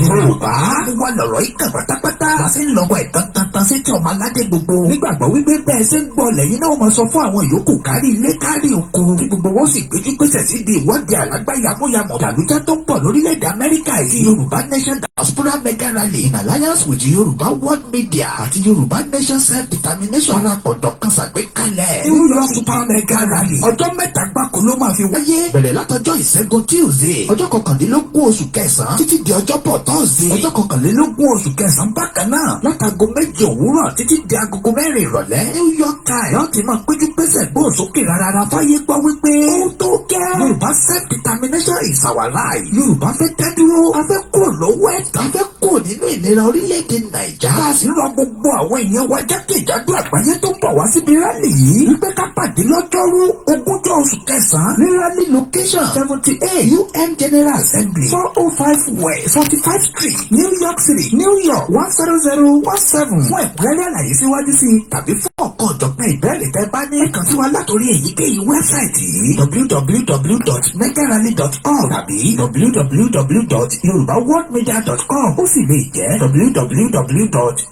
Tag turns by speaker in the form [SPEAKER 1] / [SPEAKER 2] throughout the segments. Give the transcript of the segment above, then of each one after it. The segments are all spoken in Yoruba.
[SPEAKER 1] Yorùbá wà lọ̀rọ̀ ìkà pátápátá. La ṣe ń lọ́wọ́ ìtàn sí tí ọmọ aládé gbogbo. Nígbàgbọ́ wípé bẹ́ẹ̀ ṣe ń gbọ́ lẹ́yìn náà máa sọ fún àwọn yòókù kárí ilé kárí oko. Kí gbogbo wọn sì péjú pèsè sí di ìwọ́de alágbáyàmóyàmọ̀ tàlújá tó ń bọ̀ lórílẹ̀‐èdè Amẹ́ríkà yìí. Yorùbá Nation Diaspora Mega Rally in alliance with Yorùbá World Media àti Yorùbá Nation Self-Determination alápọ̀dọ̀ kan ṣàgbékalẹ̀. New York Super Mega Rally. Ọjọ́ mẹ́ta gbáko ló máa fi wáyé. Bẹ̀rẹ̀ látọjọ́ ìṣẹ́gun Tuesday. Ọjọ́ kọkàndínlógún oṣù kẹsàn-án títí di ọjọ́bọ̀ Thursday. Ọjọ́ kọkànlélógún oṣù kẹsàn-án bákan náà. Látago méje òwúrọ̀ títí di agogo mẹ́rin ìrọ̀lẹ́. New York Times yóò ti máa péjú pésẹ̀ gbóhùn sókè rárá fáyé gbọ́ wípé ó tó gẹ́. Yorùbá Self-Determination is our life. Yorùbá fẹ́ dá dúró. A fẹ́ kúrò lọ́wọ́ ẹ̀tàn. A fẹ́ kúrò nínú ìnira orílẹ̀-èdè Nàìjà. A sì rọ gbogbo àwọn èèyàn wa jákèjádò àgbáyé tó bọ̀ wá síbi rálì yìí. Wípé ká pàdé lọ́jọ́rú ogúnjọ́ oṣù kẹsàn-án ní rally location 78 UN General Assembly 405 West 45th Street New York City New York 10017. Fún ẹ̀kúnrẹ́rẹ́ àlàyé síwájú sí i tàbí fún ọ̀kan ọ̀jọ̀gbọ́n ìbéèrè tẹ́ bá ní. Kàn sí wa látòrí èyíkéyìí wẹ́bsáìtì yìí www.megarally.org tàbí www.yorubaworldmedia.com. Ó sì lè jẹ́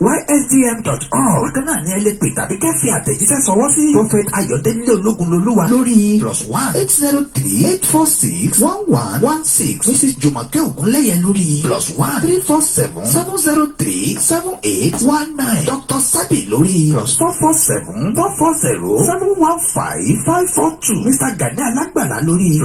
[SPEAKER 1] www.ysdm.org. Bákan náà ni ẹ lè pè tàbí kẹ́ fi àtẹ̀jíṣẹ́ sọwọ́ sí Prophet Ayọ̀délé Ológunlolúwa lórí +1 803 846 1116. Mrs. Jùmọ̀kẹ́ Ògúnlẹ́yẹ lórí +1 347 703 7819. Dr. Sabi lórí +447 440 715 542. Mr. Gani Alágbàlá lórí +1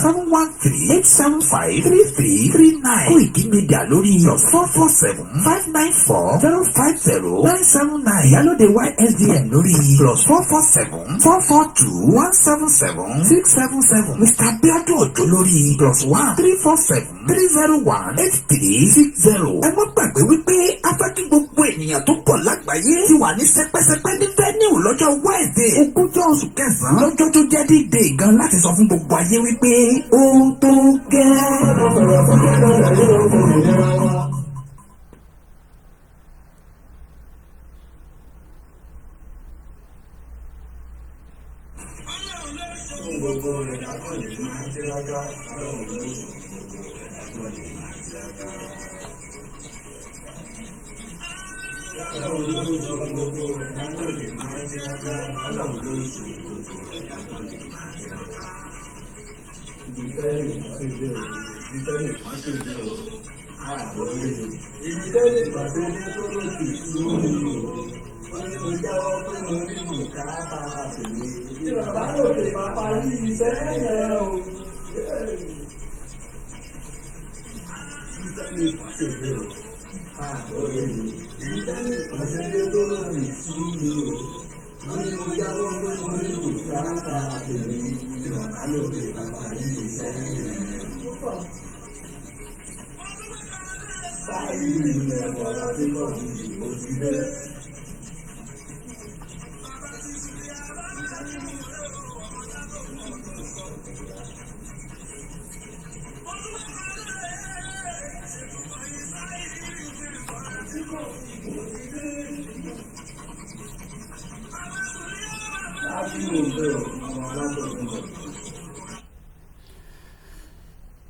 [SPEAKER 1] 713 875 3339. Koikimedia lórí +447 594 050 979. Ìyálóde YSDM lórí +447 442 177 677. Mr. Abiodun Ojo lórí +1 347 301 8360. Ẹ má gbàgbé wípé afẹ́kí gbogbo ènìyàn tó pọ̀ lágbàáyé ti wà ní sẹpẹ́sẹpẹ́ ní venue lọ́jọ́ Wednesday ogúnjọ́ oṣù kẹsàn-án. Lọ́jọ́ tó jẹ́ dídé gan láti sọ fún gbogbo ayé wípé ó tó gẹ́.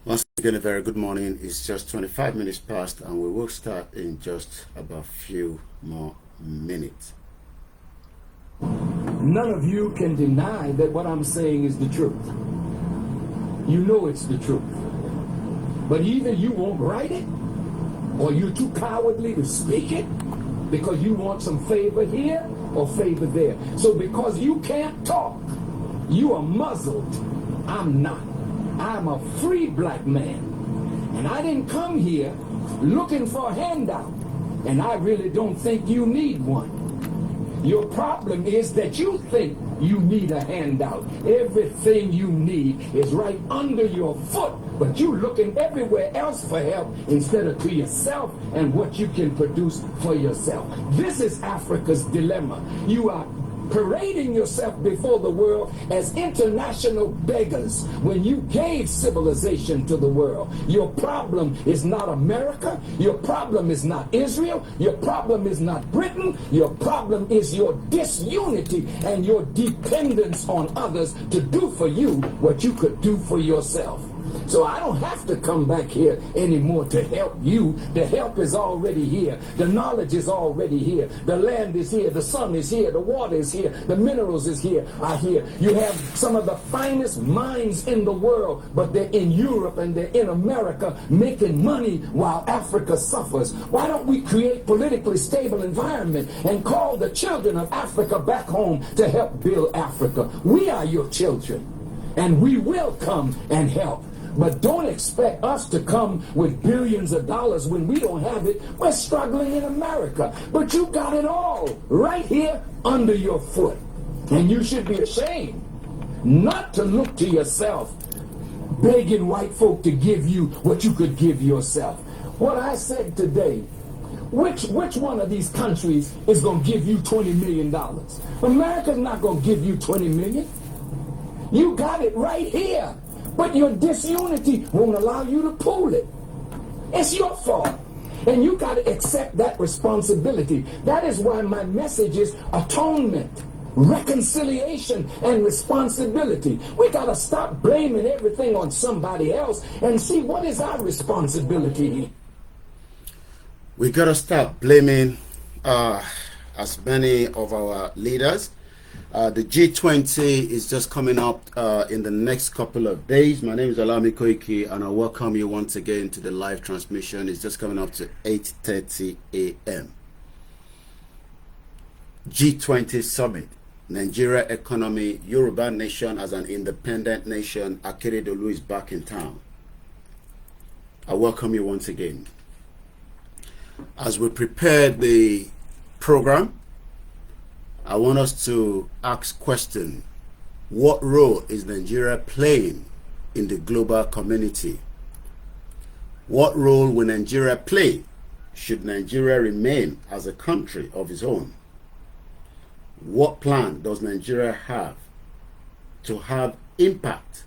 [SPEAKER 2] Once again, a very good morning. It's just 25 minutes past and we will start in just about few more minutes.
[SPEAKER 3] None of you can deny that what I'm saying is the truth. You know it's the truth. But either you won't write it or you're too cowardly to speak it because you want some favor here or favor there. So because you can't talk, you are muzzled. I'm not. I'm a free black man. And I didn't come here looking for a handout. And I really don't think you need one. Your problem is that you think you need a handout. Everything you need is right under your foot, but you looking everywhere else for help instead of to yourself and what you can produce for yourself. This is Africa's dilemma. You are parading yourself before the world as international beggars when you gave civilization to the world. Your problem is not America. Your problem is not Israel. Your problem is not Britain. Your problem is your disunity and your dependence on others to do for you what you could do for yourself. So I don't have to come back here anymore to help you. The help is already here. The knowledge is already here. The land is here. The sun is here. The water is here. The minerals is here. Are here. You have some of the finest minds in the world, but they're in Europe and they're in America making money while Africa suffers. Why don't we create politically stable environment and call the children of Africa back home to help build Africa? We are your children, and we will come and help. But don't expect us to come with billions of dollars when we don't have it. We're struggling in America. But you got it all right here under your foot. And you should be ashamed not to look to yourself, begging white folk to give you what you could give yourself. What I said today, which one of these countries is going to give you $20 million? America's not going to give you $20 million. You got it right here. But your disunity won't allow you to pool it. It's your fault. And you got to accept that responsibility. That is why my message is atonement, reconciliation, and responsibility. We got to stop blaming everything on somebody else and see what is our responsibility.
[SPEAKER 2] We got to stop blaming as many of our leaders. The G20 is just coming up in the next couple of days. My name is Alami Koiki, and I welcome you once again to the live transmission. It's just coming up to 8:30 a.m. G20 Summit. Nigeria economy, Yoruba nation as an independent nation. Akeredolu is back in town. I welcome you once again. As we prepare the program, I want us to ask question: what role is Nigeria playing in the global community? What role will Nigeria play? Should Nigeria remain as a country of its own? What plan does Nigeria have to have impact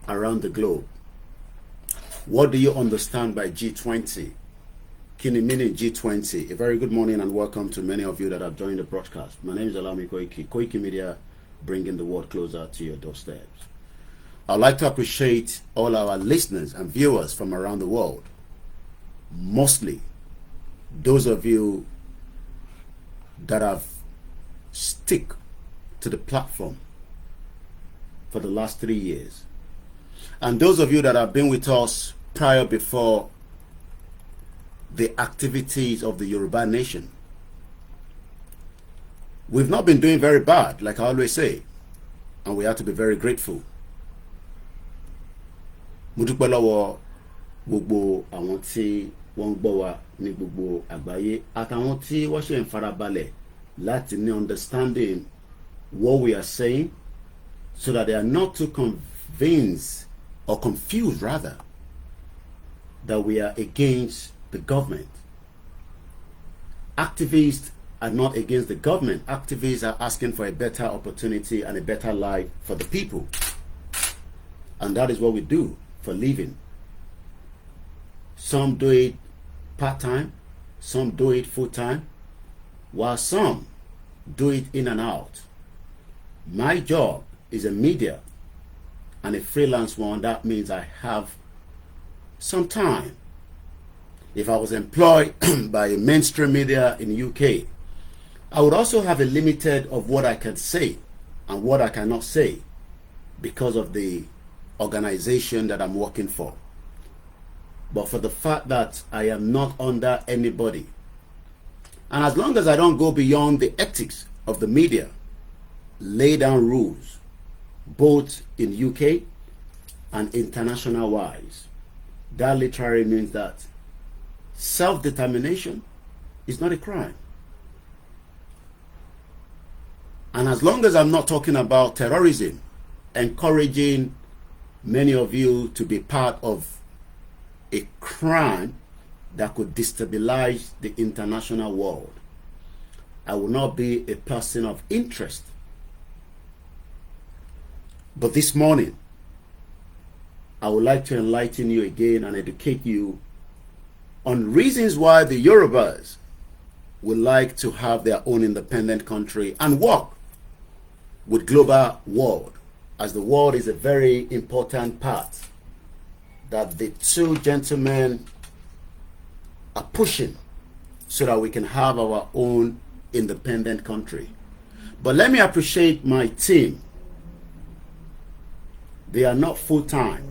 [SPEAKER 2] around the globe? What do you understand by G20? Kini meaning G20. A very good morning and welcome to many of you that have joined the broadcast. My name is Alami Koiki. Koikimedia, bringing the world closer to your doorsteps. I'd like to appreciate all our listeners and viewers from around the world. Mostly those of you that have stick to the platform for the last 3 years. And those of you that have been with us prior before the activities of the Yoruba nation. We've not been doing very bad, like I always say, and we have to be very grateful. Mo dúpẹ́ lọ́wọ́ gbogbo àwọn tí wọ́n gbọ́ wa ní gbogbo àgbáyé àtàwọn tí wọ́n ṣe ń farabalẹ̀ láti ní understanding what we are saying, so that they are not too convinced or confused rather that we are against the government. Activists are not against the government. Activists are asking for a better opportunity and a better life for the people. And that is what we do for living. Some do it part-time, some do it full-time, while some do it in and out. My job is a media and a freelance one. That means I have some time. If I was employed by a mainstream media in the UK, I would also have a limited of what I can say and what I cannot say because of the organization that I'm working for. But for the fact that I am not under anybody, and as long as I don't go beyond the ethics of the media, lay down rules, both in UK and international wise, that literally means that self-determination is not a crime. And as long as I'm not talking about terrorism, encouraging many of you to be part of a crime that could destabilize the international world, I will not be a person of interest. But this morning, I would like to enlighten you again and educate you on reasons why the Yorubas would like to have their own independent country and work with global world, as the world is a very important part that the two gentlemen are pushing so that we can have our own independent country. But let me appreciate my team. They are not full-time.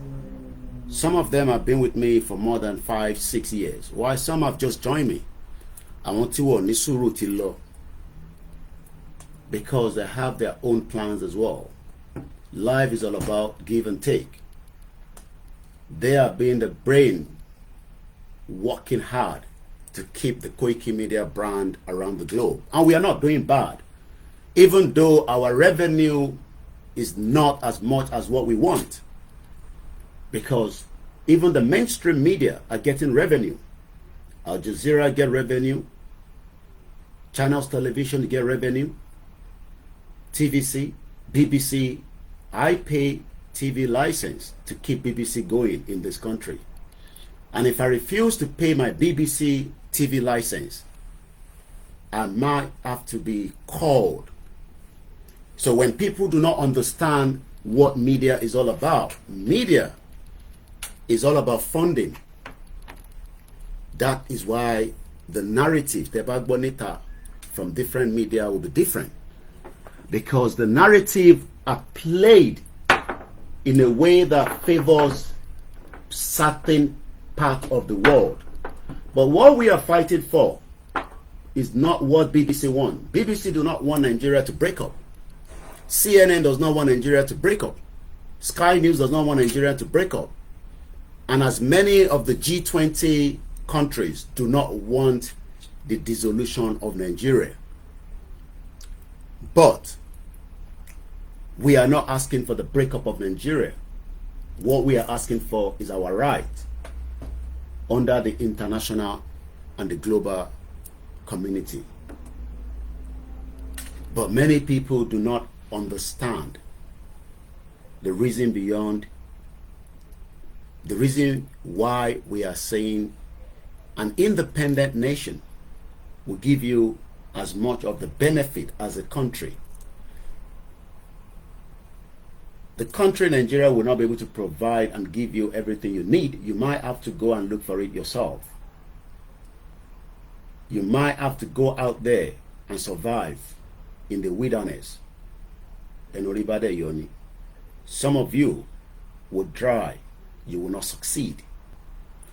[SPEAKER 2] Some of them have been with me for more than 5-6 years, while some have just joined me. I want to warn Nisuru Tilo, because they have their own plans as well. Life is all about give and take. They are being the brain, working hard to keep the Koikimedia brand around the globe. And we are not doing bad, even though our revenue is not as much as what we want. Because even the mainstream media are getting revenue. Al Jazeera get revenue. Channels Television get revenue. TVC, BBC. I pay TV license to keep BBC going in this country. And if I refuse to pay my BBC TV license, I might have to be called. So when people do not understand what media is all about, media is all about funding. That is why the narrative, the Bonita, from different media will be different. Because the narrative are played in a way that favors certain part of the world. But what we are fighting for is not what BBC want. BBC do not want Nigeria to break up. CNN does not want Nigeria to break up. Sky News does not want Nigeria to break up. And as many of the G20 countries do not want the dissolution of Nigeria. But we are not asking for the breakup of Nigeria. What we are asking for is our right under the international and the global community. But many people do not understand the reason beyond, the reason why we are saying an independent nation will give you as much of the benefit as a country. The country Nigeria will not be able to provide and give you everything you need. You might have to go and look for it yourself. You might have to go out there and survive in the wilderness. Some of you will try, you will not succeed,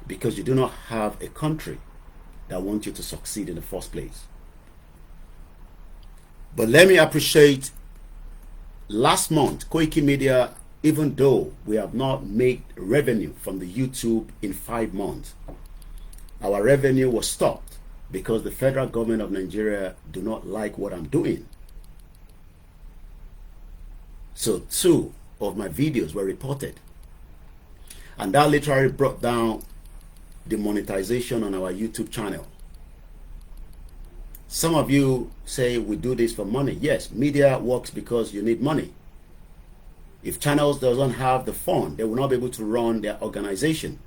[SPEAKER 2] because you do not have a country that wants you to succeed in the first place. But let me appreciate last month, Koikimedia, even though we have not made revenue from the YouTube in 5 months, our revenue was stopped because the federal government of Nigeria do not like what I'm doing. So 2 of my videos were reported. And that literally brought down the monetization on our YouTube channel. Some of you say we do this for money. Yes, media works because you need money. If channels doesn't have the fund, they will not be able to run their organization.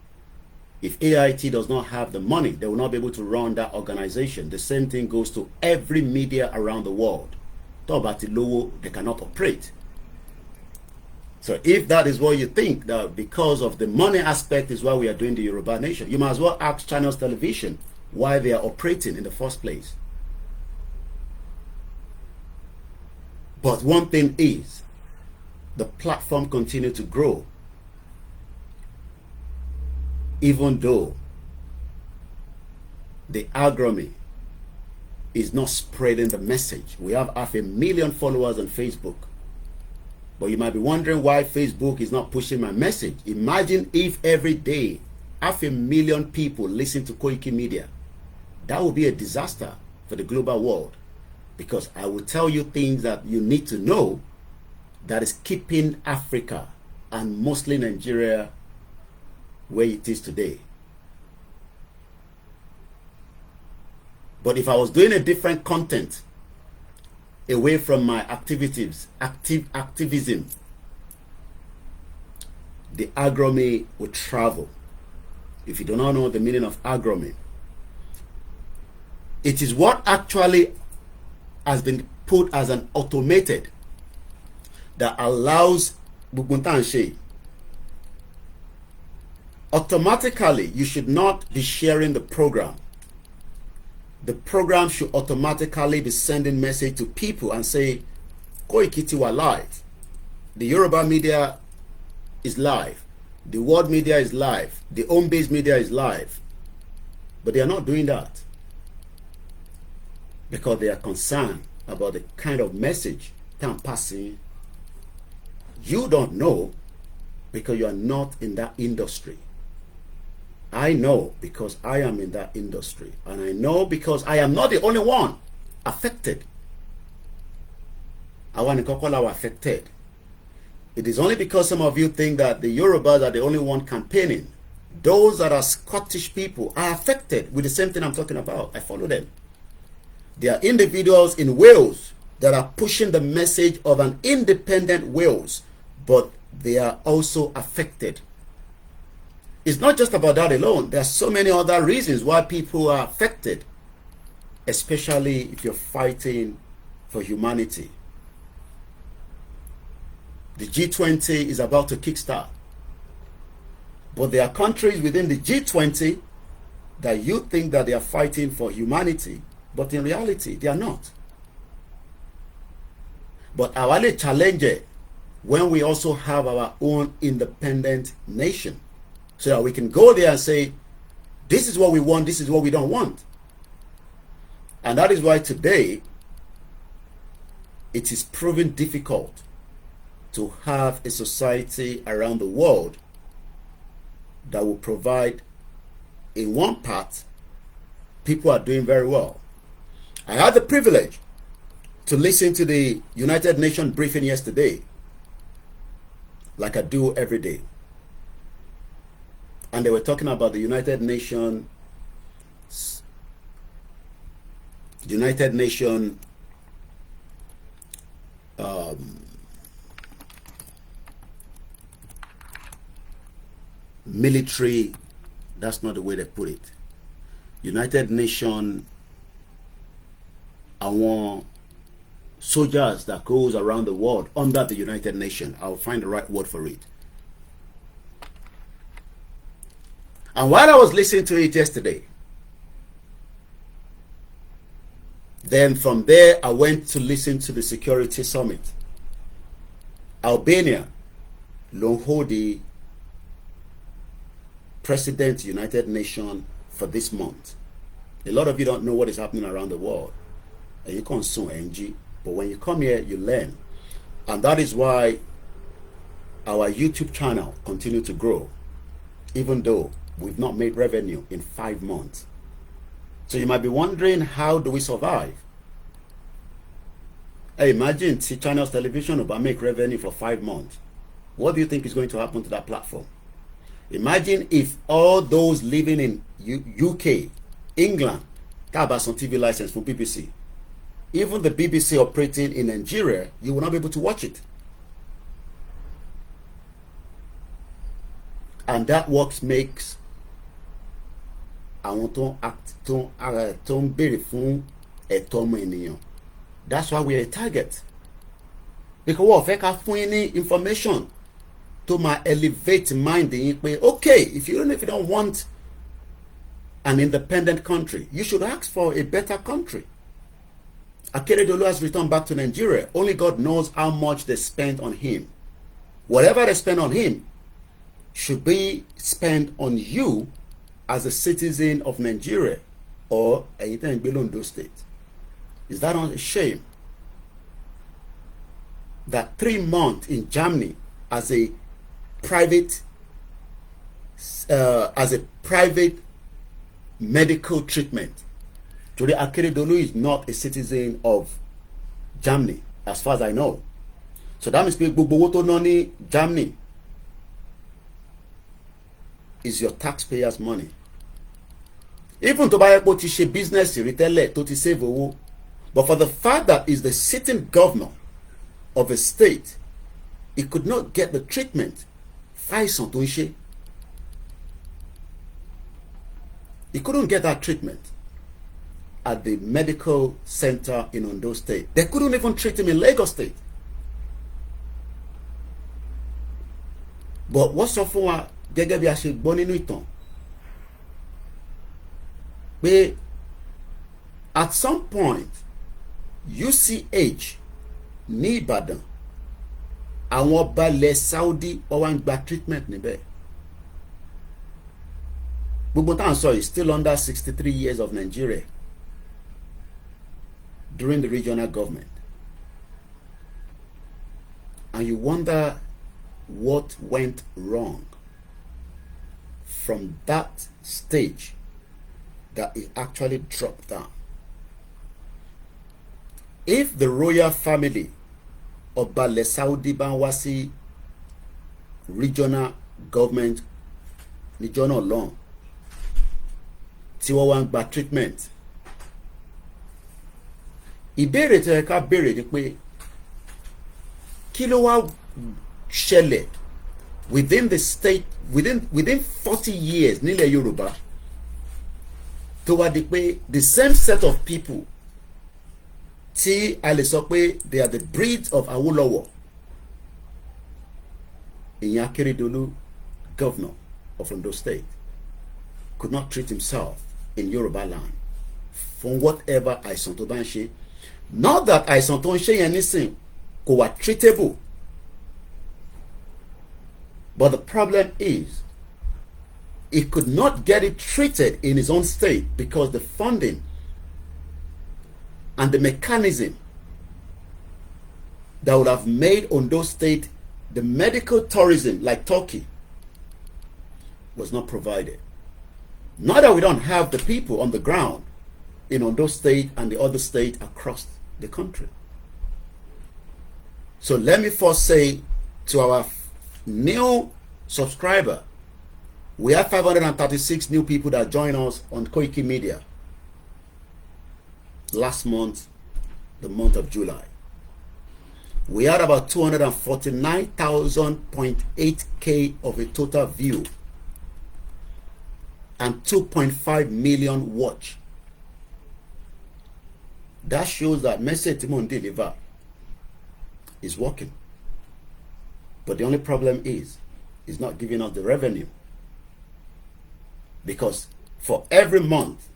[SPEAKER 2] If AIT does not have the money, they will not be able to run that organization. The same thing goes to every media around the world. They cannot operate. So if that is what you think, that because of the money aspect is why we are doing the Yoruba Nation, you might as well ask Channels Television why they are operating in the first place. But one thing is, the platform continues to grow. Even though the algorithm is not spreading the message. We have 500,000 followers on Facebook. But you might be wondering why Facebook is not pushing my message. Imagine if every day 500,000 people listen to Koikimedia. That would be a disaster for the global world. Because I will tell you things that you need to know that is keeping Africa and mostly Nigeria where it is today. But if I was doing a different content away from my activism, the agromy will travel. If you do not know the meaning of agromy, it is what actually has been put as an automated that allows Buguntanshe. Automatically, you should not be sharing the program. The program should automatically be sending message to people and say, Koikitiwa live. The Yoruba media is live. The world media is live. The home-based media is live. But they are not doing that because they are concerned about the kind of message I'm passing. You don't know because you are not in that industry. I know because I am in that industry. And I know because I am not the only one affected. I want to call our affected. It is only because some of you think that the Yorubas are the only one campaigning. Those that are Scottish people are affected with the same thing I'm talking about. I follow them. There are individuals in Wales that are pushing the message of an independent Wales, but they are also affected. It's not just about that alone. There are so many other reasons why people are affected, especially if you're fighting for humanity. The G20 is about to kickstart. But there are countries within the G20 that you think that they are fighting for humanity, but in reality, they are not. But our challenge when we also have our own independent nation, so that we can go there and say, this is what we want, this is what we don't want. And that is why today, it is proving difficult to have a society around the world that will provide, in one part, people are doing very well. I had the privilege to listen to the United Nations briefing yesterday, like I do every day. And they were talking about the United Nations military, that's not the way they put it. United Nations, àwọn soldiers that goes around the world under the United Nations. I'll find the right word for it. And while I was listening to it yesterday, then from there I went to listen to the Security Summit. Albania ló ń hold the President United Nations for this month. A lot of you don't know what is happening around the world. And you consume NG. But when you come here, you learn. And that is why our YouTube channel continues to grow, even though we've not made revenue in 5 months. So you might be wondering, how do we survive? Hey, imagine see Channels Television about make revenue for 5 months. What do you think is going to happen to that platform? Imagine if all those living in UK, England, got some TV license from BBC. Even the BBC operating in Nigeria, you will not be able to watch it. And that works makes àwọn tó ń béèrè fún ẹ̀tọ́ ọmọ ènìyàn. That's why we are a target. Because wọ́n fẹ́ ká fún yín ní information to my elevate mind yín pé, okay, if you don't want an independent country, you should ask for a better country. Akeredolu has returned back to Nigeria. Only God knows how much they spent on him. Whatever they spend on him should be spent on you as a citizen of Nigeria or anything in Belondo State. Is that not a shame? That 3 months in Germany as a private medical treatment. Today, Akeredolu is not a citizen of Germany, as far as I know. So that means gbogbo Germany is your taxpayers' money. Even to buy a ti ṣe business retailer to ti save owó, But for the fact that he's the sitting governor of a state, he could not get the treatment. He couldn't get that treatment at the medical center in Ondo State. They couldn't even treat him in Lagos State. But what's up for gẹ́gẹ́ bí a ṣe gbọ́ nínú ìtàn pé at some point UCH ní Ìbàdàn àwọn ọba ilẹ̀ Saudi wọ́n wá ń gba treatment níbẹ̀. Gbogbo tá à ń sọ is still under 63 years of Nigeria during the regional government. And you wonder what went wrong from that stage that it actually dropped down. If the royal family of Bale Saudi Banwasi regional government regional long tí wọ́n wá ń gba treatment, ìbéèrè tí ẹ ká béèrè ni pé kí ló wá ṣẹlẹ̀ within the state within 40 years nílẹ̀ Yorùbá tó wá di pé the same set of people tí a lè sọ pé they are the breeds of Awolowo, ìyẹn Akeredolu, governor of Ondo State, could not treat himself in Yoruba land from whatever àìsàn tó bá ń ṣe. Not that àìsàn tó ń ṣe yẹn nísìn kò wà treatable, but the problem is he could not get it treated in his own state because the funding and the mechanism that would have made Ondo State the medical tourism like Turkey was not provided. Not that we don't have the people on the ground in Ondo State and the other state across the country. So let me first say to our new subscriber, we have 536 new people that join us on Koikimedia last month, the month of July. We had about 249,000.8K of a total view and 2.5 million watch. That shows that message Timon deliver is working. But the only problem is it's not giving us the revenue. Because for every month,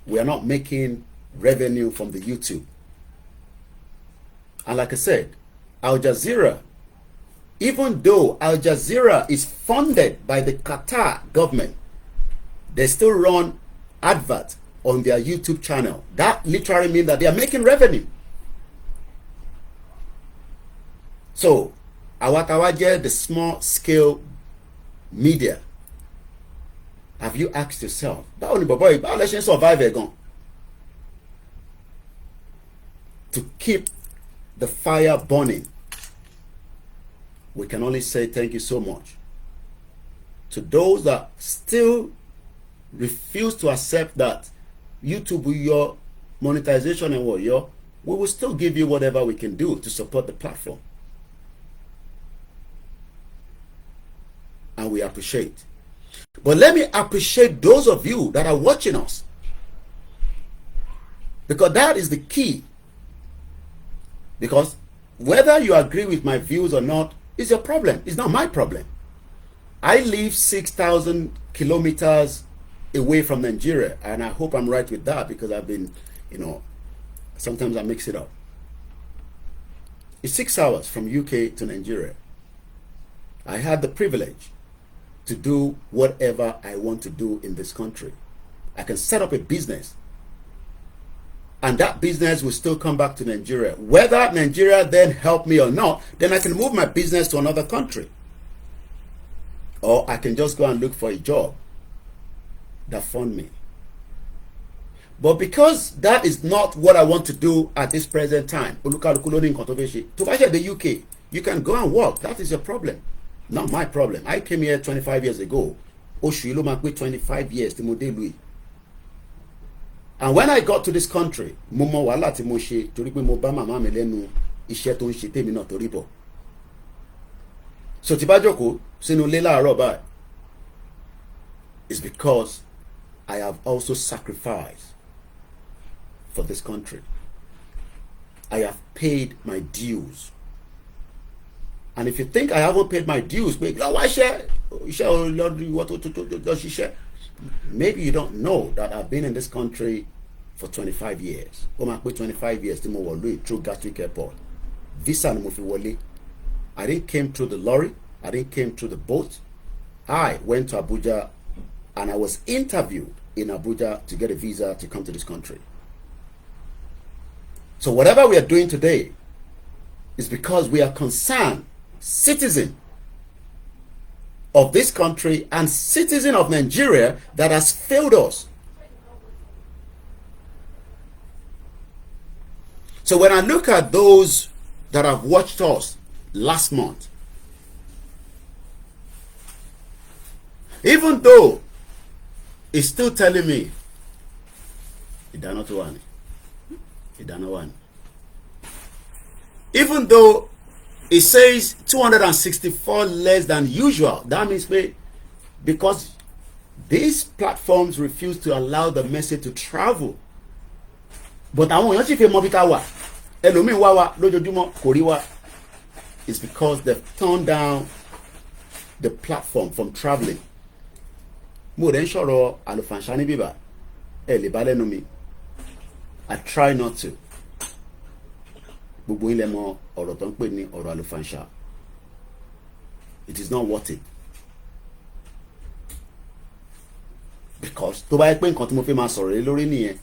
[SPEAKER 2] we are not making revenue from the YouTube. And like I said, Al Jazeera, even though Al Jazeera is funded by the Qatar government, they still run adverts on their YouTube channel. That literally means that they are making revenue. So, Awatawaje, the small scale media, have you asked yourself, how let's survive again? To keep the fire burning, we can only say thank you so much. To those that still refuse to accept that YouTube will your monetization and what your, we will still give you whatever we can do to support the platform. And we appreciate. But let me appreciate those of you that are watching us, because that is the key. Because whether you agree with my views or not is your problem. It's not my problem. I live 6,000 kilometers away from Nigeria, and I hope I'm right with that, because I've been, sometimes I mix it up. It's 6 hours from UK to Nigeria. I had the privilege to do whatever I want to do in this country. I can set up a business, and that business will still come back to Nigeria. Whether Nigeria then help me or not, then I can move my business to another country. Or I can just go and look for a job that fund me. But because that is not what I want to do at this present time, to the UK, you can go and work. That is your problem. Not my problem. I came here 25 years ago. 25 years. And when I got to this country, mo mọ wàhálà tí mo ṣe torí pé mo bá màmá mi lẹ́nu iṣẹ́ tó ń ṣe tèmi náà torí bọ̀. So tí bá jókòó sínú ilé láàárọ̀ báyìí, it's because I have also sacrificed for this country. I have paid my dues. And if you think I haven't paid my dues, maybe you don't know that I've been in this country for 25 years. 25 years through Gatwick Airport. Visa ni mo fi wọlé. I didn't came through the lorry. I didn't came through the boat. I went to Abuja and I was interviewed in Abuja to get a visa to come to this country. So whatever we are doing today is because we are concerned citizen of this country and citizen of Nigeria that has failed us. So when I look at those that have watched us last month, even though it's still telling me, even though it says 264 less than usual, that means because these platforms refuse to allow the message to travel. But àwọn èèyàn sì fẹ́ mọ̀ bí ká wà, ẹlòmíín wá wa lójoojúmọ́ kò rí wa. It's because they've turned down the platform from traveling. Mo rẹ̀ ń sọ̀rọ̀ àlùfànṣá ní bíbà, ẹ lè bá lẹ́nu mi. I try not to. Gbogbo ilẹ̀ mọ ọ̀rọ̀ tó ń pè ní ọ̀rọ̀ àlùfànṣá. It is not worth it. Because tó bá yẹ pé nǹkan tí mo fi máa sọ̀rọ̀ lé lórí nìyẹn,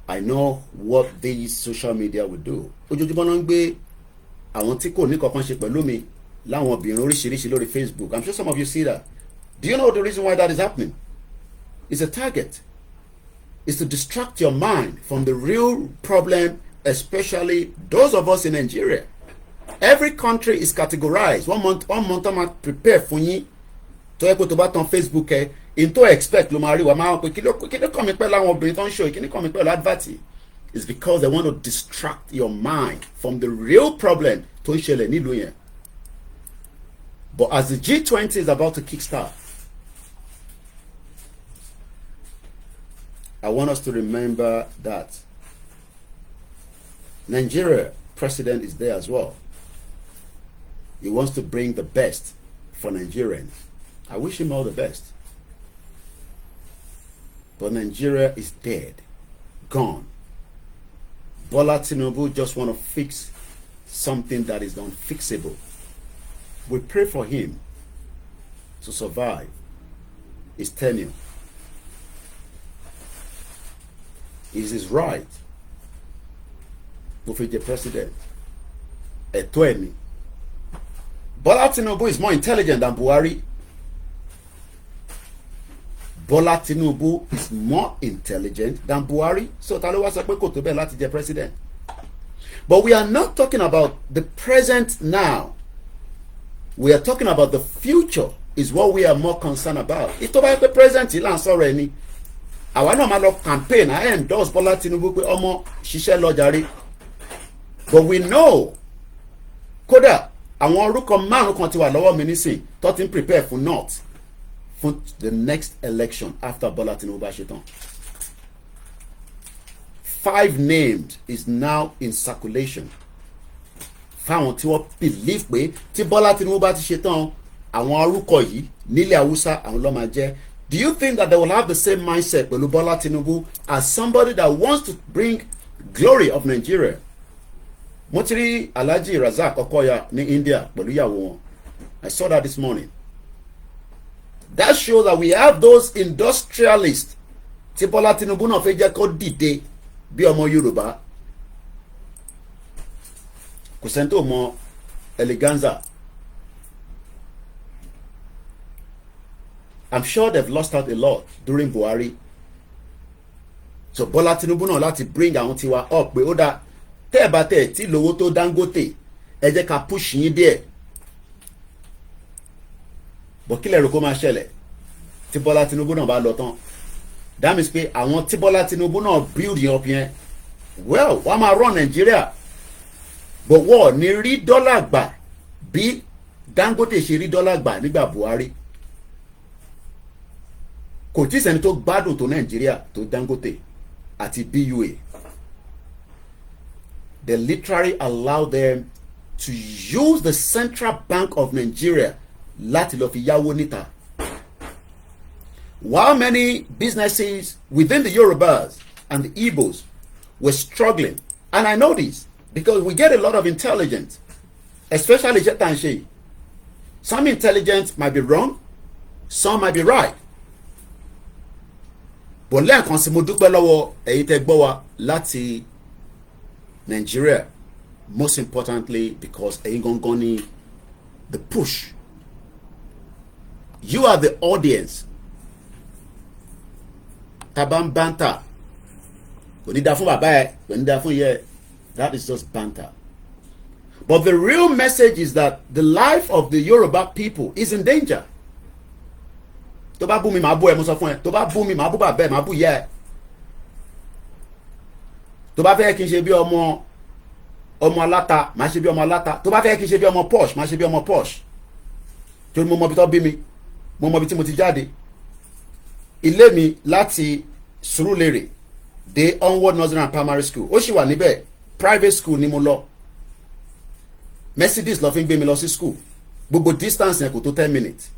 [SPEAKER 2] I know what these social media will do. Ojoojúmọ́ náà ń gbé àwọn tí kò ní kankan ṣe pẹ̀lú mi láwọn obìnrin oríṣiríṣi lórí Facebook. I'm sure some of you see that. Do you know the reason why that is happening? It's a target. It's to distract your mind from the real problem, especially those of us in Nigeria. Every country is categorized. One month I'm prepare for you to ẹ kó tó bá tán Facebook ẹ in to expect ló máa rí wa máa pé kí ló kàn mí pẹ́ láwọn obìnrin tó ń show kí ni kàn mí pẹ́ advert. It's because they want to distract your mind from the real problem tó ń ṣẹlẹ̀ nílùú yẹn. But as the G20 is about to kickstart, I want us to remember that Nigeria president is there as well. He wants to bring the best for Nigerians. I wish him all the best. But Nigeria is dead, gone. Bola Tinubu just want to fix something that is unfixable. We pray for him to survive his tenure. Is his right. Mo fi jẹ president. Ẹ̀tọ́ ẹ̀ ni. Bola Tinubu is more intelligent than Buhari. Bola Tinubu is more intelligent than Buhari. So ta ló wá sọ pé kò tó bẹ́ẹ̀ láti jẹ president. But we are not talking about the present now. We are talking about the future is what we are more concerned about. Ìtọ́ bá yẹ pé present yìí là ń sọ̀rọ̀ ẹni. Àwa náà máa lọ campaign, I endorse Bola Tinubu pé ọmọ ṣiṣẹ́ lọ jàre. But we know, kódà àwọn orúkọ márùn kan ti wà lọ́wọ́ mi nísìn tó ti ń prepare for not for the next election after Bola Tinubu bá ṣe tán. 5 names is now in circulation. Fáwọn tí wọ́n believe pé tí Bola Tinubu bá ti ṣe tán, àwọn orúkọ yìí nílẹ̀ Haúsá àwọn ló máa jẹ́. Do you think that they will have the same mindset pẹ̀lú Bola Tinubu as somebody that wants to bring glory of Nigeria? Mo ti rí Alhaji Razak Okoya ní India pẹ̀lú ìyàwó wọn. I saw that this morning. That shows that we have those industrialists tí Bola Tinubu náà fẹ́ jẹ́ kó dìde bí ọmọ Yorùbá. Kò sẹ́ni tó mọ eleganza. I'm sure they've lost out a lot during Buhari. So Bola Tinubu náà láti bring àwọn tiwa up pé ó dá tẹ́ ẹ̀ bá tẹ́ ẹ̀ tí lówó tó Dangote ẹ jẹ́ ká push yín díẹ̀. But kí lẹ rò kó máa ṣẹlẹ̀ tí Bola Tinubu náà bá lọ tán? that means pé àwọn tí Bọ́lá Tinubu náà build yẹn up yẹn well wọ́n máa run Nigeria but wọ́n ní rí dọ́là gbà bí Dangote ṣe rí dọ́là gbà nígbà Buhari kò tí sẹ́ni tó gbádùn tó Nigeria tó Dangote àti BUA. They literally allow them to use the Central Bank of Nigeria láti lọ fi yáwó níta. While many businesses within the Yorubas and the Igbos were struggling, and I know this because we get a lot of intelligence, especially Jetanshi. Some intelligence might be wrong, some might be right. But lẹ́ẹ̀kan sí mo dúpẹ́ lọ́wọ́ èyí tẹ́ gbọ́ wa láti Nigeria, most importantly because ẹ̀yin gangan ni the push. You are the audience. Taban banter. Kò ní dá fún bàbá ẹ, kò ní dá fún ìyá ẹ. That is just banter. But the real message is that the life of the Yoruba people is in danger. Tó bá bú mi màá bú ẹ mo sọ fún ẹ. Tó bá bú mi màá bú bàbá ẹ màá bú ìyá ẹ. Tó bá fẹ́ kí n ṣe bí ọmọ aláta màá ṣe bí ọmọ aláta. Tó bá fẹ́ kí n ṣe bí ọmọ posh màá ṣe bí ọmọ posh. Torí mo mọ bí tó bí mi, mo mọ bí tí mo ti jáde. Ilé mi láti Surulere dé Onward Nursery and Primary School ó sì wà níbẹ̀, private school ni mo lọ. Mercedes lọ fi ń gbé mi lọ sí school, gbogbo distance yẹn kò tó 10 minutes.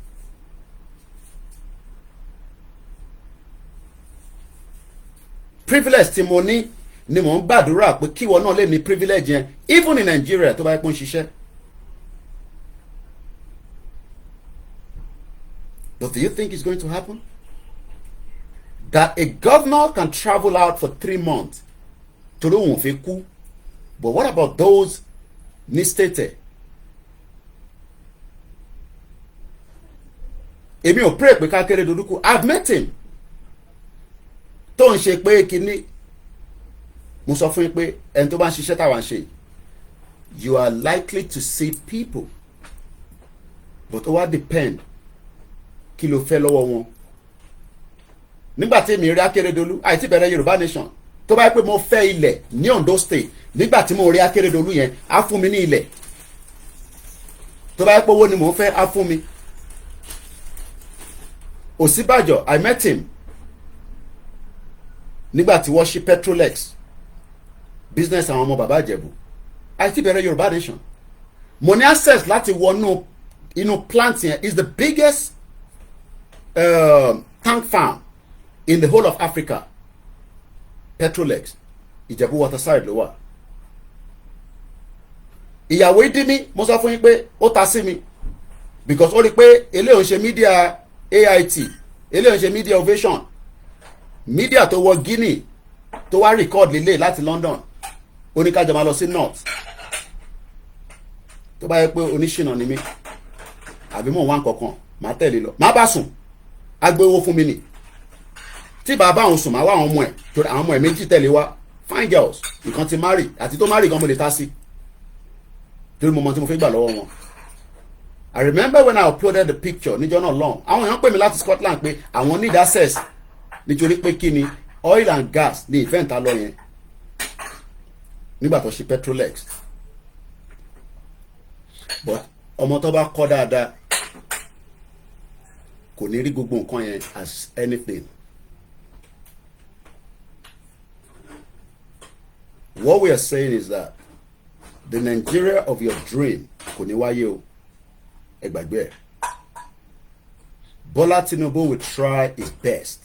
[SPEAKER 2] Privilege tí mo ní ni mò ń gbàdúrà pé kíwọ náà lè ní privilege yẹn even in Nigeria tó bá yẹ kó ń ṣiṣẹ́. But do you think it's going to happen? That a governor can travel out for 3 months to do òun fẹ́ kú. But what about those ní state? Èmi ò pray pé Akeredolu kú. I've met him. Tó ń ṣe pé kíní mo sọ fún yín pé ẹni tó bá ń ṣiṣẹ́ táwa ń ṣe you are likely to see people but ó wá depend kí ló fẹ́ lọ́wọ́ wọn. Nígbà tí mi rí Akeredolu àìtí bẹ̀rẹ̀ Yorùbá nation tó bá yẹ pé mo fẹ́ ilẹ̀ ní Ondo state nígbà tí mo rí Akeredolu yẹn á fún mi ní ilẹ̀. Tó bá yẹ pé owó ni mò ń fẹ́ á fún mi. Ọ̀ṣínbàjò I met him nígbà tí wọ́n ṣí Petrolex business àwọn ọmọ bàbá Ìjẹ̀bú àìtí bẹ̀rẹ̀ Yorùbá nation mo ní access láti wọnú inú plant yẹn is the biggest tank farm in the whole of Africa. Petrolex Ìjẹ̀bú waterside ló wà. Ìyàwó ìdíní mo sọ fún yín pé ó ta sí mi because ó rí pé eléyìí ń ṣe media AIT eléyìí ń ṣe media ovation media tó wọ Guinea tó wá record lélẹ̀ láti London ó ní kájọ máa lọ sí north. Tó bá yẹ pé oníṣìnà ni mí àbí mò ń wá nǹkankan màá tẹ̀lé lọ má bá sùn á gbé owó fún mi nì. Tí bàbá àwọn sùn máa wá àwọn ọmọ ẹ̀ torí àwọn ọmọ ẹ̀ méjì tẹ̀lé wá fine girls nǹkan ti marry àti tó marry gan mo lè ta sí torí mo mọ tí mo fẹ́ gbà lọ́wọ́ wọn. I remember when I uploaded the picture níjọ́ náà long àwọn èèyàn pè mí láti Scotland pé àwọn need access nítorí pé kí ni oil and gas ní ìfẹ́ ìta lọ yẹn nígbà tó ṣe Petrolex. But ọmọ tó bá kọ́ dáadáa kò ní rí gbogbo nǹkan yẹn as anything. What we are saying is that the Nigeria of your dream kò ní wáyé o ẹ gbàgbé ẹ. Bola Tinubu will try his best.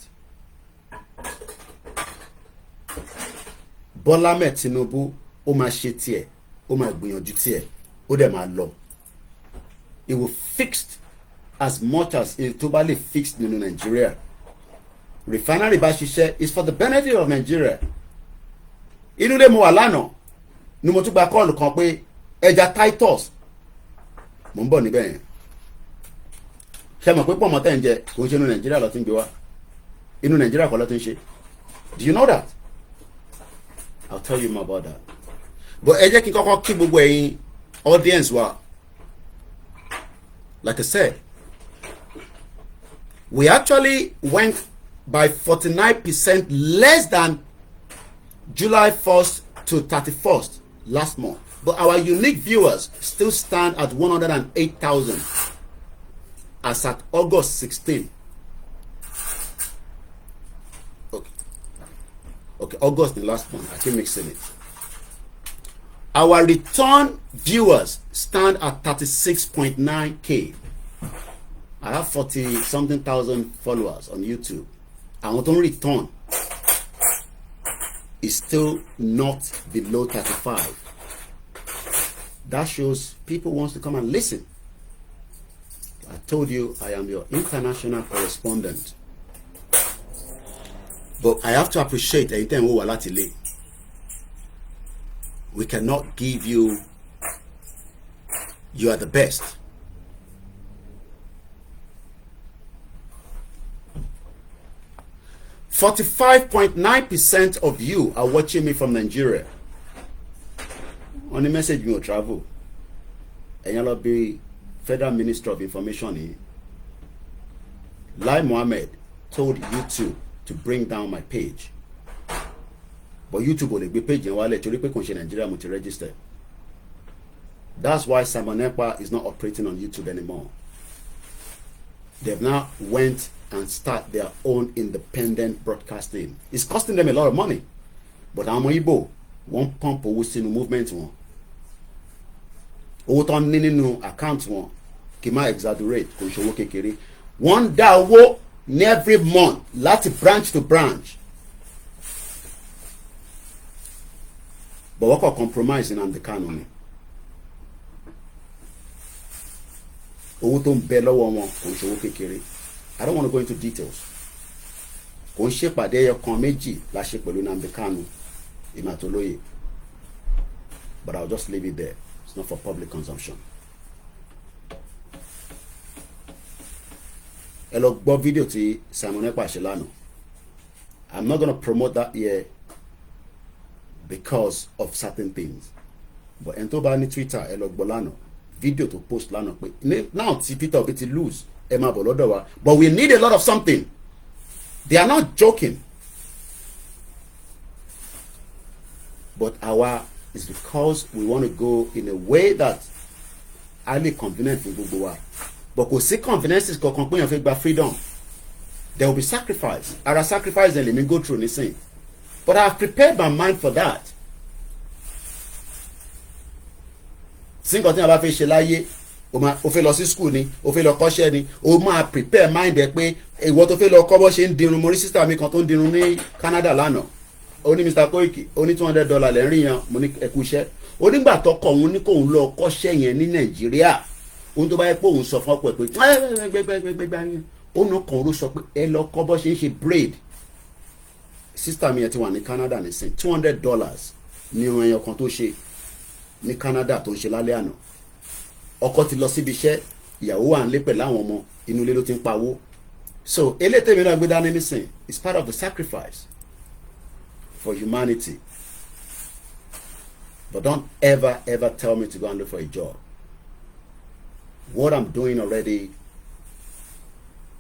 [SPEAKER 2] Bola Ahmed Tinubu ó máa ṣe tiẹ̀ ó máa gbìyànjú tiẹ̀ ó dẹ̀ máa lọ. He will fix as much as tó bá lè fix nínú Nigeria. Refinery bá ṣiṣẹ́ is for the benefit of Nigeria. Inú ilé mo wà lánàá ni mo tún gba kọ́ọ̀lù kan pé ẹja Titus mo ń bọ̀ níbẹ̀ yẹn. Ṣé mọ̀ pé pọ̀ mọ́ tẹ̀ ń jẹ kò ń ṣe inú Nàìjíríà lọ ti ń gbé wá inú Nàìjíríà kọ́ lọ ti ń ṣe. Do you know that? I'll tell you more about that. But ẹ jẹ́ kí n kọ́kọ́ kí gbogbo ẹ̀yin audience wa. Like I said, we actually went by 49% less than July 1st to 31st last month. But our unique viewers still stand at 108,000 as at August 16. Okay, August the last month. I keep mixing it. Our return viewers stand at 36.9k. I have 40-something thousand followers on YouTube. Our return is still not below 35. That shows people want to come and listen. I told you I am your international correspondent. But I have to appreciate anything we cannot give you are the best. .9% of you are watching me from Nigeria. On the message me travel. And you'll be Federal Minister of Information. Lai Mohammed told YouTube to bring down my page. But YouTube will be page in wallet to Nigeria to register. That's why Simon Ekpa is not operating on YouTube anymore. They've now went and start their own independent broadcasting. It's costing them a lot of money. But àwọn Igbo wọ́n pump owó sínú movement wọn. Owó tán ní nínú account wọn kì má exaggerate kò ṣòwò kékeré. Wọ́n dá owó ní every month láti branch to branch. But wọ́n kò compromise in the economy. Owó tó ń bẹ lọ́wọ́ wọn kò ṣòwò kékeré. I don't want to go into details. Kò ń ṣèpàdé ẹyọkan méjì la ṣe pẹ̀lú Nnamdi Kanu Ìmàtolóyè. But I'll just leave it there. It's not for public consumption. Ẹ lọ gbọ́ fídíò tí Simon Ekpa ṣe lánàá. I'm not going to promote that here because of certain things. But ẹni tó bá ní Twitter ẹ lọ gbọ́ lánàá. Fídíò tó post lánàá pé now tí Peter Obi ti lose. But we need a lot of something. They are not joking. But our is because we want to go in a way that highly convenient for gbogbo. But kò sí conveniences kankan pé èèyàn fẹ́ gba freedom. There will be sacrifice. Ara sacrifice then let me go through nísìn. But I have prepared my mind for that. Sí nǹkan tí a bá fẹ́ ṣe láyé. O fẹ́ lọ sí school ni, o fẹ́ lọ kọ́ṣẹ́ ni, o máa prepare mind ẹ pé ìwọ tó fẹ́ lọ kọ́ bó ṣe ń dirun. Mo rí sister mi kan tó ń dirun ní Canada lánàá. Ó ní Mr. Koiki, ó ní $200 lẹ́rìn yan, mo ní ẹkú iṣẹ́. Ó nígbà tó kọ̀ òun ní kóun lọ kọ́ṣẹ́ yẹn ní Nàìjíríà. Ohun tó bá yẹ pé òun sọ fún ọ̀pọ̀ ẹ̀ pé gbẹgbẹgbẹgbẹgbẹ. Ó ní kan ló sọ pé ẹ lọ kọ́ bó ṣe ń ṣe braid. Sister mi yẹn ti wà ní Canada nísìn. $200 ní irun ẹyọ kan tó ṣe ní Canada tó ń ṣe lálẹ́ àná. Ọkọ ti lọ síbi iṣẹ́, ìyàwó wà nílé pẹ̀lú àwọn ọmọ, inú ilé ló ti ń pawó. So eléyìí mi náà gbé dání nísìn is part of the sacrifice for humanity. But don't ever tell me to go and look for a job. What I'm doing already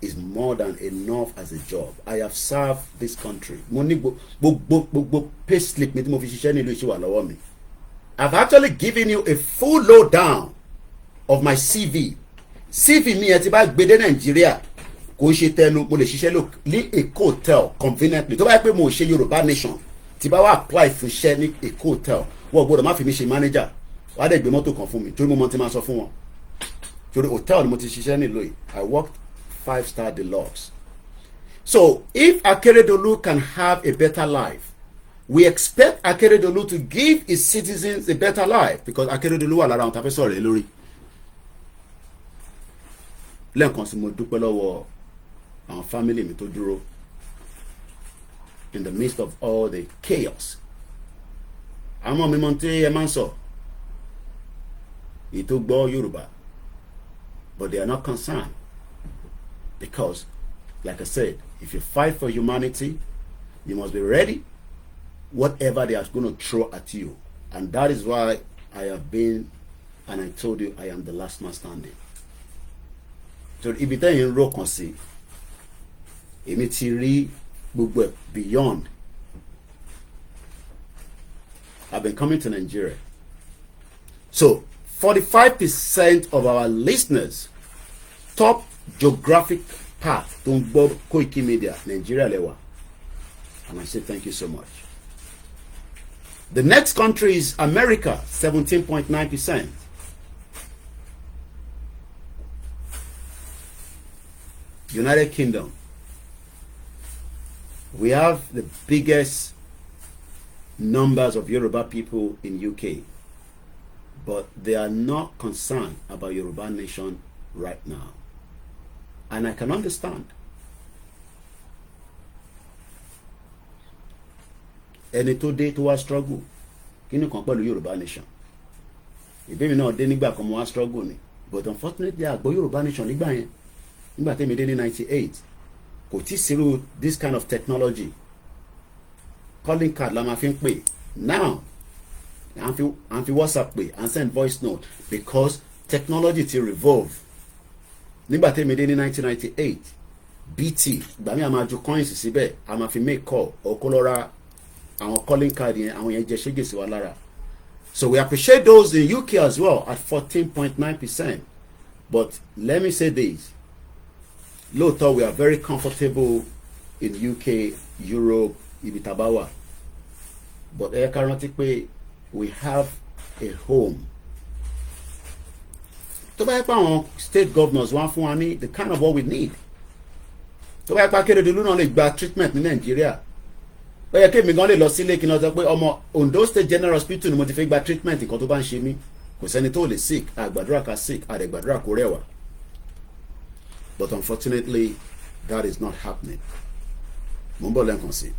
[SPEAKER 2] is more than enough as a job. I have served this country. Mo ní gbogbo pay slip mi tí mo fi ṣiṣẹ́ nílùú ìṣe wà lọ́wọ́ mi. I've actually given you a full lowdown of my CV. CV mi ẹ ti bá gbé dé Nàìjíríà kò ṣe tẹnu mo lè ṣiṣẹ́ lò ní Èkó hotel conveniently. Tó bá yẹ pé mo ṣe Yorùbá nation tí bá wá apply fún iṣẹ́ ní Èkó hotel wọ́n gbọ́dọ̀ má fi mi ṣe manager wọ́n á dẹ̀ gbé mọ́tò kan fún mi torí mo mọ ti máa sọ fún wọn. Torí hotel ni mo ti ṣiṣẹ́ nílùú yìí. I worked 5-star deluxe. So if Akeredolu can have a better life, we expect Akeredolu to give his citizens a better life because Akeredolu wà lára àwọn tá a fẹ́ sọ̀rọ̀ lé lórí. Lẹ́ẹ̀kan sí mo dúpẹ́ lọ́wọ́ àwọn family mi tó dúró in the midst of all the chaos. Àwọn mi mọ̀ tí ẹ máa ń sọ èyí tó gbọ́ Yorùbá, but they are not concerned because, like I said, if you fight for humanity, you must be ready whatever they are going to throw at you, and that is why I have been, and I told you I am the last man standing. So ibi tẹ́yìn ń rò kàn sí èmi ti rí beyond. I've been coming to Nigeria. So 45% of our listeners, top geographic path to Koikimedia, Nigeria lewa. And I say thank you so much. The next country is America, 17.9%. United Kingdom. We have the biggest numbers of Yoruba people in UK, but they are not concerned about Yoruba nation right now. And I can understand. Ẹni tó dé tó wá struggle kí ni kan pẹ̀lú Yoruba nation. Ìbéèrè náà dé nígbà kan mo wá struggle ni, but unfortunately àgbọ̀ Yoruba nation nígbà yẹn, nígbà tẹ́mi dé ní 98 kò tí sírú this kind of technology. Calling card la ma fi ń pè. Now à ń fi WhatsApp pè and send voice note because technology ti revolve. Nígbà tẹ́mi dé ní 1998 BT ìgbà mi a máa ju coins síbẹ̀ a máa fi make call ọkọ lọ́ra àwọn calling card yẹn àwọn yẹn jẹ ṣége sí wa lára. So we appreciate those in UK as well at 14.9%. But let me say this. Lóòótọ́ we are very comfortable in UK, Europe, ibi tabawa. But ẹ ká rántí pé we have a home. Tó bá yẹ pé àwọn state governors wá fún wa ní the kind of what we need. Tó bá yẹ pé Akeredolu náà lè gba treatment ní Nàìjíríà. Ó yẹ kí èmi gan lè lọ sílé kí n lọ sọ pé ọmọ Ondo State General Hospital ni mo ti fẹ́ gba treatment nǹkan tó bá ń ṣe mí. Kò sẹ́ni tó lè sick, àgbàdúrà ká sick, àdẹ̀gbàdúrà kó rẹwà. But unfortunately, that is not happening. Mo ń bọ̀ lẹ́ǹkan sí.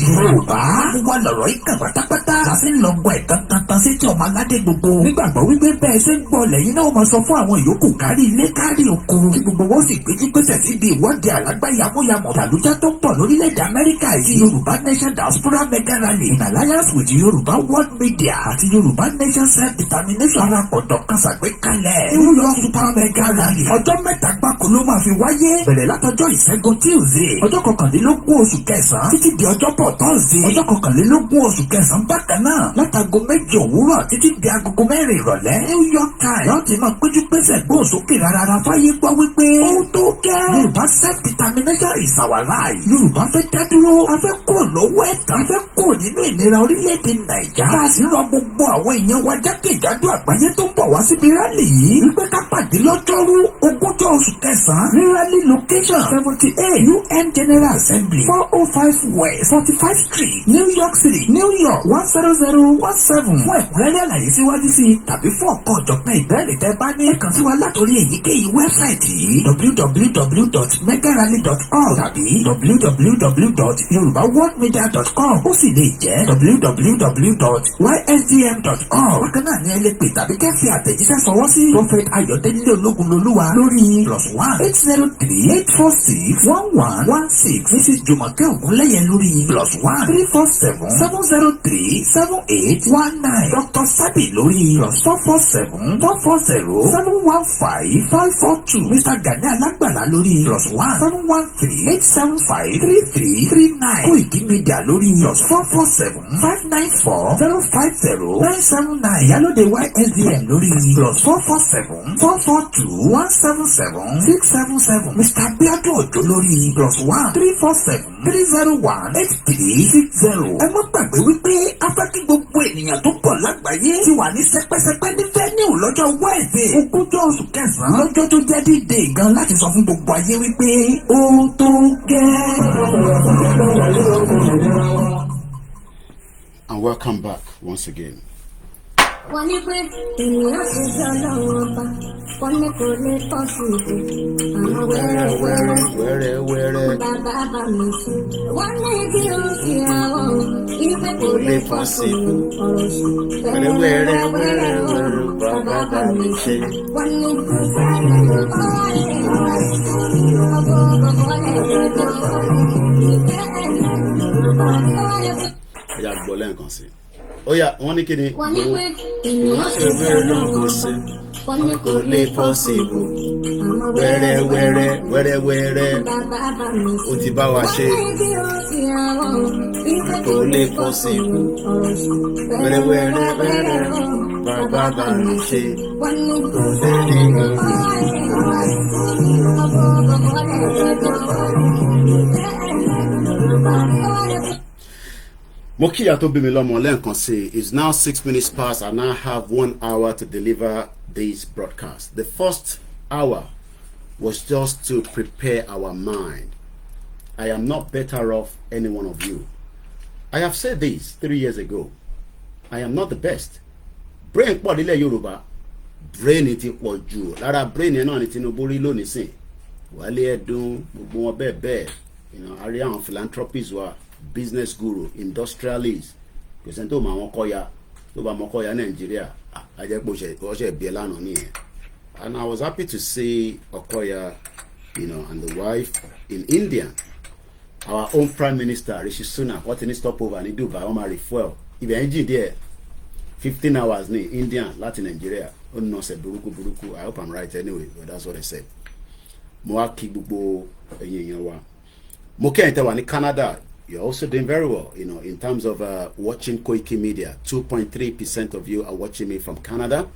[SPEAKER 1] Yorùbá wà lọ̀rọ̀ ìkà pátápátá láti ń lọ gbọ́ ẹ̀kan tantan sétí ọmọ aládé gbogbo nígbàgbọ́ wípé bẹ́ẹ̀ ṣe ń gbọ́ lẹ́yìn náà máa sọ fún àwọn ìyókù kárí ilé kárí oko kí gbogbo wọn sì péjú pésẹ̀ síbi ìwọ́de àlágbá yamuyamu tàlújá tó ń bọ̀ lórílẹ̀‐èdè Amẹ́ríkà yìí Yorùbá Nation Diaspora Mega Rally in alliance with Yorùbá World Media àti Yorùbá Nation Self-Determination arákọ̀dọ̀ kan ṣàgbékalẹ̀ New York Super Mega Rally ọjọ́ mẹ́ta gbáko ló máa fi wáyé bẹ̀rẹ̀ látọjọ́ ìṣẹ́gun Tuesday ọjọ́ kọkànlélógún oṣù kẹsàn-án títí di ọjọ́bọ̀ Thursday ọjọ́ kọkànlélógún oṣù kẹsàn-án bákan náà látago 7 òwúrọ̀ títí di agogo 4 ìrọ̀lẹ́ New York Times láti máa péjú pésẹ̀ gbóhùn sókè rárá fáyé gbọ́ wípé ó tó gẹ́ Yorùbá self-determination is our right Yorùbá fẹ́ dá dúró a fẹ́ kúrò lọ́wọ́ ẹ̀tàn a fẹ́ kúrò nínú ìnira orílẹ̀-èdè Nàìjíríà bá a sì rọ gbogbo àwọn èèyàn wa jákèjádò àgbáyé tó bọ̀ wá síbi rálì yìí wípé ká pàdé lọ́jọ́rú 20 oṣù kẹsàn-án ní rally location 78 UN General Assembly 405 West 45th Street New York City New York 10017 fún ẹ̀kúnrẹ́rẹ́ àlàyé síwájú sí i tàbí fún ọ̀kan ọ̀jọ̀kan ìbéèrè tẹ́ bá ní kàn sí wa látòrí èyíkéyìí wẹ́bsáìtì yìí www.megarally.org tàbí www.yorubaworldmedia.com ó sì lè jẹ́ www.ysdm.org bákan náà ni ẹ lè pè tàbí kẹ́ fi àtẹ̀jíṣẹ́ sọwọ́ sí Prophet Ayọ̀délé Ológunlolúwa lórí +1 803 846 1116 Mrs. Jùmọ̀kẹ́ Ògúnlẹ́yẹ lórí +1 347 703 7819 Dr. Sabi lórí +447 440 715 542 Mr. Gani Alágbàlá lórí +1 713 875 3339 Koikimedia lórí +447 594 050 979 Ìyálóde YSDM lórí +447 442 177 677 Mr. Biado Ojo lórí +1 347 301 8360. Ẹ má gbàgbé wípé a fẹ́ kí gbogbo ènìyàn tó pọ̀ lágbàáyé ti wà ní sẹpẹ́sẹpẹ́ ní venue lọ́jọ́ Wednesday 20 oṣù kẹsàn-án lọ́jọ́ tó jẹ́ dídé gan láti sọ fún gbogbo ayé wípé ó tó gẹ́.
[SPEAKER 2] And welcome back once again.
[SPEAKER 4] Wọ́n ní pé ènìyàn ṣe jẹ́ ọlọ́run ọba wọ́n ní kò lè tọ́ sí ìbò àmọ́ wẹ́rẹ́wẹ́rẹ́ bàbá bá mi sí wọ́n ní kí o sì àwọn ìpè kò lè tọ́ sí ìbò ọ̀rọ̀ sí wẹ́rẹ́wẹ́rẹ́ bàbá bá mi sí wọ́n ní kò sáré
[SPEAKER 2] Ẹ̀yà gbọ́ lẹ́ǹkan sí. ó yá wọ́n ní kí ni.
[SPEAKER 4] wọ́n ní pé ènìyàn ṣe bí ọlọ́run ọba wọ́n ní kò lè pọ́sibú àmọ́
[SPEAKER 2] wẹ́rẹ́wẹ́rẹ́
[SPEAKER 4] bàbá bá mi
[SPEAKER 2] ó ti bá wa ṣe.
[SPEAKER 4] wọ́n ní bí ó ti àwọn wípé kò lè pọ́sibú ọ̀rọ̀ sùn wẹ́rẹ́wẹ́rẹ́
[SPEAKER 2] bàbá bá mi ṣe.
[SPEAKER 4] wọ́n ní kò
[SPEAKER 2] mo kíyà tó bí mi lọ́mọ lẹ́ẹ̀kan sí. It's now 6 minutes past. I now have 1 hour to deliver this broadcast. The first hour was just to prepare our mind. I am not better off any one of you. I have said this 3 years ago. I am not the best. Brain pọ̀ nílẹ̀ Yorùbá. Brain ti pọ̀ jù. Lára brain yẹn náà ni Tinubu rí lónìí sìn. Wálé Ẹ̀dùn gbogbo wọn bẹ́ẹ̀ bẹ́ẹ̀. A rí àwọn philanthropists wa, business guru, industrialists. Kò sẹ́ni tó mọ àwọn kọ́ya tó bá mọ kọ́ya Nàìjíríà. Ajẹ́pọ̀ ọ̀ṣẹ̀ ìbí ẹ̀ lánàá nìyẹn. And I was happy to see Okoya, and the wife in India. Our own Prime Minister, Rishi Sunak, what any stopover in Dubai, on my refuel. If you engine there, 15 hours in India, Latin Nigeria. Oh no, say buruku. I hope I'm right anyway, but that's what I said. Moaki bubo yenyewa. Moke in Canada, you're also doing very well, in terms of watching Koikimedia. 2.3% of you are watching me from Canada.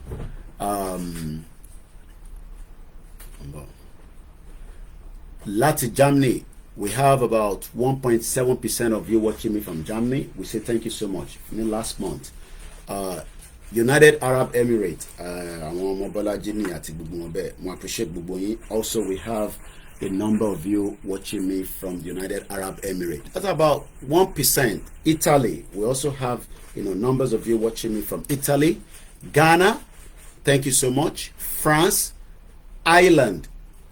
[SPEAKER 2] Latin Germany, we have about 1.7% of you watching me from Germany. We say thank you so much. Last month, United Arab Emirates, I appreciate Buboyi. Also, we have a number of you watching me from the United Arab Emirates. That's about 1%. Italy, we also have numbers of you watching me from Italy. Ghana, thank you so much. France, Ireland,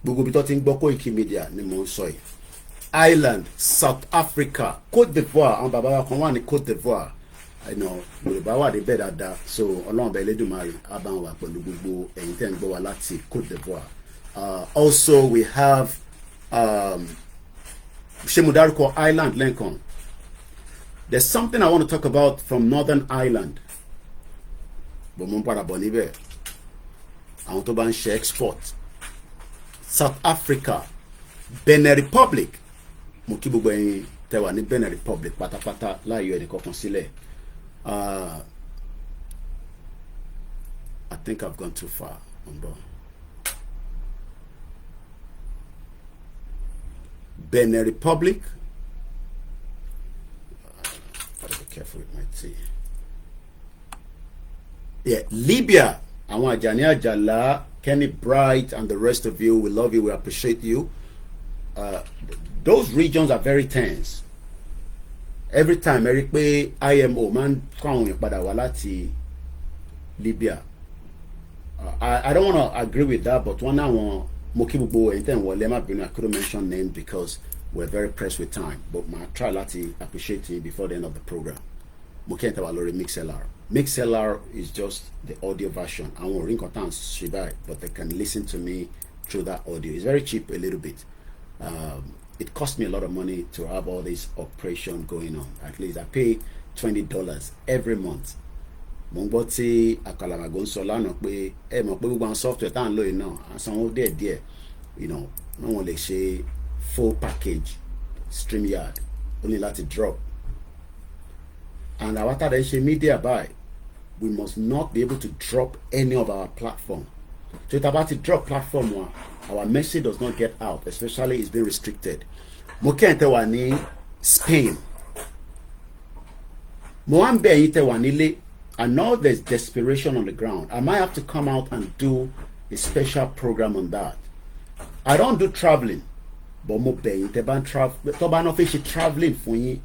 [SPEAKER 2] Koikimedia ni mo sọ yìí. Ireland, South Africa, Côte d'Ivoire, àwọn bàbá wa kan wà ní Côte d'Ivoire. Yorùbá wà dé bẹ́ẹ̀ dáadáa, so Ọlọ́run bá Elédùmarè á bá wa pẹ̀lú gbogbo ẹ̀yin tẹ́ ń gbọ́ wa láti Côte d'Ivoire. Also we have ṣé mo dárúkọ Ireland lẹ́ǹkan. There's something I want to talk about from Northern Ireland. Bọ̀ mo ń padà bọ̀ níbẹ̀. Àwọn tó bá ń ṣe export. South Africa, Benin Republic, mo kí gbogbo ẹ̀yin tẹ́ wà ní Benin Republic pátápátá láàyò ẹnì kankan sílẹ̀. I think I've gone too far. Benin Republic. Gotta be careful with my tea. Yeah, Libya. Àwọn Àjàní Àjàlá, Kenny Bright, and the rest of you, we love you, we appreciate you. Those regions are very tense. Every time Eric pé IMO man kọ́ padà wá láti Libya. I don't want to agree with that, but one now mo kí gbogbo ẹ̀yin tẹ́ ń wọlé má bínú, I couldn't mention names because we're very pressed with time, but my try láti appreciate you before the end of the program. Mo kí ẹ̀yin tẹ́ wà lórí MixLR. MixLR is just the audio version. I won't ring contents, but they can listen to me through that audio. It's very cheap, a little bit. It cost me a lot of money to have all this operation going on. At least I pay $20 every month. Mongboti akalamago ń sọ lánàá pé ẹ mọ̀ pé gbogbo àwọn software tá à ń lò yìí náà àsanwó díẹ̀díẹ̀, no one lè ṣe full package StreamYard, only láti drop. And our ṣe media buy, we must not be able to drop any of our platform. So if about to drop platform one, our message does not get out, especially it's been restricted. Mo kẹ́hìn tẹ́ wà ní Spain. Mo wá ń bẹ̀ yín tẹ́ wà nílé. I know there's desperation on the ground. I might have to come out and do a special program on that. I don't do traveling, but mo bẹ̀ yín tẹ́ bá ń travel, tó bá náà fi ṣe traveling fún yín,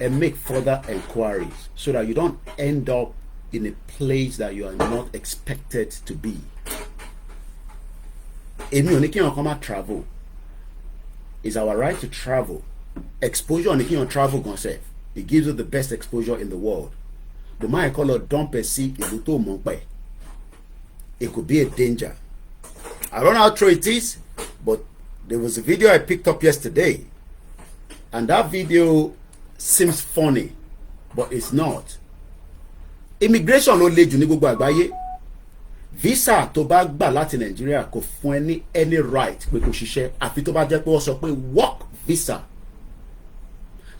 [SPEAKER 2] and make further inquiries so that you don't end up in a place that you are not expected to be. Èmi ò ní kí wọn kàn máa travel. It's our right to travel. Exposure ní kí wọn travel gan sef. It gives you the best exposure in the world. But my color don't perceive ìlú tó mọ̀ pẹ́. It could be a danger. I don't know how true it is, but there was a video I picked up yesterday, and that video seems funny, but it's not. immigration ló le jù ní gbogbo àgbáyé. Visa tó bá gbà láti Nàìjíríà kò fún ẹ ní any right pé kó ṣiṣẹ́ àfi tó bá jẹ́ pé wọ́n sọ pé work visa.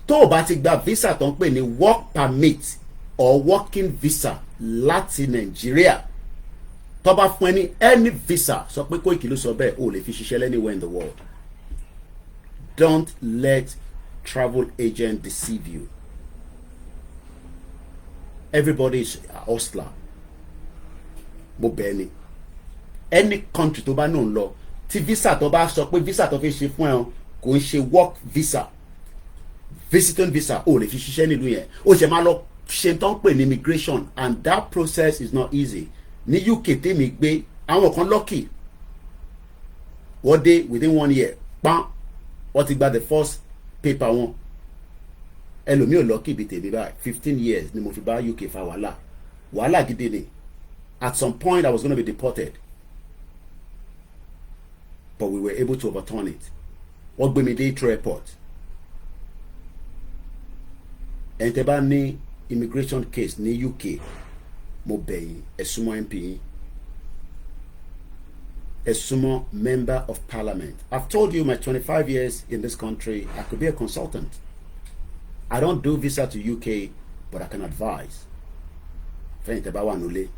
[SPEAKER 2] Tó o bá ti gba visa tó ń pè ní work permit or working visa láti Nàìjíríà, tó bá fún ẹ ní any visa, sọ pé Koiki ló sọ bẹ́ẹ̀, o lè fi ṣiṣẹ́ anywhere in the world. Don't let travel agent deceive you. Everybody is a hustler. Mo bẹ́ẹ̀ ni. Any country tó bá náà ń lọ, tí visa tó bá sọ pé visa tó fi ṣe fún ẹ kò ń ṣe work visa, visiting visa, o lè fi ṣiṣẹ́ nílùú yẹn. O ṣe máa lọ ṣe tó ń pè ní immigration, and that process is not easy. Ní UK tèmi gbé, àwọn kan lucky. Wọ́n dé within 1 year, pam, wọ́n ti gba the first paper wọn. Ẹlòmíì ò lucky bí tèmi báyìí. 15 years ni mo fi bá UK fa wàhálà. Wàhálà gidi ni. At some point I was going to be deported. But we were able to overturn it. Wọ́n gbé mi dé Heathrow airport. Ẹni tẹ́ bá ní immigration case ní UK, mo bẹ̀ yín, ẹ súnmọ́ MP yín, ẹ súnmọ́ member of parliament. I've told you my 25 years in this country, I could be a consultant. I don't do visa to UK, but I can advise. Fẹ́yìn tẹ́ bá wà nílé,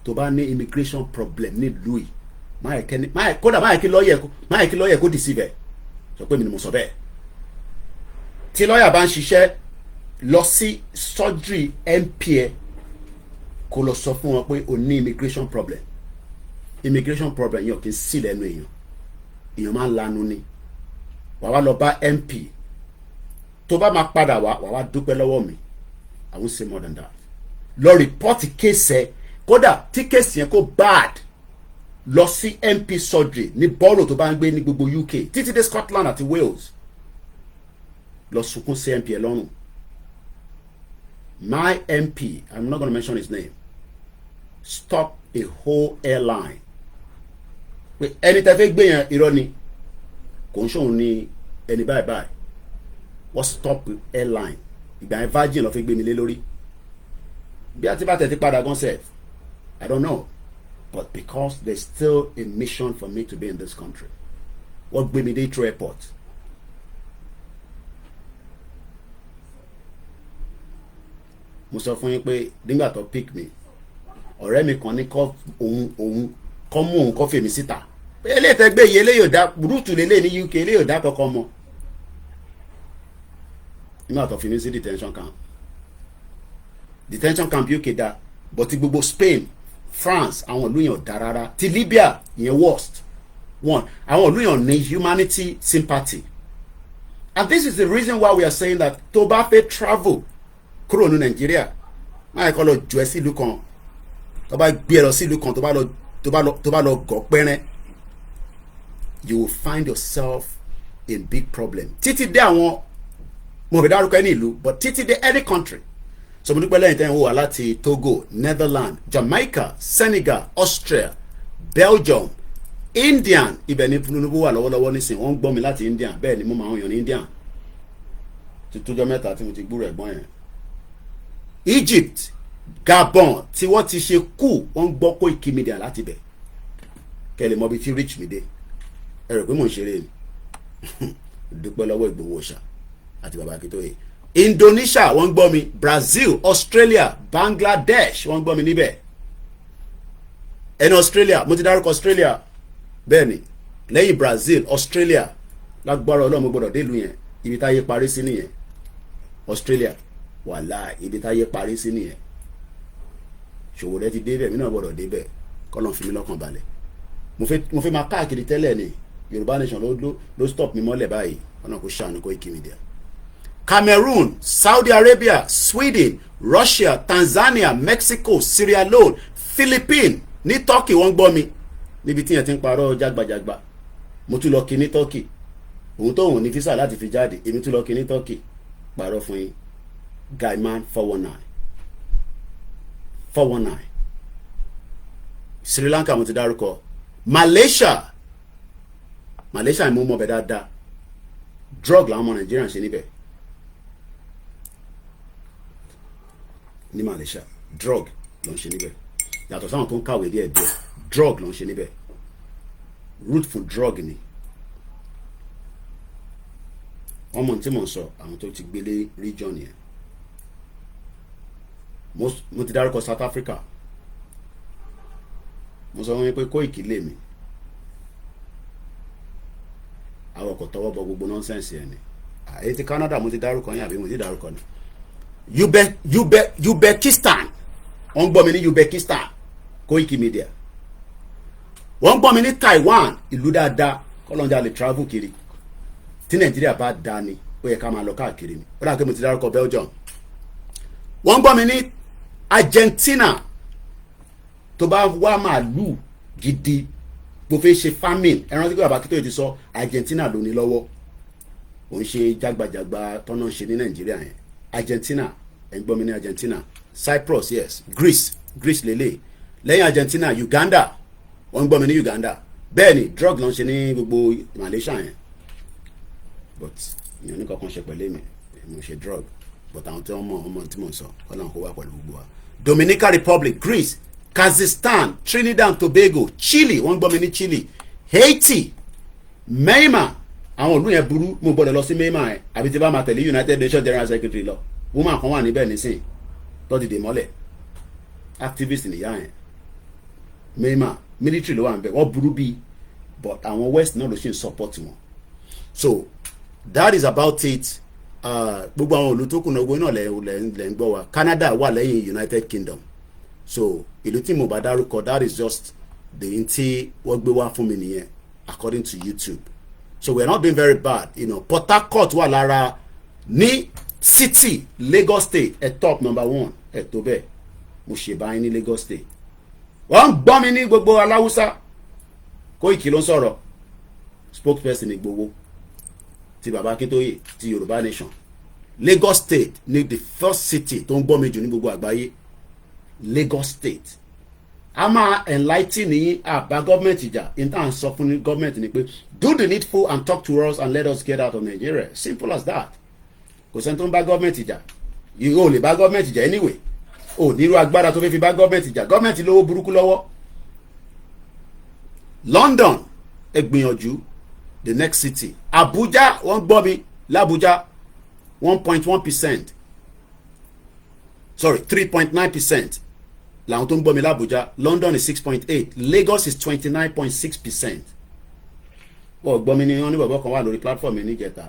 [SPEAKER 2] tó bá ní immigration problem nílùú yìí, kódà máa kí lọ́ọ̀yẹ̀ kó deceive ẹ̀, sọ pé mi ni mo sọ bẹ́ẹ̀. Tí lọ́ọ̀yà bá ń ṣiṣẹ́, lọ sí surgery MP ẹ, kó lọ sọ fún wọn pé o ní immigration problem. Immigration problem yẹn ò kí ń sí lẹ́nu èèyàn máa ń lanu ni. Wàá wá lọ bá MP, tó bá máa padà wàá wá dúpẹ́ lọ́wọ́ mi. I won't say more than that. Lọ report case ẹ, kódà tí case yẹn kó bad, lọ sí MP surgery ní borough tó bá ń gbé ní gbogbo UK títí dé Scotland àti Wales. Lọ sunkún sí MP ẹ lọ́rùn. My MP, I'm not going to mention his name, stop a whole airline. Ẹni tẹ́ fẹ́ gbé yẹn irọ́ ni, kò ń ṣòun ní ẹni báyìí báyìí. Wọ́n stop airline. Ìgbà yẹn Virgin lọ fi gbé mi lé lórí. Bí a ti bá tẹ̀tí padà gan sef, I don't know. But because there's still a mission for me to be in this country. Wọ́n gbé mi dé Heathrow airport. Mo sọ fún yín pé nígbà tó pick me, ọ̀rẹ́ mi kan ní kọ́ òun kọ́ mú òun kọ́ fèmí síta. Pé eléyìí tẹ́ gbé yìí eléyìí ò dá rúùtù lélẹ̀ ní UK, eléyìí ò dá kankan mọ́. Nígbà tó fi mí sí detention camp. Detention camp UK dá, but ti gbogbo Spain, France, àwọn ìlú yẹn ò dá rárá. Ti Libya yẹn worst. One, àwọn ìlú yẹn ní humanity sympathy. And this is the reason why we are saying that tó bá fẹ́ travel kúrò ní Nàìjíríà, máa kọ́ lọ jù ẹ́ sí ìlú kan, tó bá gbé ẹ lọ sí ìlú kan, tó bá lọ gọ̀ pẹ́rẹ́, you will find yourself in big problem. Títí dé àwọn, mo fẹ́ dárúkọ ẹni ìlú, but títí dé any country. So mo dúpẹ́ lẹ́yìn tẹ́yìn wò wá láti Togo, Netherlands, Jamaica, Senegal, Austria, Belgium, Indian, ibẹ̀ ni Tinubu wà lọ́wọ́lọ́wọ́ nísìn, wọ́n ń gbọ́ mi láti Indian, bẹ́ẹ̀ ni mo máa ń yàn ní Indian. Títújọ́ mẹ́ta tí mo ti gbúrò ẹ̀gbọ́n yẹn. Egypt, Gabon, tí wọ́n ti ṣe kú, wọ́n ń gbọ́ Koikimedia láti bẹ̀. Kẹ́lẹ̀ mọ́ bí tí reach mi dé. Ẹ rò pé mò ń ṣeré ni. Dúpẹ́ lọ́wọ́ Ìgbòho Òòṣà àti Bàbá Akíntóyè. Indonesia, wọ́n ń gbọ́ mi. Brazil, Australia, Bangladesh, wọ́n ń gbọ́ mi níbẹ̀. Ẹni Australia, mo ti dárúkọ Australia. Bẹ́ẹ̀ni, lẹ́yìn Brazil, Australia, lágbára Ọlọ́run mo gbọ́dọ̀ dé ìlú yẹn. Ibi táyé parí sí nìyẹn. Australia, wàhálà, ibi táyé parí sí nìyẹn. Ṣòwòrẹ́ ti débẹ̀, mi náà gbọ́dọ̀ débẹ̀. Kọ́lọ́n fi mí lọ́kàn balẹ̀. Mo fẹ́ máa káàkiri tẹ́lẹ̀ ni. Yorùbá Nation ló stop mi mọ́lẹ̀ báyìí. Ọ̀nà kò ṣàánú Koikimedia. Cameroon, Saudi Arabia, Sweden, Russia, Tanzania, Mexico, Sierra Leone, Philippines, ní Turkey wọ́n gbọ́ mi níbi tí yẹn ti ń parọ́ jágbajàgba. Mo tún lọ kí ní Turkey. Òun tó òun ní físà láti fi jáde, èmi tún lọ kí ní Turkey. Parọ́ fún yín. Guyman 419. 419. Sri Lanka mo ti dárúkọ. Malaysia ni mo mọ̀ bẹ́ẹ̀ dáadáa. Drug làwọn ọmọ Nàìjíríà ń ṣe níbẹ̀. Ní Malaysia drug ló ń ṣe níbẹ̀ yàtọ̀ sáwọn tó ń kàwé díẹ̀ díẹ̀ drug ló ń ṣe níbẹ̀ root fún drug ni wọ́n mọ̀ tí mò ń sọ àwọn tó ti gbélé region yẹn mo ti dárúkọ South Africa mo sọ wọn pé Koiki lè mi àwọn kò tọwọ́ bọ gbogbo nọ́nsẹ̀nsì ẹ̀ ni èyí ti Canada mo ti dárúkọ yín àbí mo ti dárúkọ ni Uzbekistan wọ́n gbọ́ mi ní Uzbekistan Koikimedia wọ́n gbọ́ mi ní Taiwan ìlú dáadáa kọ́lọ́njà lè travel kiri tí Nàìjíríà bá da ni ó yẹ ká máa lọ káàkiri ni ó dà pé mo ti dárúkọ Belgium wọ́n gbọ́ mi ní Argentina tó bá wá màálù gidi bó fẹ́ ṣe farming ẹran tí kò bàbá kíkọ́ ti sọ Argentina ló ní lọ́wọ́ òun ṣe jágbajàgba tọ́nà ṣe ní Nàìjíríà yẹn Argentina ẹ̀ ń gbọ́ mi ní Argentina Cyprus yes Greece lélẹ̀ lẹ́yìn Argentina Uganda wọ́n ń gbọ́ mi ní Uganda bẹ́ẹ̀ ni drug ló ń ṣe ní gbogbo Malaysia yẹn but ìyẹn ní kankan ṣe pẹ̀lú mi mo ṣe drug but àwọn tí wọ́n mọ̀ ọmọ tí mo sọ ọlọ́run kó wá pẹ̀lú gbogbo wa Dominican Republic Greece Kazakhstan Trinidad and Tobago Chile wọ́n ń gbọ́ mi ní Chile Haiti Myanmar àwọn ìlú yẹn burú mo gbọ́dọ̀ lọ sí Myanmar yẹn àbí tí bá máa tẹ̀lé United Nations General Secretary lọ woman kan wà níbẹ̀ nísìn tó dìde mọ́lẹ̀ activist nìyá yẹn Myanmar military ló wà níbẹ̀ wọ́n burú bíi but àwọn West náà ló ṣe ń support wọn so that is about it gbogbo àwọn ìlú tó kù náà gbóná lẹ́ ń gbọ́ wa Canada wà lẹ́yìn United Kingdom so ìlú tí mo bá dárúkọ that is just the ntí wọ́n gbé wá fún mi nìyẹn according to YouTube so we are not doing very bad you know Port Harcourt wà lára ní city Lagos State top number 1 tó bẹ́ẹ̀ mo ṣe báyìí ní Lagos State wọ́n gbọ́ mi ní gbogbo aláwùsá Koiki ló ń sọ̀rọ̀ spokesperson Igboho ti baba Akintoye ti Yoruba Nation Lagos State ní the first city tó ń gbọ́ mi jù ní gbogbo àgbáyé Lagos State a máa enlighten ní àbá gọ́ọ̀mẹ̀ntì ìjà in tá à ń sọ fún gọ́ọ̀mẹ̀ntì ni pé do the needful and talk to us and let us get out of Nigeria simple as that kò sẹ́ni tó ń bá gọ́ọ̀mẹ̀ntì ìjà yóò lè bá gọ́ọ̀mẹ̀ntì ìjà anyway ò nírú agbára tó fẹ́ fi bá gọ́ọ̀mẹ̀ntì ìjà gọ́ọ̀mẹ̀ntì lówó burúkú lọ́wọ́ London ẹ gbìyànjú the next city Abuja wọ́n gbọ́ mi l'Abuja 1.1% sorry 3.9% làwọn tó ń gbọ́ mi l'Abuja London is 6.8 Lagos is 29.6%. wọ́n gbọ́ mi ní wọ́n ní bàbá kan wà lórí platform mi níjẹta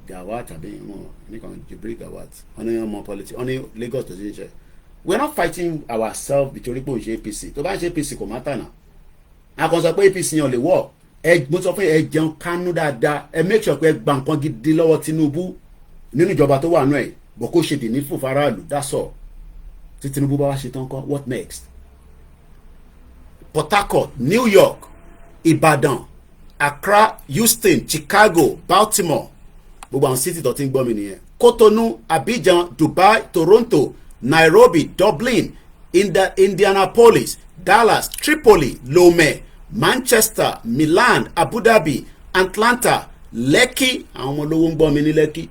[SPEAKER 2] Gawat àbí wọn nìkan Jibril Gawat wọ́n ní ọmọ politics wọ́n ní Lagos tó ṣe ń ṣe we are not fighting ourselves nítorí pé òun ṣe APC tó bá ń ṣe APC kò má tànà a kàn sọ pé APC yẹn ò lè wọ̀ mo sọ fún ẹ jẹun kánú dáadáa ẹ make sure pé ẹ gba nǹkan gidi lọ́wọ́ Tinubu nínú ìjọba tó wà nù ẹ̀ bọ̀ kó ṣe dì ní fún faraàlú that's all tí Tinubu bá wá ṣe tán kọ́ what next Port Harcourt New York Ibadan Accra Houston Chicago Baltimore gbogbo àwọn city tó ti ń gbọ́ mi nìyẹn Cotonou Abidjan Dubai Toronto Nairobi Dublin Indianapolis Dallas Tripoli Lomé Manchester Milan Abu Dhabi Atlanta Lekki àwọn ọmọ olówó ń gbọ́ mi ní Lekki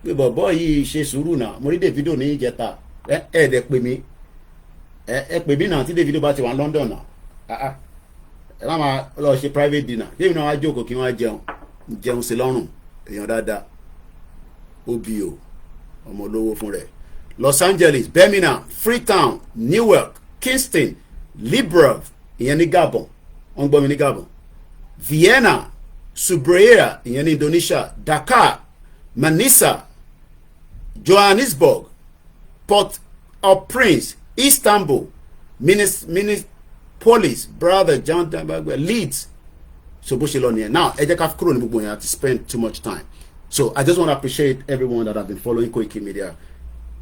[SPEAKER 2] pé bọ̀bọ̀ yìí ṣe sùúrù náà mo rí Davido ní ìjẹta ẹ̀ẹ́dẹ̀ pè mí ẹ pè mí náà tí Davido bá ti wà London náà ẹ má máa lọ ṣe private dinner kí èmi náà wá jókòó kí wọ́n á jẹun sí lọ́rùn èèyàn dáadáa OBO ọmọ olówó fún rẹ̀ Los Angeles Birmingham Freetown Newark Kingston Libreville ìyẹn ní Gabon wọ́n gbọ́ mi ní Gabon Vienna Subreya ìyẹn ní Indonesia Dakar Manisa Johannesburg Port-au-Prince Istanbul Minneapolis brother John Dabagbe Leeds so bó ṣe lọ nìyẹn now ẹ jẹ́ ká kúrò ní gbogbo yẹn to spend too much time so I just want to appreciate everyone that have been following Koikimedia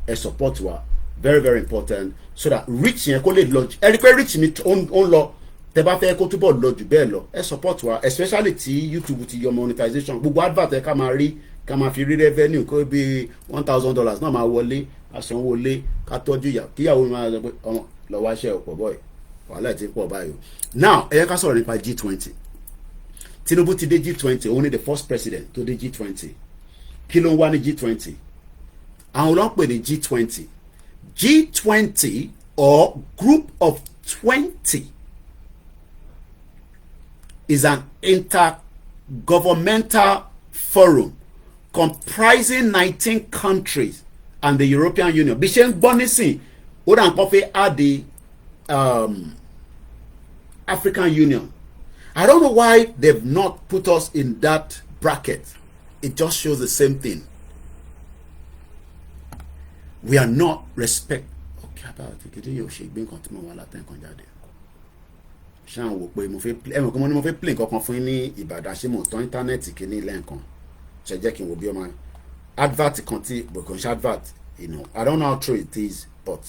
[SPEAKER 2] ẹ support wa very very important so that reach yẹn kó lè lọ ẹ rí pé reach mi ó ń lọ tẹ́ bá fẹ́ kó túbọ̀ lọ jù bẹ́ẹ̀ lọ ẹ support wa especially tí YouTube ti yọ monetization gbogbo advert ẹ ká máa rí ká máa fi rí revenue kó bí $1,000 náà máa wọlé àsanwọlé ká tọ́jú ìyá kíyàwó máa lọ pé ọmọ lọ wá ṣe ọ̀pọ̀ bọ́ọ̀ wàhálà ti pọ̀ báyìí now ẹ yẹ ká sọ̀rọ̀ nípa G20 Tinubu ti dé G20 òun ni the first president tó dé G20 kí ló ń wá ní G20 àwọn ló ń pè ní G20 G20 or Group of 20 is an intergovernmental forum comprising 19 countries and the European Union. Bí ṣe ń gbọ́ nísìn, ó dà ń pọ́ fẹ́ add the African Union. I don't know why they've not put us in that bracket. It just shows the same thing. We are not respect. Okay, about it. Kìdí yóò ṣe gbé nǹkan tí mo wà látẹ̀ nǹkan jáde. Ṣáà wò pé mo fẹ́ play ẹ̀mọ̀ kí mo fẹ́ play nǹkan kan fún yín ní Ìbàdàn ṣé mo tán íńtánẹ́ẹ̀tì kìíní ilé nǹkan. Ṣe jẹ́ kí n wò bí ọmọ advert kan tí bọ̀kàn ṣe advert, you know. I don't know how true it is, but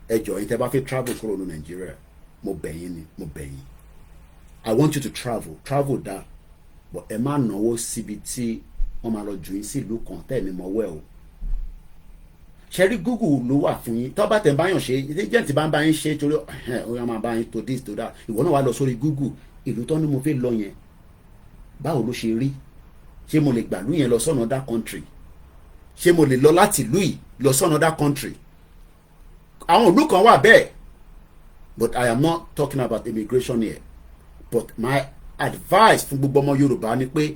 [SPEAKER 2] ẹ jọ̀ọ́ yín tẹ́ bá fẹ́ travel kúrò ní Nàìjíríà, mo bẹ̀ yín ni, mo bẹ̀ yín. I want you to travel da, but ẹ má náwó síbi tí wọ́n máa lọ jù yín sí ìlú kan tẹ́ ẹ̀ ní mọ̀ wẹ́ o. Ṣẹ́rí Google ló wà fún yín. Tó bá tẹ̀ báyàn ṣe, agent bá ń bá yín ṣe torí ó yá máa bá yín to this to that. Ìwọ náà wá lọ sórí Google, ìlú tó ní mo fẹ́ lọ yẹn, báwo ló ṣe rí? Ṣé mo lè gbàlú yẹn lọ sọ́nà other country? Ṣé mo lè lọ láti ìlú yìí lọ sọ́nà other country? Àwọn ìlú kan wà bẹ́ẹ̀, but I am not talking about immigration here. But my advice fún gbogbo ọmọ Yorùbá ni pé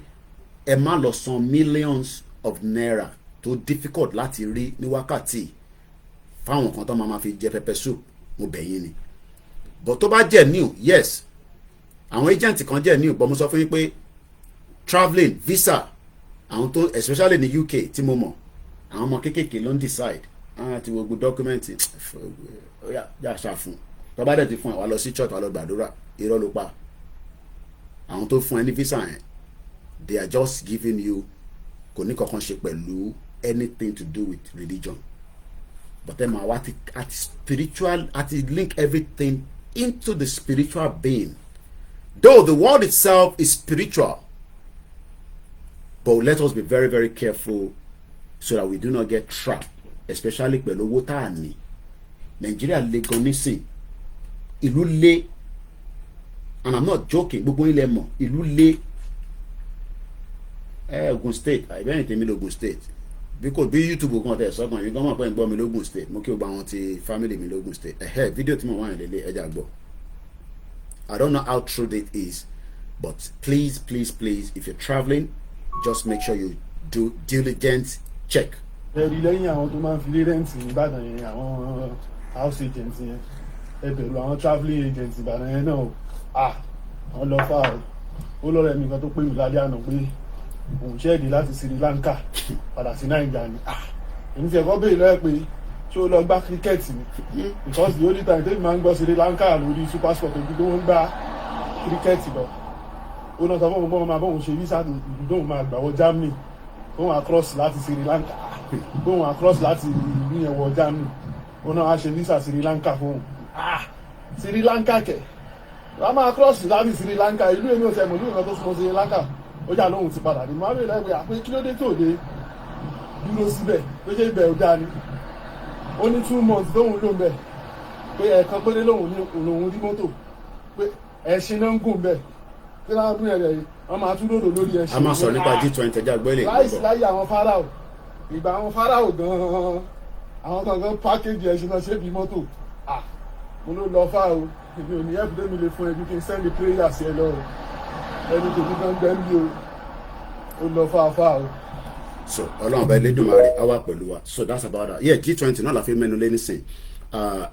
[SPEAKER 2] ẹ má lọ san millions of naira tó difficult láti rí ní wákàtí fáwọn kan tó máa fi jẹ pepper soup, mo bẹ̀ yín ni. But tó bá jẹ́ new, yes, àwọn agent kan jẹ́ new, but mo sọ fún yín pé travelling visa àwọn tó especially ní UK tí mo mọ̀, àwọn ọmọ kéékèèké ló ń decide àti gbogbo document yà ṣàfún tó bá dẹ̀ ti fún ẹ wá lọ sí church wá lọ gbàdúrà, irọ́ ló pa. Àwọn tó fún ẹ ní visa yẹn, they are just giving you, kò ní kankan ṣe pẹ̀lú anything to do with religion, but then máa wá at spiritual, at link everything into the spiritual being. Though the world itself is spiritual, but let us be very, very careful so that we do not get trapped, especially pẹ̀lú owó tá a ní. Nigeria le gan nísìn, ìlú le, and I'm not joking, gbogbo ilẹ̀ mọ̀, ìlú le. Ogun State, àìbẹ́yìn tèmi lógun State, because bí YouTube kan tẹ̀ sọ́kàn yìí gan mọ̀ pé ń gbọ́ mi lógun State, mo kí o gba àwọn ti family mi lógun State. Fídíò tí mo wá yẹn lélẹ̀ ẹja gbọ́. I don't know how true that is, but please, please, please, if you're traveling, just make sure you do diligent check.
[SPEAKER 5] Ẹ̀rí lẹ́yìn àwọn tó máa ń fi lé rẹ́ǹtì ní Ìbàdàn yẹn, àwọn house agents yẹn, ẹ bẹ̀rù àwọn travelling agents Ìbàdàn yẹn náà, wọ́n lọ fà ó lọ́rọ̀ ẹ̀mí kan tó pè mí lálẹ́ àná pé òun ṣẹ́ẹ̀dì láti Sri Lanka padà sí Naija ni. Èmi ti ẹ̀kọ́ béèrè lọ́wọ́ pé ṣé ó lọ gbá cricket ni, because the only time tẹ́lẹ̀ máa ń gbọ́ Sri Lanka lórí super sport ojú tó ń gbá cricket lọ. Ó náà sọ fún òun máa bọ́ òun ṣe visa ìlú tóun máa gbà wọ Germany, tóun across láti Sri Lanka, tóun across láti ìlú yẹn wọ Germany, ó náà á ṣe visa Sri Lanka fún òun. Sri Lanka kẹ̀ wọ́n máa cross láti Sri Lanka, ìlú èmi ò tẹ̀ mọ̀ ìlú ìkan tó súnmọ́ Sri Lanka, ó jà lóhun ti padà ní mọ́bí lẹ́gbẹ̀ẹ́ àpé kí ló dé tó dé dúró síbẹ̀ pé ṣé ibẹ̀ ò dáa ni. Ó ní 2 months lóhun ló ń bẹ̀, pé ẹ̀ẹ̀kan péré lóhun rí mọ́tò, pé ẹṣin náà ń gùn bẹ̀, pé láwọn bí ẹ̀rẹ̀ wọ́n máa tún lòdò lórí ẹṣin.
[SPEAKER 2] A máa sọ nípa G20 ẹja gbẹ́lẹ̀
[SPEAKER 5] láìsí láyé àwọn Fáráò, ìgbà àwọn Fáráò gan-an àwọn kankan pákéjì ẹṣin náà ṣé bí mọ́tò. Mo ló lọ fáà o, èmi ò ní ẹ̀bùdó mi lè fún ẹbí kí n send the prayer sí ẹ lọ́rùn, ẹni tèmi gan gbẹ́ ń bí o, ó lọ fáà o.
[SPEAKER 2] So Ọlọ́run bá Elédùmarè á wà pẹ̀lú wa. So that's about that. Yeah, G20 náà la fi mẹ́nu lé nísìn.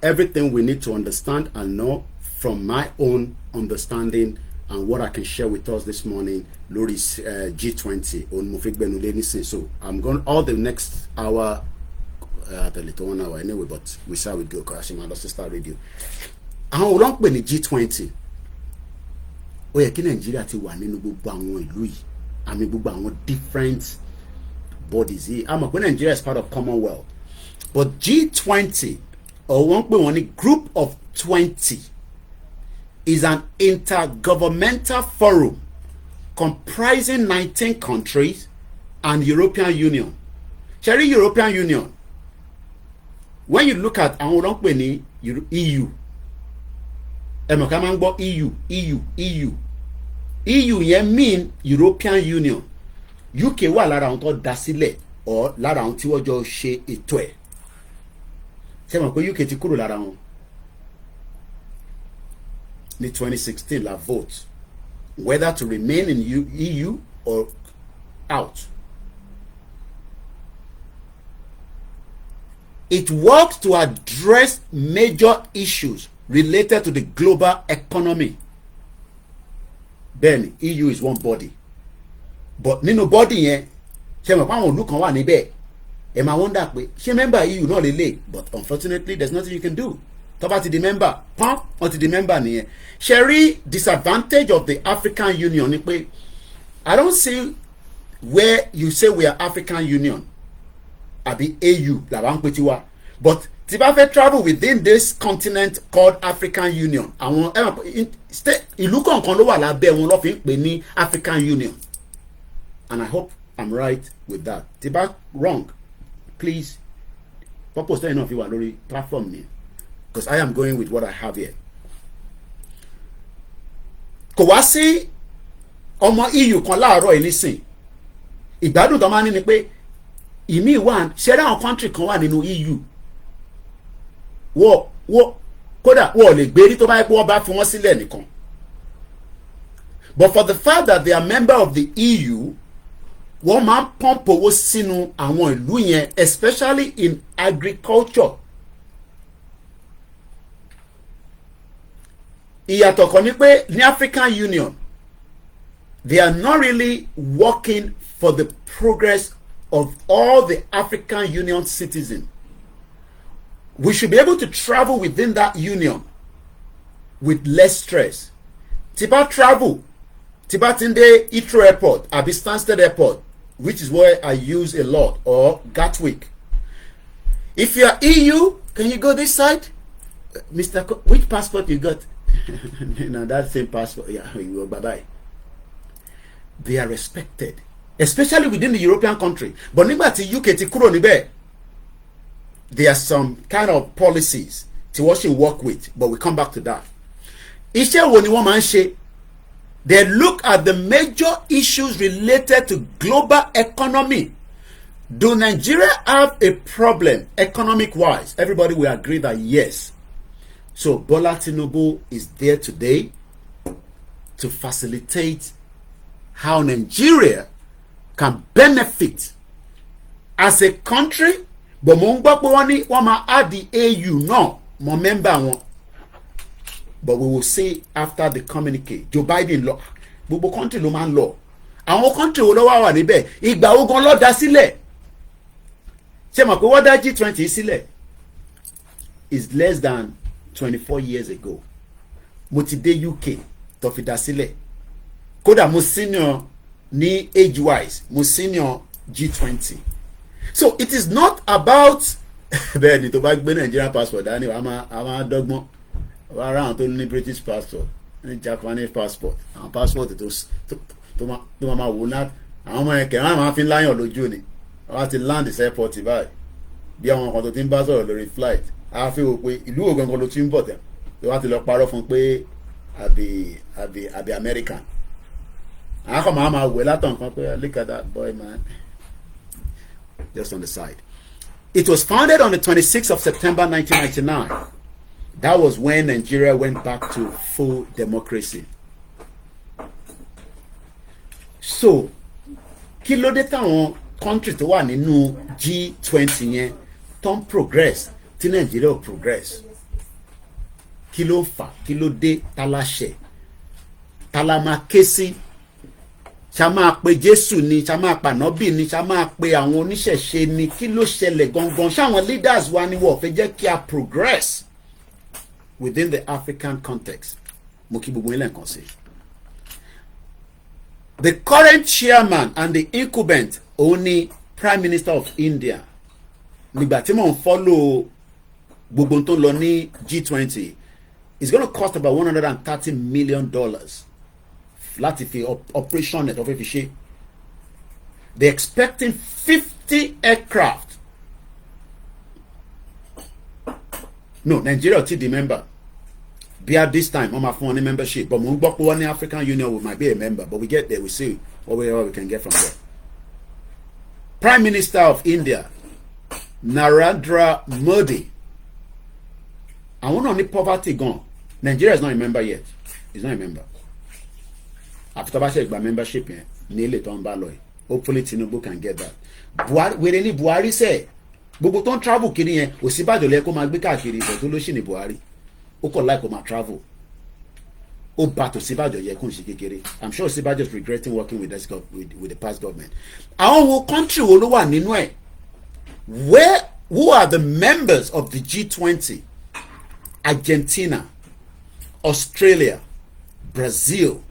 [SPEAKER 2] Everything we need to understand and know from my own understanding and what I can share with us this morning lórí G20 òun mo fi gbẹ́nu lé nísìn. So I'm going all the next hour àtẹ̀lé tó 1 hour anyway, but we shall we go because I'm on sister radio. Àwọn olóńpẹ̀ ní G20 ó yẹ kí Nàìjíríà ti wà nínú gbogbo àwọn ìlú yìí, àmì gbogbo àwọn different bodies yìí. A mọ̀ pé Nigeria is part of Commonwealth, but G20 or wọ́n pè wọ́n ní Group of 20 is an intergovernmental forum comprising 19 countries and European Union. Ṣé European Union, when you look at àwọn olóńpẹ̀ ní EU, ẹ̀mọ̀ ká máa ń gbọ́ EU yẹn mean European Union. UK wà lára àwọn tó dá sílẹ̀ or lára àwọn tí wọ́n jọ ṣe ètò ẹ̀. ṣé mọ̀ pé UK ti kúrò lára wọn ní 2016 la vote whether to remain in EU or out. It works to address major issues related to the global economy. Then EU is one body, but nínú body yẹn ṣe mọ̀ pé àwọn ìlú kan wà níbẹ̀ ẹ máa wonder pé ṣé member EU náà lè lè, but unfortunately there's nothing you can do. Tó bá ti di member pọ́n wọ́n ti di member nìyẹn. Ṣe rí disadvantage of the African Union ni pé I don't see where you say we are African Union àbí AU làbá ń pè tiwa, but tí bá fẹ́ travel within this continent called African Union àwọn ìlú kọ̀ọ̀kan ló wà lábẹ́ wọn ló fi ń pè ní African Union, and I hope I'm right with that. Tí bá wrong, please purpose tẹ́yìn náà fi wà lórí platform ni, because I am going with what I have here. Kò wá sí ọmọ EU kan láàárọ̀ yìí nísìn ìgbádùn tó máa ní ni pé ìmí wà ṣẹ́rẹ́ àwọn country kan wà nínú EU wọ́n kódà wọ́n lè gbérí tó bá yẹ pé wọ́n bá fi wọ́n sílẹ̀ nìkan, but for the fact that they are member of the EU wọ́n máa ń pump owó sínú àwọn ìlú yẹn, especially in agriculture. Ìyàtọ̀ kan ni pé ní African Union they are not really working for the progress of all the African Union citizens. We should be able to travel within that union with less stress. Tiba travel, Tiba Tinde Heathrow Airport, Abi Stansted Airport, which is where I use a lot, or Gatwick. If you are EU, can you go this side? Mr. Which passport you got? No, that same passport. Yeah, you go bye-bye. They are respected, especially within the European country. But nígbà tí UK ti kúrò níbẹ̀, there are some kind of policies to what you work with, but we come back to that. Iṣẹ́ wo ni wọ́n máa ń ṣe? They look at the major issues related to global economy. Do Nigeria have a problem economic-wise? Everybody will agree that yes. So Bola Tinubu is there today to facilitate how Nigeria can benefit as a country. But mo ń gbọ́ pé wọ́n ní wọ́n máa add the AU náà mọ́ member wọn. But we will see after the communique. Joe Biden lọ gbogbo country ló máa ń lọ. Àwọn country wo ló wà níbẹ̀? Ìgbà wo gan ló dá sílẹ̀? Ṣé mọ̀ pé wọ́n dá G20 sílẹ̀? Is less than 24 years ago. Mo ti dé UK tó fi dá sílẹ̀. Kódà mo senior ní age wise, mo senior G20. So it is not about bẹ́ẹ̀ ni tó bá gbé Nigerian passport dání àwọn adọ́gbọ́n around tó ní British passport ní Japanese passport àwọn passport tó máa wò náà àwọn ọmọ ẹ̀kẹ́ wọn máa fi láyàn lójú ni wọ́n ti land the airport báyìí bí àwọn kan tó ti ń bá sọ̀rọ̀ lórí flight a fi wò pé ìlú wo gangan ló ti ń bọ̀ tẹ̀ tó wá ti lọ parọ́ fún pé àbí American àwọn kan máa wẹ̀ látọ̀ nǹkan pé look at that boy man. Just on the side. It was founded on the 26th of September 1999. That was when Nigeria went back to full democracy. So, kí ló dé táwọn country tó wà nínú G20 yẹn tó ń progress tí Nigeria ò progress? Kí ló fà? Kí ló dé? Taláṣẹ? Tálámà ké sí? Ṣá máa pe Jésù ni, ṣá máa pa Ànábì ni, ṣá máa pe àwọn oníṣẹ̀ṣe ni, kí ló ṣẹlẹ̀ gangan? Ṣáwọn leaders wa ni wọ́n fẹ́ jẹ́ kí a progress within the African context. Mo kí gbogbo ilé nǹkan sí. The current chairman and the incumbent òun Prime Minister of India. Nígbà tí mo ń follow gbogbo tó lọ ní G20, it's going to cost about $130 million. Láti fi operation net of fi ṣe. They're expecting 50 aircraft. No, Nigeria ti di member. At this time, I'm a membership. But mo ń gbọ́ pé wọ́n ní African Union we might be a member. But we get there, we see what we can get from there. Prime Minister of India, Narendra Modi, àwọn náà ní poverty gan. Nigeria is not a member yet. It's not a member. Àfi tó bá ṣe gba membership yẹn ní ilé tó ń bá lọ yìí. Hopefully Tinubu can get that. Buhari wèrè ní Buhari sẹ́ẹ̀. Gbogbo tó ń travel kiri yẹn Ọ̀ṣínbàjò lẹ kó máa gbé káàkiri ìbọ̀ tó ló ṣì ní Buhari. Ó kọ̀ láì kó máa travel. Ó bá Ọ̀ṣínbàjò yẹ kó ń ṣe kékeré. I'm sure Ọ̀ṣínbàjò is regretting working with the past government. Àwọn wo country wo ló wà nínú ẹ̀? Who are the members of the G20? Argentina, Australia, Brazil,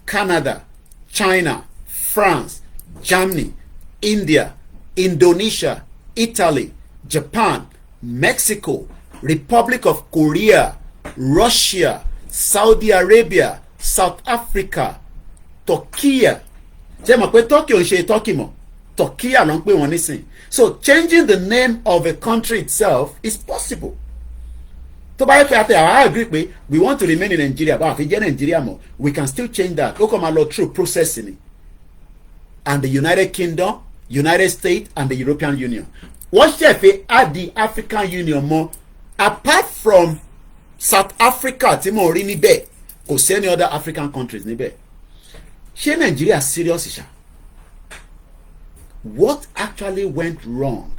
[SPEAKER 2] Canada, China, France, Germany, India, Indonesia, Italy, Japan, Mexico, Republic of Korea, Russia, Saudi Arabia, South Africa, Turkey. Ṣé mọ̀ pé Turkey ò ń ṣe Turkey mọ́? Turkey ló ń pè wọ́n nísìn. So changing the name of a country itself is possible. Tó bá yẹ pé I agree pé we want to remain in Nigeria, but àfi jẹ́ Nigeria mọ́, we can still change that. Ó kàn máa lọ through processing. And the United Kingdom, United States, and the European Union. Wọ́n ṣẹ̀fẹ̀ add the African Union mọ́. Apart from South Africa tí mo rí níbẹ̀, kò sí any other African countries níbẹ̀. Ṣé Nigeria serious ṣá? What actually went wrong?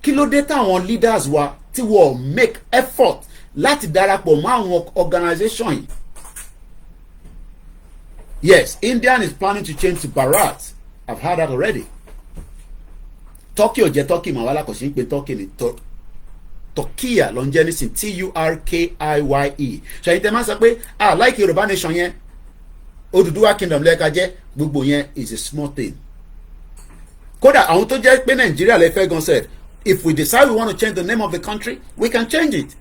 [SPEAKER 2] Kí ló dé táwọn leaders wa tí wọ́n make effort láti darapọ̀ mọ́ àwọn organization yìí? Yes, India is planning to change to Bharat. I've heard that already. Turkey ò jẹ́ Turkey màá wá lákòóṣe ń pe Turkey ní Turkey ló ń jẹ́ nísìn Turkiye. So ẹ̀yin tẹ́ máa ń sọ pé like Yoruba nation yẹn Oduduwa kingdom lẹ́ka jẹ́ gbogbo yẹn is a small thing. Kódà àwọn tó jẹ́ pé Nàìjíríà lè fẹ́ gan said if we decide we want to change the name of the country we can change it.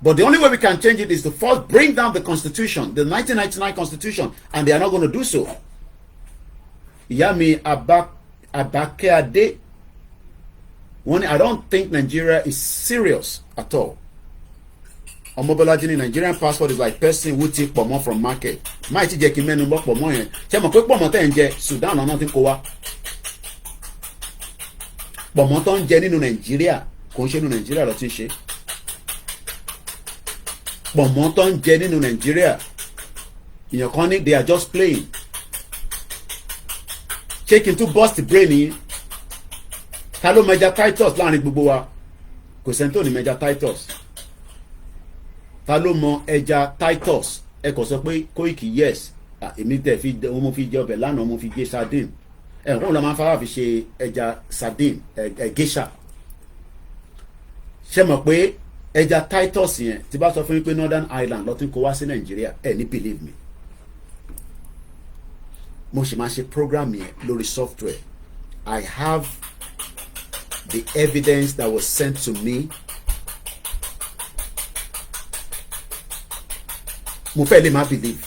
[SPEAKER 2] But the only way we can change it is to first bring down the constitution, the 1999 constitution, and they are not going to do so. Ìyá mi Abakeade, I don't think Nigeria is serious at all. Omobolaji ni Nigerian passport is like person who take pomo from market. Máì ti jẹ́ kí mẹ́nu bọ́ pomo yẹn. Ṣé mọ̀ pé pomo tẹ́ ń jẹ Sudan ọ̀nà tí ń kó wá. Pomo tó ń jẹ nínú Nàìjíríà kò ń ṣe nínú Nàìjíríà lọ ti ń ṣe. Pomo tó ń jẹ nínú Nàìjíríà èèyàn kan ní they are just playing. Ṣé kí n tún burst brain yìí? Ta ló mẹja Titus láàrin gbogbo wa? Kò sẹ́ni tó ní mẹja Titus. Ta ló mọ ẹja Titus? Ẹ kò sọ pé Koiki yes. Èmi tẹ̀ fi mo fi jẹ ọbẹ̀ lánàá mo fi gé sardine. Ẹ̀hún ló máa ń fara fi ṣe ẹja sardine geisha. Ṣé mọ̀ pé ẹja Titus yẹn tí bá sọ fún yín pé Northern Ireland ló ti ń kó wá sí Nàìjíríà ẹ ní believe me. Mo ṣì máa ṣe program yẹn lórí software. I have the evidence that was sent to me. Mo fẹ́ lè má believe.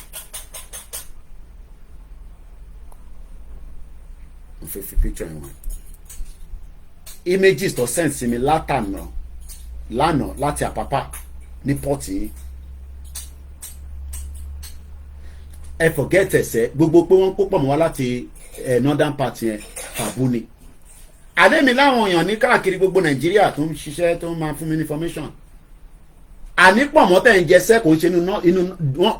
[SPEAKER 2] Mo fẹ́ fi picture yẹn wọ̀n. Images tó send sí mi lánàá láti Àpápá ní pọ́ọ̀tì yìí. Ẹ forget ẹsẹ̀ gbogbo pé wọ́n púpọ̀ mọ́ wá láti northern part yẹn tàbú ni. Àdémi láwọn èèyàn ní káàkiri gbogbo Nàìjíríà tó ń ṣiṣẹ́ tó ń máa fún mi ní information. Àní pọ̀mọ́ tẹ̀ ń jẹ sẹ́ kò ń ṣe inú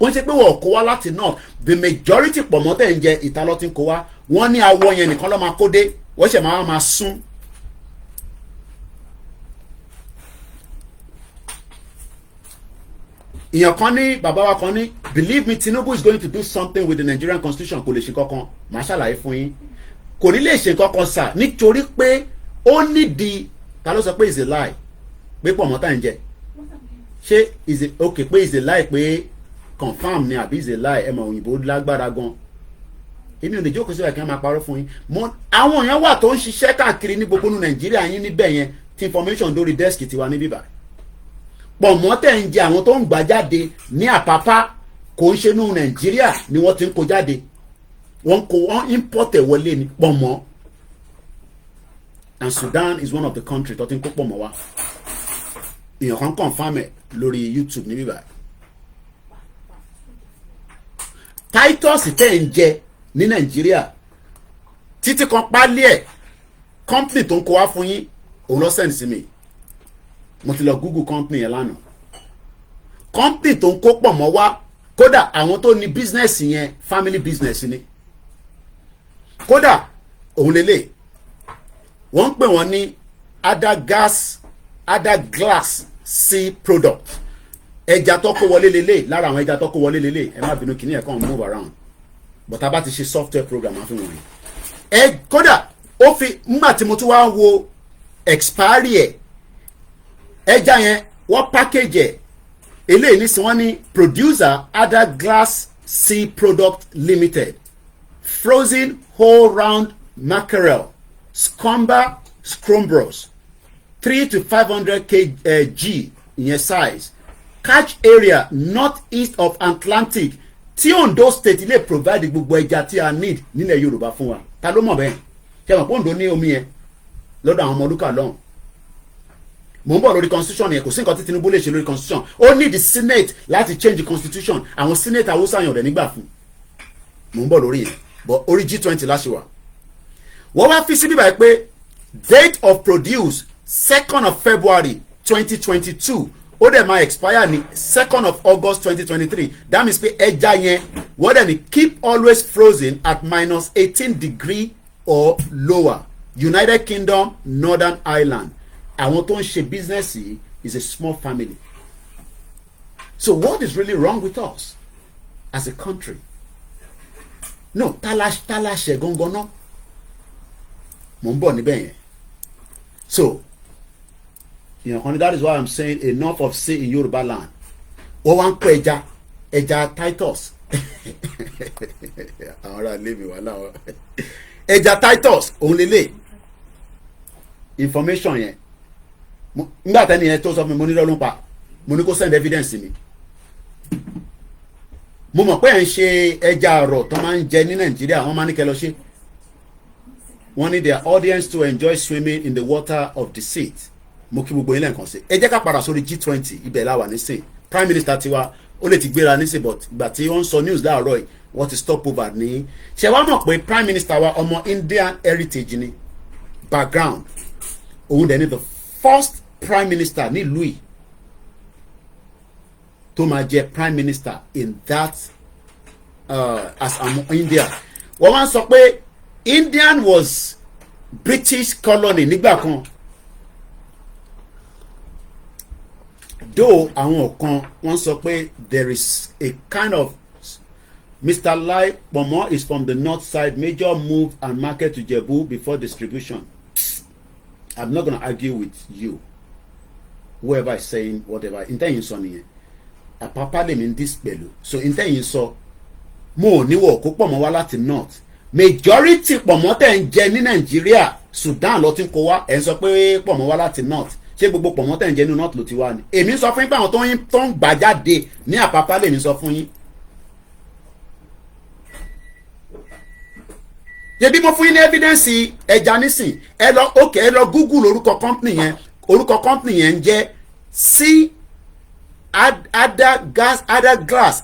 [SPEAKER 2] wọ́n ṣe pé wọ́n kó wá láti north. The majority pọ̀mọ́ tẹ̀ ń jẹ ìta ló ti ń kó wá. Wọ́n ní awọ yẹn nìkan ló máa kó dé wọ́n ṣẹ̀ máa sún. Ìyàn kan ní bàbá wa kan ní believe me Tinubu is going to do something with the Nigerian constitution kò lè ṣe kankan màá ṣàlàyé fún yín kò ní lè ṣe kankan sà nítorí pé ó nídìí ta ló sọ pé is a lie pé pọ̀ mọ́tà ń jẹ ṣé is a okay pé is a lie pé confam ni àbí is a lie ẹ mọ̀ òyìnbó lágbára gan èmi ò lè jókòó síbẹ̀ kí wọ́n máa parọ́ fún yín àwọn èèyàn wà tó ń ṣiṣẹ́ káàkiri ní gbogbo ní Nàìjíríà yín níbẹ̀ yẹn tí information dórí desk tiwa ní bíbá pọ̀mọ́ tẹ̀ ń jẹ àwọn tó ń gbà jáde ní Àpápá kò ń ṣe ní Nàìjíríà ni wọ́n ti ń kó jáde wọ́n import ẹ̀ wọlé ní pọ̀mọ́ and Sudan is one of the countries tó ti ń kó pọ̀mọ́ wá èèyàn kan confirm ẹ̀ lórí YouTube ní bíbá Titus tẹ̀ ń jẹ ní Nàìjíríà títí kan pálí ẹ̀ company tó ń kó wá fún yín òun lọ send sí mi mo ti lọ Google company yẹn lánàá company tó ń kó pọ̀ mọ́ wá kódà àwọn tó ní business yẹn family business ni kódà òun lélẹ̀ wọ́n ń pè wọ́n ní other glass sea product ẹja tó kó wọlé lélẹ̀ lára àwọn ẹja tó kó wọlé lélẹ̀ ẹ má bínú kìíní ẹ̀ kàn move around but a bá ti ṣe software program àfi wọ̀nyí ẹ kódà ó fi nígbà tí mo tún wá wo expiry ẹ̀ ẹja yẹn wọ́n package ẹ̀ eléyìí nísìnyí wọ́n ní producer other glass sea product limited frozen whole round mackerel scumber scrumbros 300 to 500 kg ìyẹn size catch area north east of Atlantic tí Ondo state lè provide gbogbo ẹja tí a need nílẹ̀ Yorùbá fún wa ta ló mọ̀ bẹ́ẹ̀ ṣe mọ̀ pé Ondo ní omi yẹn lọ́dọ̀ àwọn ọmọ olúkà lọ́hùn mò ń bọ̀ lórí constitution yẹn kò sí nǹkan tí Tinubu lè ṣe lórí constitution ó ní the senate láti change the constitution àwọn senate Hausa yàn rẹ̀ nígbà fún mò ń bọ̀ lórí yẹn but orí G20 láṣẹ wà wọ́n wá fi sí bíbá yẹn pé date of produce 2nd of February 2022 ó dẹ̀ máa expire ní 2nd of August 2023 that means pé ẹja yẹn wọ́n dẹ̀ ní keep always frozen at -18 or lower United Kingdom Northern Ireland àwọn tó ń ṣe business yìí is a small family so what is really wrong with us as a country no tálàṣẹ gangan náà mò ń bọ̀ níbẹ̀ yẹn so that is why I'm saying enough of say in Yoruba land ó wá ń kó ẹja Titus àwọn ará ilé mi wà láwọn ẹja Titus òun lélẹ̀ information yẹn nígbà tẹ́ni yẹn tó sọ fún mi mo ní lọ́lọ́ pa mo ní kó send evidence mi mo mọ̀ pé ẹ̀ ń ṣe ẹja àrọ̀ tó máa ń jẹ ní Nàìjíríà wọ́n máa ní kẹ́ lọ ṣe wọ́n ní their audience to enjoy swimming in the water of the sea mo kí gbogbo yín lẹ́ẹ̀kan sí ẹ jẹ́ ká padà sórí G20 ibẹ̀ la wà nísìn prime minister tiwa ó lè ti gbéra nísìn but ìgbà tí wọ́n ń sọ news láàárọ̀ yìí wọ́n ti stop over ní ṣe wá mọ̀ pé prime minister wa ọmọ Indian heritage ni background òun dẹ̀ ni the first prime minister nílùú yìí tó máa jẹ prime minister in that as India wọ́n máa ń sọ pé Indian was British colony nígbà kan though àwọn kan wọ́n sọ pé there is a kind of Mr. Lai Pomo is from the north side major move and market to Jebu before distribution. I'm not gonna argue with you whoever is saying whatever intẹ́yìn sọ nìyẹn àpapá lèmi ń dis pẹ̀lú so intẹ́yìn sọ mo ò níwọ̀ kó pọ̀ mọ́ wá láti north majority pọ̀ mọ́ tẹ̀ ń jẹ ní Nàìjíríà Sudan ló ti ń kó wá ẹ̀ ń sọ pé pọ̀ mọ́ wá láti north ṣé gbogbo pọ̀ mọ́ tẹ̀ ń jẹ ní north ló ti wá ni èmi sọ fún yín pé àwọn tó ń gbà jáde ní àpapá lèmi sọ fún yín yẹbi mo fún yín ní evidence ẹja nísìn ẹ lọ Google orúkọ company yẹn ń jẹ́ C Ada Glass ARDGLASS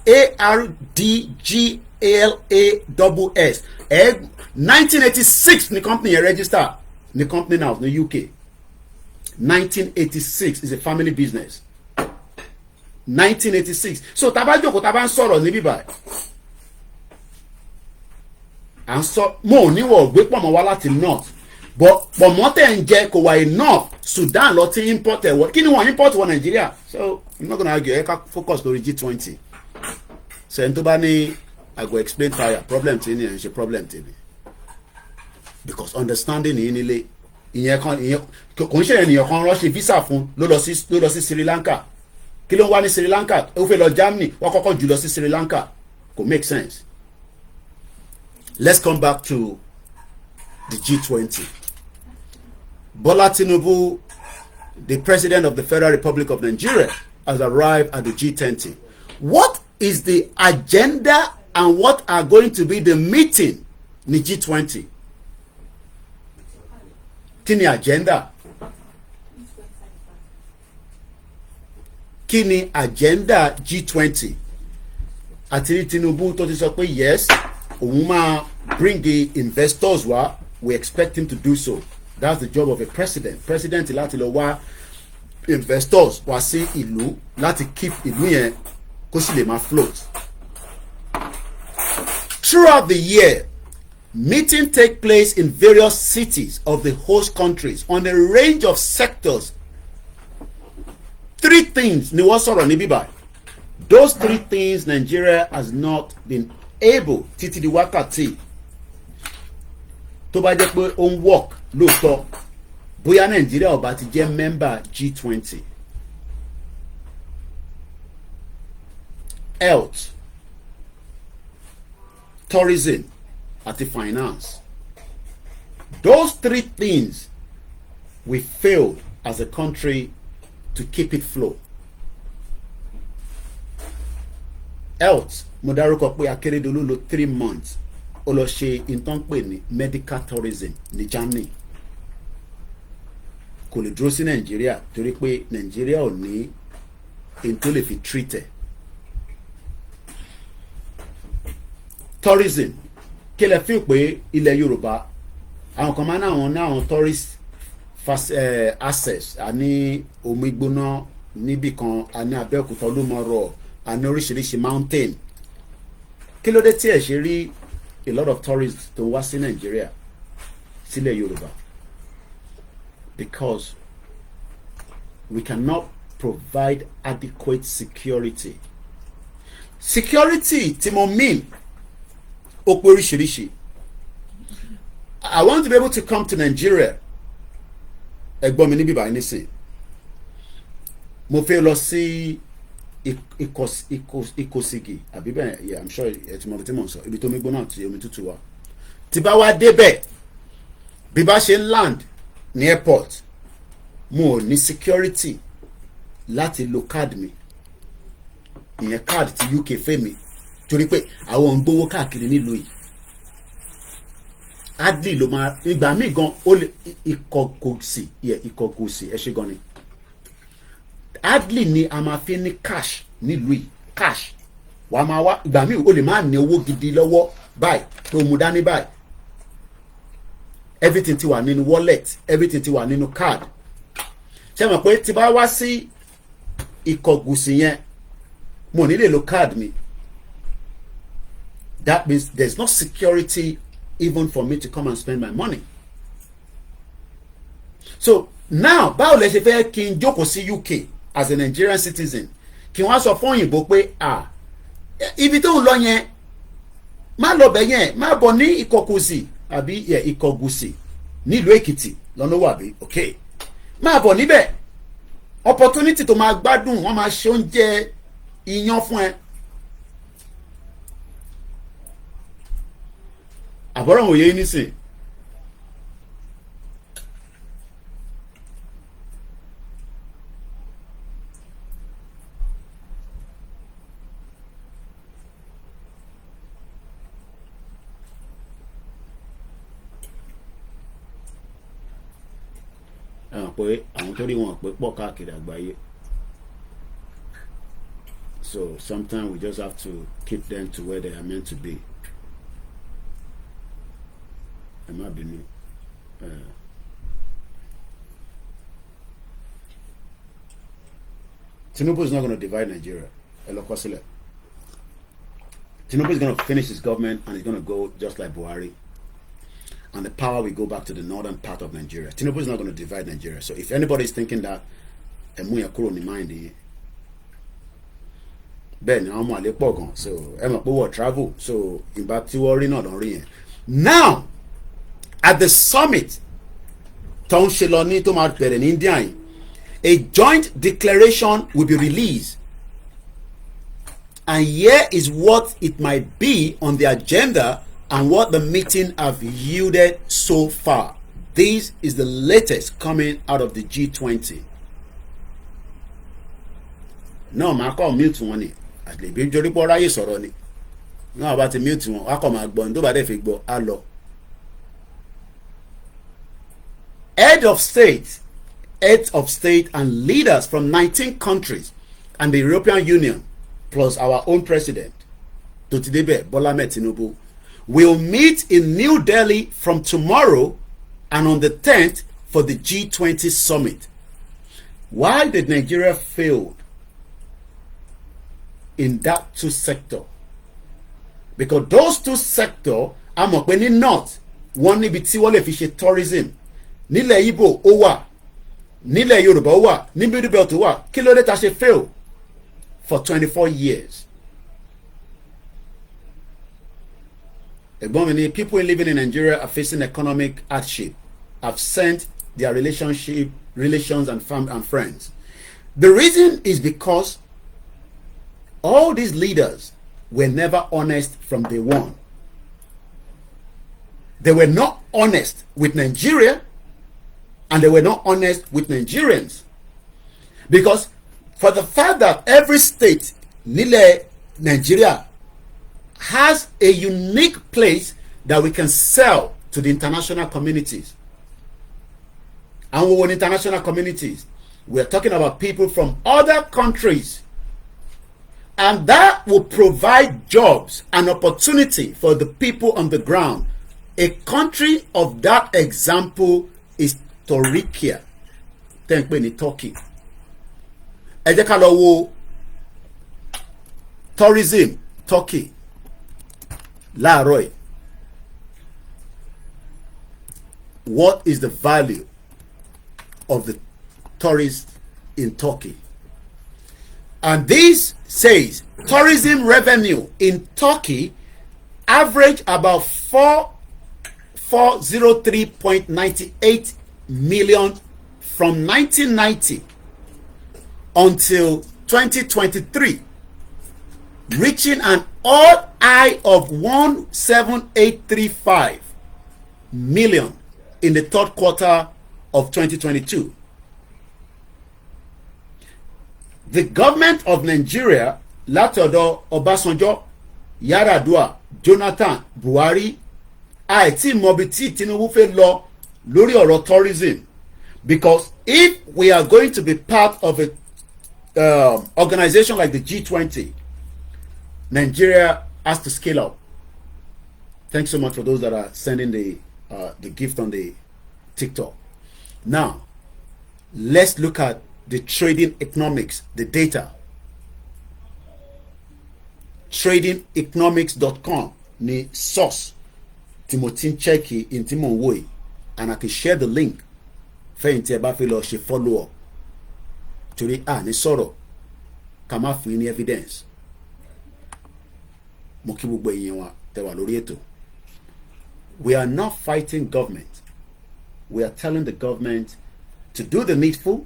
[SPEAKER 2] 1986 ni company yẹn register ni company now ní UK 1986 is a family business 1986 so tabajoko taba ń sọ̀rọ̀ níbí báyìí à ń sọ mo ò níwọ̀ gbé pọ̀mọ́ wá láti north but pọ̀mọ́ tẹ̀ ń jẹ kò wà enough Sudan lọ ti import ẹ̀ wọ kí ni wọ́n import wọ Nàìjíríà so I'm not gonna argue ẹ ká focus lórí G20 so ẹni tó bá ní I go explain fire problem tí ní ẹ̀ ń ṣe problem tí ní because understanding yìí nílé ìyẹn kò ń ṣe ènìyàn kan rọ́ṣẹ́ visa fún ló lọ sí Sri Lanka kí ló ń wá ní Sri Lanka ó fẹ́ lọ Germany wọ́n kọ́kọ́ jù lọ sí Sri Lanka kò make sense. Let's come back to the G20. Bola Tinubu, the president of the Federal Republic of Nigeria, has arrived at the G20. What is the agenda and what are going to be the meeting in the G20? Kí ni agenda? Kí ni agenda G20? Àti Tinubu tó ti sọ pé yes. Òun bring the investors wá we expect him to do so that's the job of a president láti lọ wá investors wá sí ìlú láti keep ìlú yẹn kó sì lè máa float. Throughout the year, meetings take place in various cities of the host countries on a range of sectors. 3 things ni wọ́n sọ̀rọ̀ níbí báyìí. Those 3 things Nigeria has not been able títí di wákàtí tó bá jẹ́ pé ó ń work lóòótọ́ bóyá Nigeria ò bá ti jẹ́ member G20. Health, tourism àti finance. Those 3 things we failed as a country to keep it flow. Health, mo dárúkọ pé Akeredolu lò 3 months ó lọ ṣe nǹkan pè ní medical tourism ní Germany. Kò lè dúró sí Nàìjíríà torí pé Nàìjíríà ò ní n tó lè fi treat ẹ̀. Tourism, kí lẹ feel pé ilẹ̀ Yorùbá àwọn kan máa ní àwọn tourist access, a ní omi gbóná níbì kan, a ní Abẹ́òkúta Olúmọ̀rọ̀, a ní oríṣiríṣi mountain. Kí ló dé tí ẹ ṣe rí a lot of tourists tó wá sí Nigeria sílẹ̀ Yorùbá? Because we cannot provide adequate security. Security tí mo mean ó pé oríṣiríṣi. I want to be able to come to Nigeria. Ẹ̀gbọ́n mi níbí báyìí nísìn. Mo fẹ́ lọ sí Ìkòsìgì àbí bẹ́ẹ̀, yeah, I'm sure ẹ ti mọ̀ bí tí mò ń sọ, ibi tó mi gbóná àti omi tútù wà. Tí bá wá débẹ̀, bí bá ṣe land ní airport, mo ò ní security láti lo card mi. Ìyẹn card ti UK fẹ́ mi torí pé àwọn ń gbowó káàkiri nílùú yìí. Adli ló máa ìgbà míì gan ó lè ìkọ̀gòsì ẹ ṣe gan ni. Adli ni a máa fi ní cash nílùú yìí, cash wà á máa wá ìgbà míì ó lè máa ní owó gidi lọ́wọ́ báyìí tó mú dání báyìí. Everything ti wà nínú wallet, everything ti wà nínú card. Ṣé mọ̀ pé tí bá wá sí ìkọ̀gòsì yẹn mo ní lè lo card mi. That means there's no security even for me to come and spend my money. So now, báwo lẹ ṣe fẹ́ kí n jókòó sí UK as a Nigerian citizen? Kí wọ́n sọ fún òyìnbó pé ibi tó ń lọ yẹn má lọ bẹ̀ yẹn, má bọ̀ ní Ìkọ̀gòsì àbí Ìkọ̀gòsì nílùú Èkìtì lọ́nà wàbí, okay? Má bọ̀ níbẹ̀. Opportunity tó máa gbádùn, wọ́n máa ṣe oúnjẹ iyán fún ẹ. Àbọ̀rọ̀ òye nísìn. Pé àwọn tó rí wọn pé pọ̀ káàkiri àgbáyé. So sometimes we just have to keep them to where they are meant to be. Ẹ má bínú. Tinubu is not going to divide Nigeria. Tinubu is going to finish his government and he's going to go just like Buhari. And the power will go back to the northern part of Nigeria. Tinubu is not going to divide Nigeria. So if anybody is thinking that, Emuya kúrò ní mind, Ben, I'm a lepogon. So Emma Power travel. So in back to worry not on rien. Now, at the summit, Town Sheloni to Marper in India, a joint declaration will be released. And here is what it might be on the agenda and what the meeting have yielded so far. This is the latest coming out of the G20. No, ma call mute one. At least be jolly for ráyè sọ̀rọ̀ ni. No, about the mute one. I come and go. Do bad if it go. Hello. Heads of state and leaders from 19 countries and the European Union, plus our own president, Totidebe Bola Ahmed Tinubu, will meet in New Delhi from tomorrow and on the 10th for the G20 summit. Why did Nigeria fail in that two sector? Because those two sector, a mọ̀ pé ní north wọ́n níbi tí wọ́n lè fi ṣe tourism, nílẹ̀ Igbo ó wà, nílẹ̀ Yorùbá ó wà, ní Middle Belt ó wà. Kí ló dé tá ṣe fail for 24 years? Ẹ̀gbọ́n mi ni people living in Nigeria are facing economic hardship. Have sent their relations and friends. The reason is because all these leaders were never honest from day one. They were not honest with Nigeria, and they were not honest with Nigerians. Because for the fact that every state, Nile, Nigeria, has a unique place that we can sell to the international communities. And we want international communities. We're talking about people from other countries. And that will provide jobs and opportunity for the people on the ground. A country of that example is Turkey. Thank you, Turkey. Ẹ jẹ́ ká lọ wo tourism Turkey láàárọ̀ yìí. What is the value of the tourists in Turkey? And this says tourism revenue in Turkey average about 403.98 million from 1990 until 2023, reaching an all high of 17835 million in the third quarter of 2022. The government of Nigeria, látọ̀dọ̀ Ọbásanjọ́, Yar'Adua, Jonathan, Buhari, àìtí mọbi tí Tinubu fẹ́ lọ lórí ọ̀rọ̀ tourism, because if we are going to be part of a organization like the G20, Nigeria has to scale up. Thanks so much for those that are sending the gift on the TikTok. Now, let's look at the trading economics, the data. Tradingeconomics.com ni source Timothy Cheki in Timon Woy, and I can share the link. Fẹ́yìntì ẹ bá fẹ́ lọ ṣe follow up. Torí ní sọ̀rọ̀ ká má fún yín ní evidence. Mo kí gbogbo èèyàn wa tẹ́ wà lórí ètò. We are not fighting government. We are telling the government to do the needful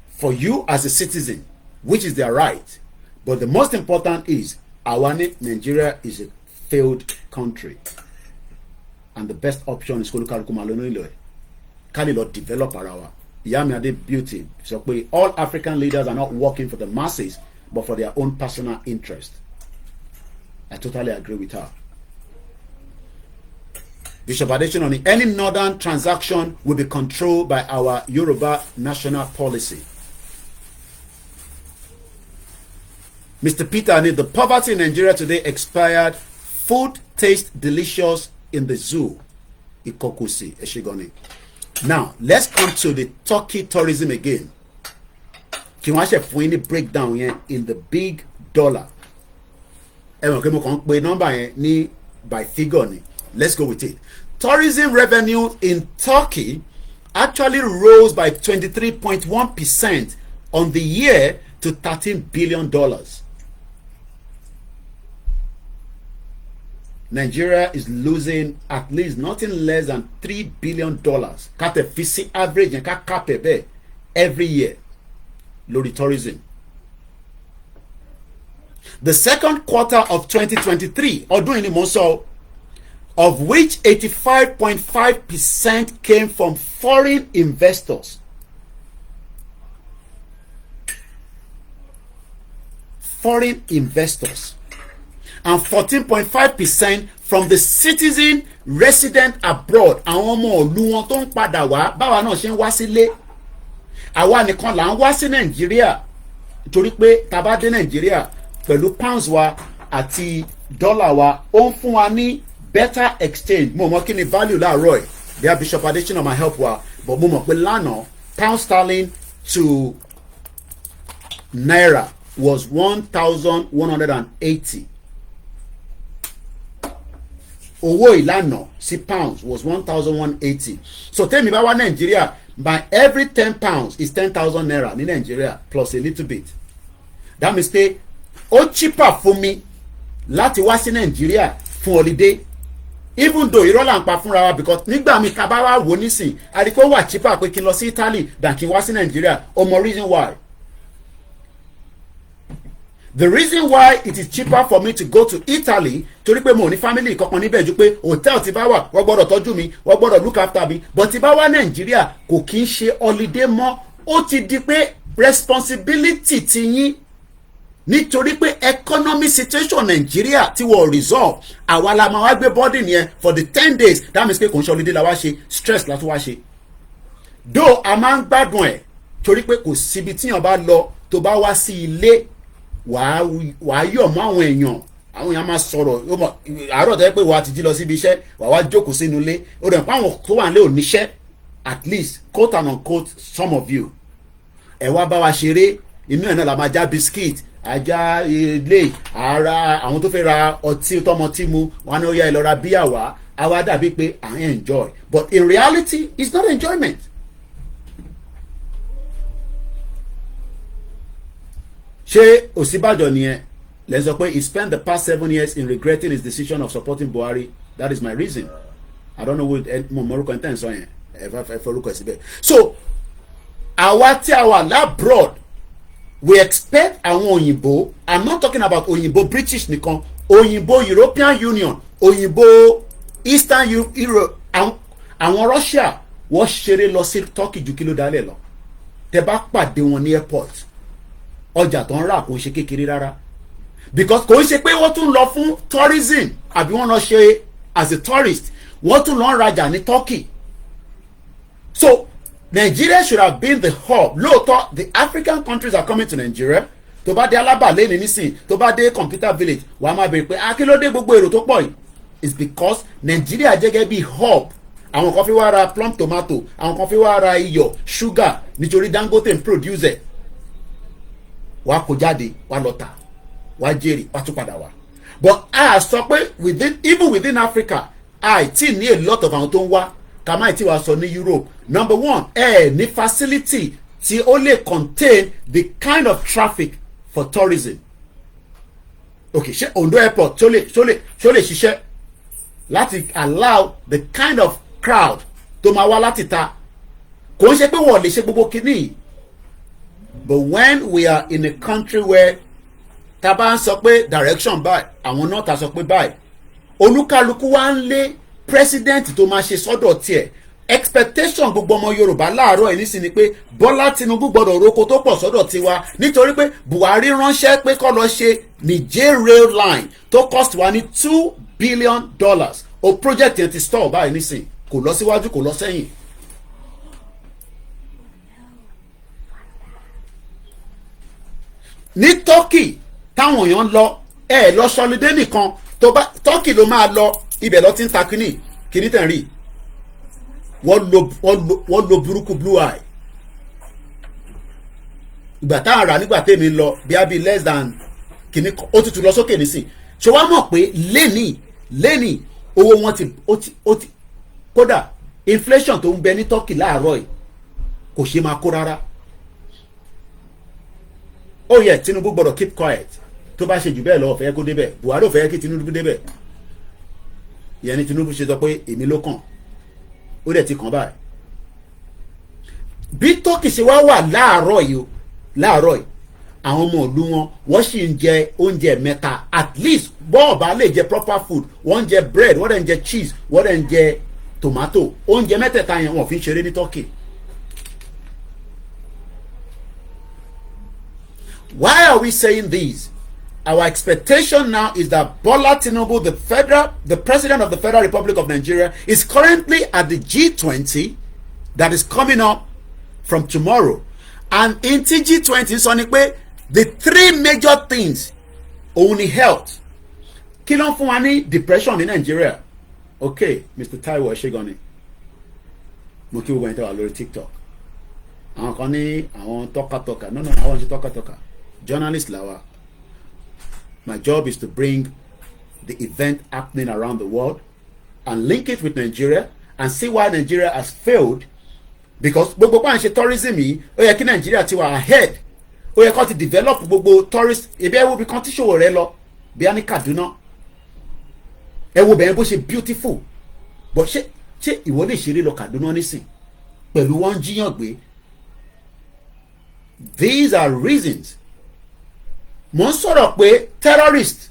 [SPEAKER 2] for you as a citizen, which is their right. But the most important is, Nigeria is a failed country. And the best option is Kali Lord develop our Yamiade beauty. So all African leaders are not working for the masses, but for their own personal interest. I totally agree with her. Bishop Adesina, any northern transaction will be controlled by our Yoruba national policy. Mr. Peter, the poverty in Nigeria today expired. Food tastes delicious in the zoo. Ikokusi, Eshigoni. Now, let's come to the Turkey tourism again. Can we have breakdown here in the big dollar? Number by figure. Let's go with it. Tourism revenue in Turkey actually rose by 23.1% on the year to $13 billion. Nigeria is losing at least nothing less than $3 billion. Katefisi average and kapebe every year. Lori tourism. The second quarter of 2023, of which 85.5% came from foreign investors. Foreign investors. And 14.5% from the citizen resident abroad. Àwọn ọmọ ìlú wọn tó ń padà wá báwa náà ṣe ń wá sílé. Àwa nìkan là ń wá sí Nàìjíríà torí pé tá bá dé Nàìjíríà pẹ̀lú pounds wa àti dollar wa ó ń fún wa ní better exchange. Mo mọ̀ kí ni value láàárọ̀ ẹ̀. Their Bishop Adesina ma help wa, but mo mọ̀ pé lánàá pound sterling to naira was 1,180. Owó ìlànà sí pounds was 1,180. So tell me about Nigeria, by every 10 pounds is 10,000 naira ní Nigeria plus a little bit. That means pé ó cheaper fún mi láti wá sí Nigeria fún holiday, even though irọ́ là ń pa fúnra wa, because nígbà mi ká bá wá wò nísìn àdìpọ̀ wà cheaper pé kí n lọ sí Italy than kí n wá sí Nigeria. Ọmọ reason why. The reason why it is cheaper for me to go to Italy, torí pé mo ní family kankan níbẹ̀ ju pé hotel tí bá wà wọ́n gbọ́dọ̀ tọ́jú mi, wọ́n gbọ́dọ̀ look after mi, but tí bá wá Nàìjíríà kò kí ń ṣe holiday mọ́, ó ti di pé responsibility ti yín, nítorí pé economic situation Nàìjíríà tí wọ́n resolve, àwa la máa wá gbé burden yẹn for the 10 days. That means pé kò ń ṣe holiday la wá ṣe, stress la tún wá ṣe. Though a máa ń gbádùn ẹ̀ torí pé kò síbi tíyàn bá lọ tó bá wá sí ilé wàá yọ̀ mọ́ àwọn èèyàn máa sọ̀rọ̀ àárọ̀ tẹ́ pé wàá ti jí lọ síbi iṣẹ́ wàá wá jókòó sínú ilé, ó dẹ̀ pé àwọn tó wà nílé ò níṣẹ́, at least quote and unquote some of you ẹ wá bá wa ṣeré, inú ẹ̀ náà la máa já biscuit, ajá ilé ara àwọn tó fẹ́ ra ọtí tọmọ tí mu wọn ni ó yá ẹ lọ ra bíyà wá, àwa dàbí pé à ń enjoy, but in reality it's not enjoyment. Ṣé Ọ̀ṣínbàjò nìyẹn lè sọ pé he spent the past 7 years in regretting his decision of supporting Buhari? That is my reason. I don't know what mo morúkọ ní tẹ́ǹsán yẹn ẹ forúkọ ẹ̀ síbẹ̀. So àwa tí a wà labroad, we expect àwọn òyìnbó, I'm not talking about òyìnbó British nìkan, òyìnbó European Union, òyìnbó Eastern Europe, àwọn Russia wọ́n ṣeré lọ sí Turkey ju kí ló dálẹ̀ lọ. Tẹ bá pàdé wọn ní airport, ọjà tó ń rà kò ń ṣe kékeré rárá, because kò ń ṣe pé wọ́n tún lọ fún tourism àbí wọ́n lọ ṣe as a tourist, wọ́n tún lọ ń rajà ní Turkey. So Nigeria should have been the hub. Lóòótọ́ the African countries are coming to Nigeria. Tó bá dé Alábà lẹ́ni nísìn, tó bá dé Computer Village, wàá máa bèrè pé akílódé gbogbo èrò tó pọ̀ yìí. It's because Nigeria jẹ́gẹ́ bí hub. Àwọn kan fi wá ra plum tomato, àwọn kan fi wá ra iyọ̀, sugar, nítorí Dangote ń produce ẹ̀. Wàá kó jáde, wàá lọ tà, wàá jèrè, wàá tún padà wá. But a sọ pé even within Africa, I ti ní a lot of àwọn tó ń wá, kàmáì tí wàá sọ ní Europe. Number one, ní facility tí ó lè contain the kind of traffic for tourism. Okay, ṣé Ondo airport ṣó lè ṣiṣẹ́ láti allow the kind of crowd tó máa wá láti ta? Kò ń ṣe pé wọ́n lè ṣe gbogbo kìíní. But when we are in a country where tá bá ń sọ pé direction báyìí, àwọn náà ta sọ pé báyìí, olúkálukú wá ń lé president tó máa ṣe sọ́dọ̀ tiẹ̀. Expectation gbogbo ọmọ Yorùbá láàárọ̀ ẹ̀ nísìnyí pé Bọ́lá Tinubu gbọ́dọ̀ roko tó pọ̀ sọ́dọ̀ tiwa, nítorí pé Buhari ránṣẹ́ pé kó lọ ṣe Niger rail line tó cost wa ní $2 billion. O project yẹn ti stall báyìí nísìnyí, kò lọ síwájú kò lọ sẹ́yìn. Ní Turkey táwọn èèyàn lọ lọ sọlidé nìkan, tó bá Turkey ló máa lọ, ibẹ̀ lọ ti ń ta kíní tẹ̀ ń rí, wọ́n lo burúkú blue eye. Ìgbà táwọn rà nígbà tèmi lọ bí less than kíní, ó tutù lọ sókè nísìn. Ṣé wàá mọ̀ pé lẹ́nì owó wọn ti kódà inflation tó ń bẹ ní Turkey láàárọ̀ yìí kò ṣe máa kó rárá. Oh yeah, Tinubu gbọ́dọ̀ keep quiet. Tó bá ṣe jù bẹ́ẹ̀ lọ, fẹ́ kó débẹ̀. Buhari ò fẹ́ kí Tinubu débẹ̀. Ìyẹn ni Tinubu ṣe sọ pé èmi ló kàn. Ó dẹ̀ ti kàn báyìí. Bí Turkey ṣe wá wà láàárọ̀ yìí, àwọn ọmọ ìlú wọ́n sì ń jẹ oúnjẹ mẹ́ta at least. Bọ́ọ̀bá lè jẹ proper food, wọ́n ń jẹ bread, wọ́n dẹ̀ ń jẹ cheese, wọ́n dẹ̀ ń jẹ tomato. Oúnjẹ mẹ́tẹ̀ẹ̀ta yẹn wọ́n fi ń ṣeré ní Turkey. Why are we saying this? Our expectation now is that Bola Tinubu, the president of the Federal Republic of Nigeria, is currently at the G20 that is coming up from tomorrow. And in G20, sọ ni pé the 3 major things, only health. Kí ló ń fún wa ní depression ní Nigeria? Okay, Mr. Taiwo Ṣégani. Mo kí gbogbo ẹni tó wà lórí TikTok. Àwọn kan ní àwọn tọ́katọ́ka. No, àwọn ṣe tọ́katọ́ka. journalist làwa. My job is to bring the event happening around the world and link it with Nigeria and see why Nigeria has failed, because gbogbo pa n ṣe tourism yìí ó yẹ kí Nigeria ti wà ahead, ó yẹ kó ti develop gbogbo tourist. Ebi ẹ wo bí kan tí ṣòwò rẹ lọ bí a ní Kaduna, ẹ wo bẹ̀rẹ̀ bó ṣe beautiful, but ṣé ìwọ lè ṣeré lọ Kaduna nísìn pẹ̀lú wọn jíyàn gbé? These are reasons. Mo ń sọ̀rọ̀ pé terrorist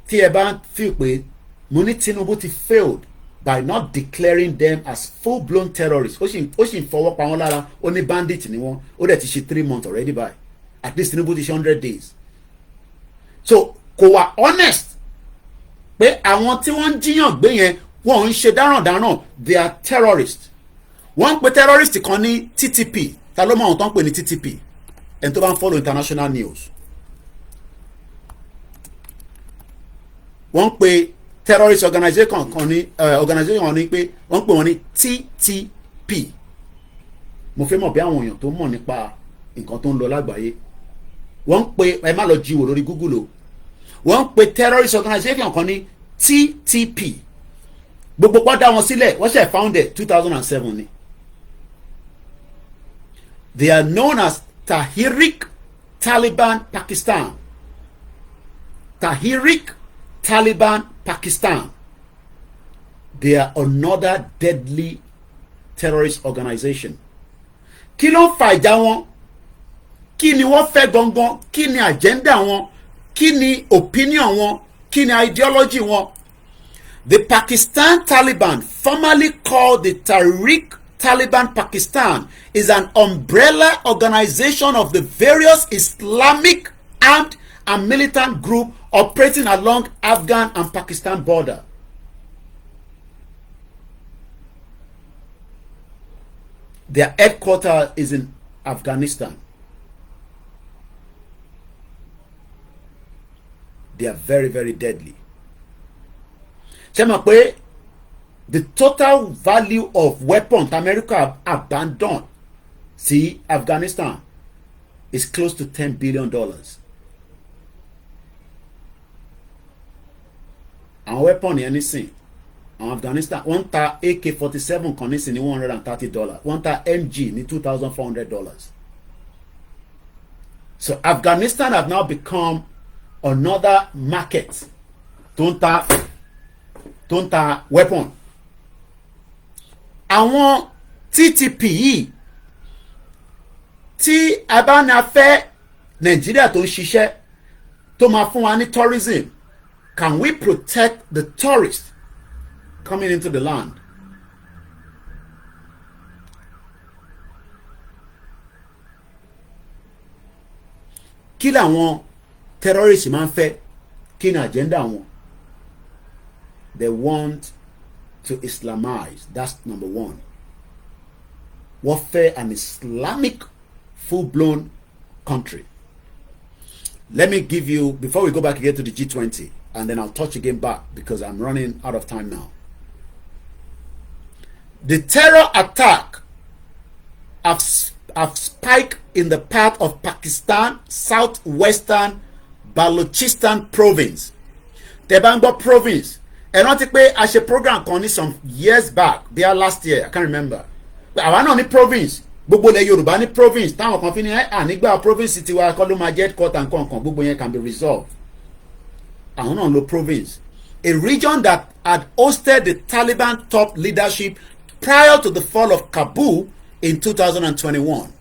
[SPEAKER 2] tí ẹ bá fi pé mo ní Tinubu ti failed by not declaring them as full-blown terrorists. ó sì ń fọwọ́ pa wọ́n lára, ó ní bandit ni wọ́n, ó dẹ̀ ti ṣe 3 months already by. At least Tinubu ti ṣe 100 days. So kò wá honest pé àwọn tí wọ́n ń jíyàn gbé yẹn wọ́n ń ṣe dáràndáràn, they are terrorists. Wọ́n ń pe terrorist kan ní TTP. Ta ló mọ àwọn tó ń pè ní TTP? Ẹni tó bá ń follow international news. Wọ́n ń pe terrorist organization kan ní pé wọ́n ń pè wọ́n ní TTP. Mo fẹ́ mọ̀ bí àwọn èèyàn tó mọ̀ nípa nǹkan tó ń lọ lágbàáyé. Wọ́n ń pe, ẹ má lọ jíwò lórí Google o, wọ́n ń pe terrorist organization kan ní TTP. Gbogbo pọ́ dá wọn sílẹ̀, wọ́n ṣe founded 2007 ni. They are known as Tehreek Taliban Pakistan. Tehreek Taliban Pakistan. They are another deadly terrorist organization. Kí ló ń fa ìjà wọn? Kí ni wọ́n fẹ́ gangan? Kí ni agenda wọn? Kí ni opinion wọn? Kí ni ideology wọn? The Pakistan Taliban, formerly called the Tehreek Taliban Pakistan, is an umbrella organization of the various Islamic armed and militant groups operating along Afghan and Pakistan border. Their headquarters is in Afghanistan. They are very, very deadly. Ṣé mọ̀ pé the total value of weapons America abandoned sí Afghanistan is close to $10 billion. Àwọn weapon yẹn nísìn, àwọn Afghanistan wọ́n ta AK-47 kan nísìn ní $130, wọ́n ta MG ní $2,400. So Afghanistan have now become another market tó ń ta weapon. Àwọn TTP yìí tí a bá ní a fẹ́ Nàìjíríà tó ń ṣiṣẹ́ tó máa fún wa ní tourism, can we protect the tourists coming into the land? Kí làwọn terrorists máa ń fẹ́? Kí ni agenda wọn? They want to Islamize. That's number one. Wọ́n fẹ́ an Islamic full-blown country. Let me give you, before we go back again to the G20, and then I'll touch again back because I'm running out of time now. The terror attack have spiked in the path of Pakistan, southwestern Balochistan province. Tebango province. And not pé a ṣe program kan ní some years back, they are last year, I can't remember. Àwa náà ní province, gbogbo ilẹ̀ Yorùbá ní province, táwọn kan fi ní nígbà province tiwa kọ́ ló máa jẹ́ headquarter nǹkan gbogbo yẹn can be resolved. Àwọn náà lo province. A region that had hosted the Taliban top leadership prior to the fall of Kabul in 2021.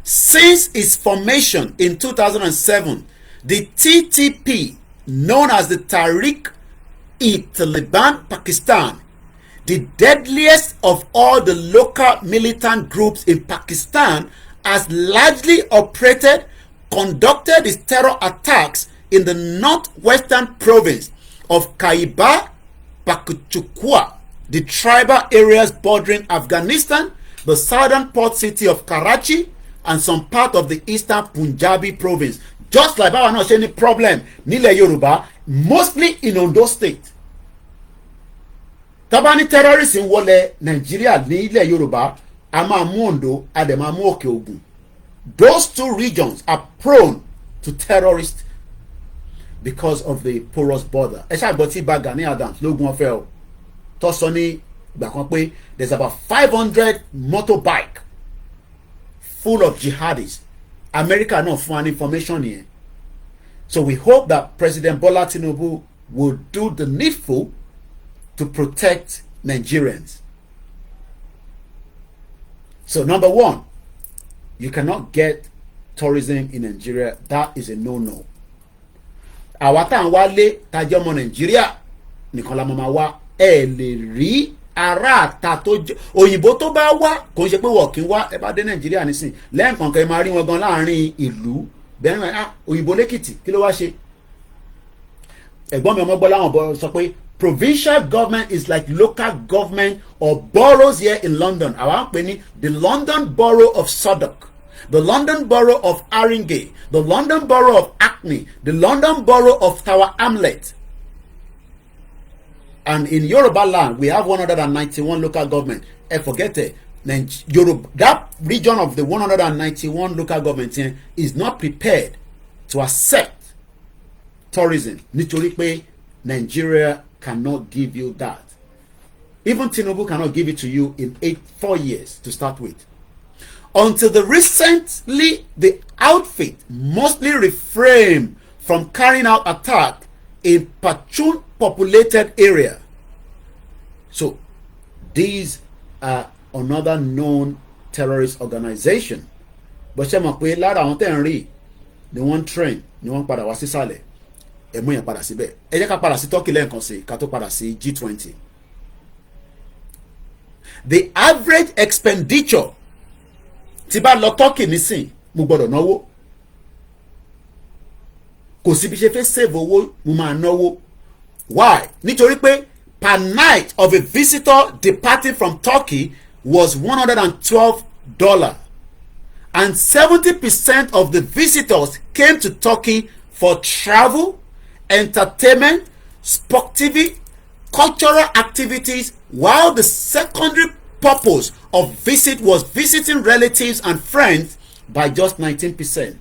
[SPEAKER 2] Since its formation in 2007, the TTP, known as the Tehreek-e-Taliban Pakistan, the deadliest of all the local militant groups in Pakistan, has largely operated, conducted its terror attacks in the northwestern province of Khyber Pakhtunkhwa, the tribal areas bordering Afghanistan, the southern port city of Karachi, and some part of the eastern Punjabi province. Just like báwa náà ṣe ní problem nílẹ̀ Yorùbá, mostly in Ondo state. Tábà ní terrorists ń wọlé Nàìjíríà nílẹ̀ Yorùbá, a máa mú Ondo, a dẹ̀ máa mú Òkè Ògùn. Those two regions are prone to terrorists because of the porous border. Ẹ ṣáà gbọ́ tí bá Gani Adams lógún ọ̀fẹ́ o tó sọ ní ìgbà kan pé there's about 500 motorbike full of jihadists. America náà fún wa ní information yẹn. So we hope that President Bola Tinubu will do the needful to protect Nigerians. So number one, you cannot get tourism in Nigeria. That is a no-no. Àwa tá à ń wálé tájọ́ ọmọ Nàìjíríà nìkan la máa wá. Ẹ lè rí ará àta tó òyìnbó tó bá wá kò ń ṣe pé wọ́n kì í wá. Ẹ bá dé Nàìjíríà nísìn lẹ́ẹ̀kan kan ẹ máa rí wọn gan láàrin ìlú. Bẹ́ẹ̀ ni òyìnbó lẹ́kìtì kí ló wá ṣe? Ẹ̀gbọ́n mi ọmọ gbọ́ láwọn bọ́ sọ pé provincial government is like local government or boroughs here in London. Àwa ń pè ní the London Borough of Southwark, the London Borough of Haringey, the London Borough of Hackney, the London Borough of Tower Hamlet. And in Yoruba land, we have 191 local government. Forget it. Yoruba, that region of the 191 local government is not prepared to accept tourism. Nítorí pé Nigeria cannot give you that. Even Tinubu cannot give it to you in 4 years to start with. Until recently, the outfit mostly refrained from carrying out attack in Pachun populated area. So these are another known terrorist organization. But ṣé mọ̀ pé lára àwọn tẹ̀ ń rí ni wọ́n train ni wọ́n padà wá sísàlẹ̀ ẹ̀mú yẹn padà síbẹ̀. Ẹ jẹ́ ká padà sí Turkey lẹ́ẹ̀kan sí ká tó padà sí G20. The average expenditure tí bá lọ Turkey nísìn mo gbọ́dọ̀ náwó. Kò sí bí ṣe fẹ́ save owó mo máa náwó. Why? Nítorí pé per night of a visitor departing from Turkey was $112. And 70% of the visitors came to Turkey for travel, entertainment, sportivity, cultural activities, while the secondary purpose of visit was visiting relatives and friends by just 19%.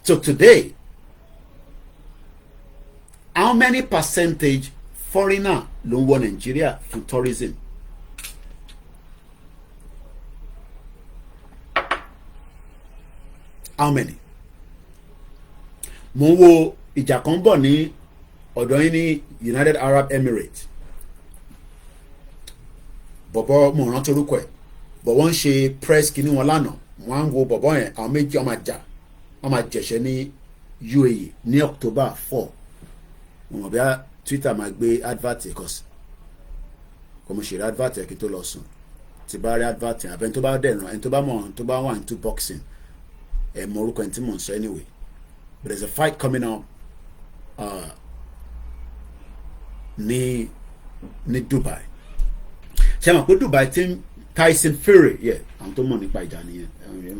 [SPEAKER 2] So today, how many percentage foreigner ló ń wọ Nigeria for tourism? How many? Mo wo ìjà kan bọ̀ ní ọ̀dọ̀ yín ní United Arab Emirates. Bọ̀bọ̀ mo rántí orúkọ ẹ̀. Bọ̀ wọ́n ń ṣe press kìíní wọn lánàá. Wọ́n á ń wo bọ̀bọ̀ yẹn àwọn méjì ọmọ àjà. Wọ́n máa jẹ̀ṣẹ̀ ní UAE ní October 4. Mo mọ̀ bí i Twitter máa gbé advert because kò mo ṣe rí advert kí tó lọ sùn. Ti bá rí advert yẹn àbẹ́ni tó bá dẹ̀ràn ẹni tó bá mọ̀ tó bá wà into boxing. Mo orúkọ ẹni tí mò ń sọ anyway. But there's a fight coming up ní Dubai. Ṣé mọ̀ pé Dubai ti ń Tyson Fury àwọn tó mọ̀ nípa ìjà nìyẹn.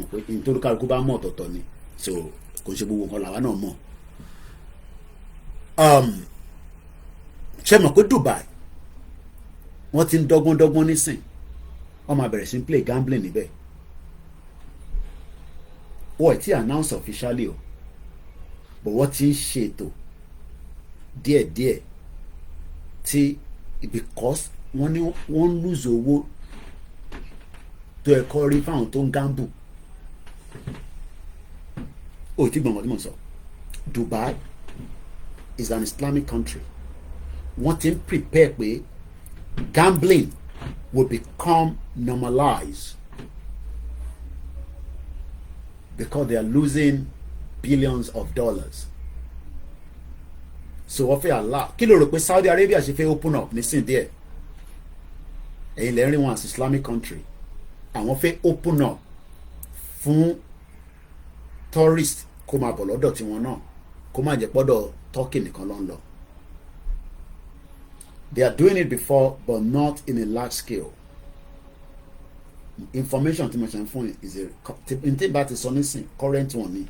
[SPEAKER 2] Mọ̀ pé nítorí kálukú bá mọ̀ ọ̀tọ̀ọ̀tọ̀ ni. So kò ṣe gbogbo nǹkan làwa náà mọ̀. Ṣé mọ̀ pé Dubai wọ́n ti ń dọ́gbọ́n nísìn wọ́n máa bẹ̀rẹ̀ sí play gambling níbẹ̀. Wọ́n ti announce officially o but wọ́n ti ń ṣètò díẹ̀díẹ̀ tí because wọ́n ní wọ́n ń lose owó tó ẹ̀kọ́ rí fáwọn tó ń gamble. O ti gbọ̀ngàn tí mo sọ Dubai is an Islamic country. Wọ́n ti ń prepare pé gambling will become normalized because they are losing billions of dollars. So wọ́n fẹ́ allow kí ló rò pé Saudi Arabia ṣe fẹ́ open up nísìn díẹ̀ ẹ̀yin lẹ́rìn wọn as Islamic country àwọn fẹ́ open up fún tourist kó máa bọ̀ lọ́dọ̀ tiwọn náà kó máa jẹ́ pọ́dọ̀ Turkey nìkan ló ń lọ. They are doing it before but not in a large scale. Information tí mo ṣe ń fún yín is a n bá ti sọ nísìn current one ni.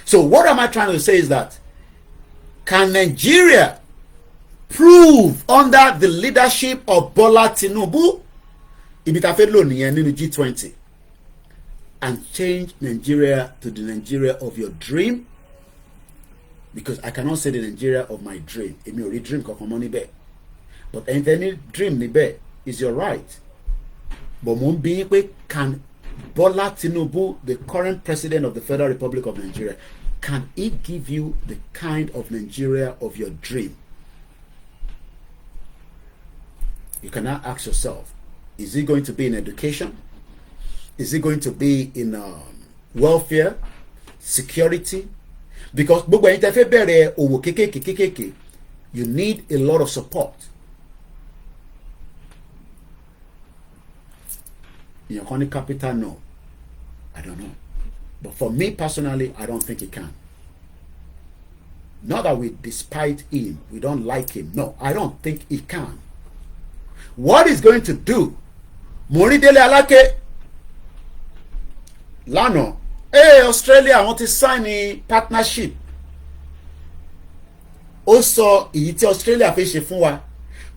[SPEAKER 2] So what am I trying to say is that can Nigeria prove under the leadership of Bola Tinubu ibi ta fẹ́ lò nìyẹn nínú G20 and change Nigeria to the Nigeria of your dream, because I cannot say the Nigeria of my dream. Èmi ò rí dream kankan mọ́ níbẹ̀, but any dream níbẹ̀ is your right. But mo ń bi yín pé can Bola Tinubu, the current president of the Federal Republic of Nigeria, can he give you the kind of Nigeria of your dream? You can now ask yourself, is it going to be in education? Is it going to be in welfare, security? Because gbogbo ẹ̀yin tẹ́ fẹ́ bẹ̀rẹ̀ òwò kékèké, you need a lot of support. Your honey capital, no. I don't know. But for me personally, I don't think he can. Not that we despise him, we don't like him. No, I don't think he can. What he's going to do, Moridele Alake, Lano, Australia, I want to sign a partnership. Also, èyí tí Australia fẹ́ ṣe fún wa,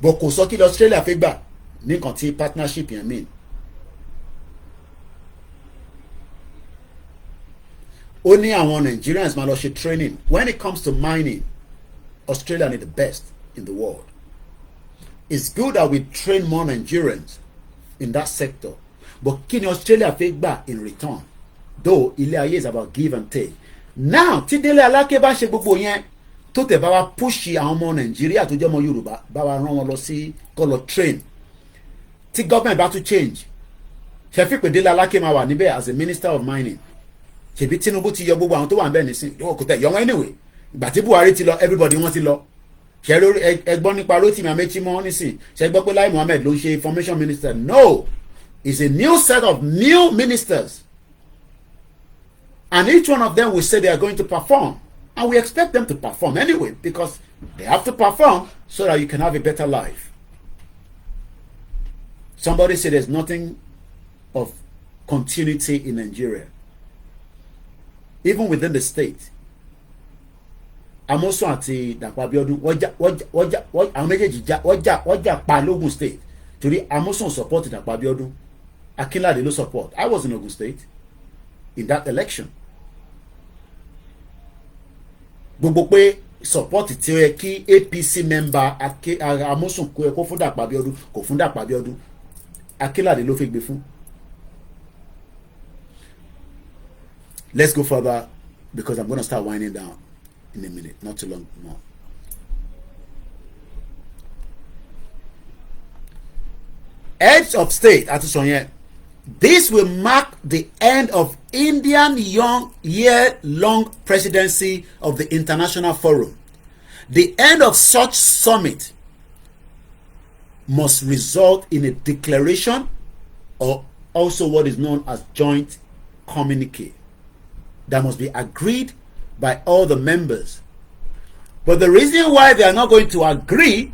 [SPEAKER 2] but kò sọ kí Australia fẹ́ gbà ní nǹkan tí partnership yẹn mean. Only àwọn Nigerians máa lọ ṣe training. When it comes to mining, Australia is the best in the world. It's good that we train more Nigerians in that sector. But kí ni Australia fẹ́ gbà in return? Though ilé ayé is about give and take. Now tí Délé Aláké bá ṣe gbogbo yẹn tó tẹ̀ bá wa push àwọn ọmọ Nàìjíríà tó jẹ́ ọmọ Yorùbá bá wa rán wọn lọ sí kó lọ train. Tí government bá tún change, ṣe fi pé Délé Aláké máa wà níbẹ̀ as a minister of mining. Ṣebí Tinubu ti yọ gbogbo àwọn tó wà níbẹ̀ nísìn kò tẹ̀ yọ wọn anyway. Ìgbà tí Buhari ti lọ everybody wọ́n ti lọ. Ṣé lórí ẹgbọ́n nípa Rotimi Amechi mọ́ nísìn ṣe gbọ́ pé Lai Mohammed ló ń ṣe information minister? No, it's a new set of new ministers. And each one of them will say they are going to perform. And we expect them to perform anyway, because they have to perform so that you can have a better life. Somebody said there's nothing of continuity in Nigeria. Even within the state. Amosun àti Dàpọ̀ Abíọ́dún àwọn méjèèjì wọ́jà pa l'Ogun State. Torí Amosun support Dàpọ̀ Abíọ́dún. Akinlade ló support. I was in Ogun State in that election. Gbogbo pé support tí ó yẹ kí APC member Amosun kó fún Dàpọ̀ Abíọ́dún kò fún Dàpọ̀ Abíọ́dún. Akinlade ló fi gbé fún. Let's go further because I'm going to start winding down in a minute, not too long more. Heads of state, this will mark the end of Indian year-long presidency of the International Forum. The end of such summit must result in a declaration or also what is known as joint communique that must be agreed by all the members. But the reason why they are not going to agree,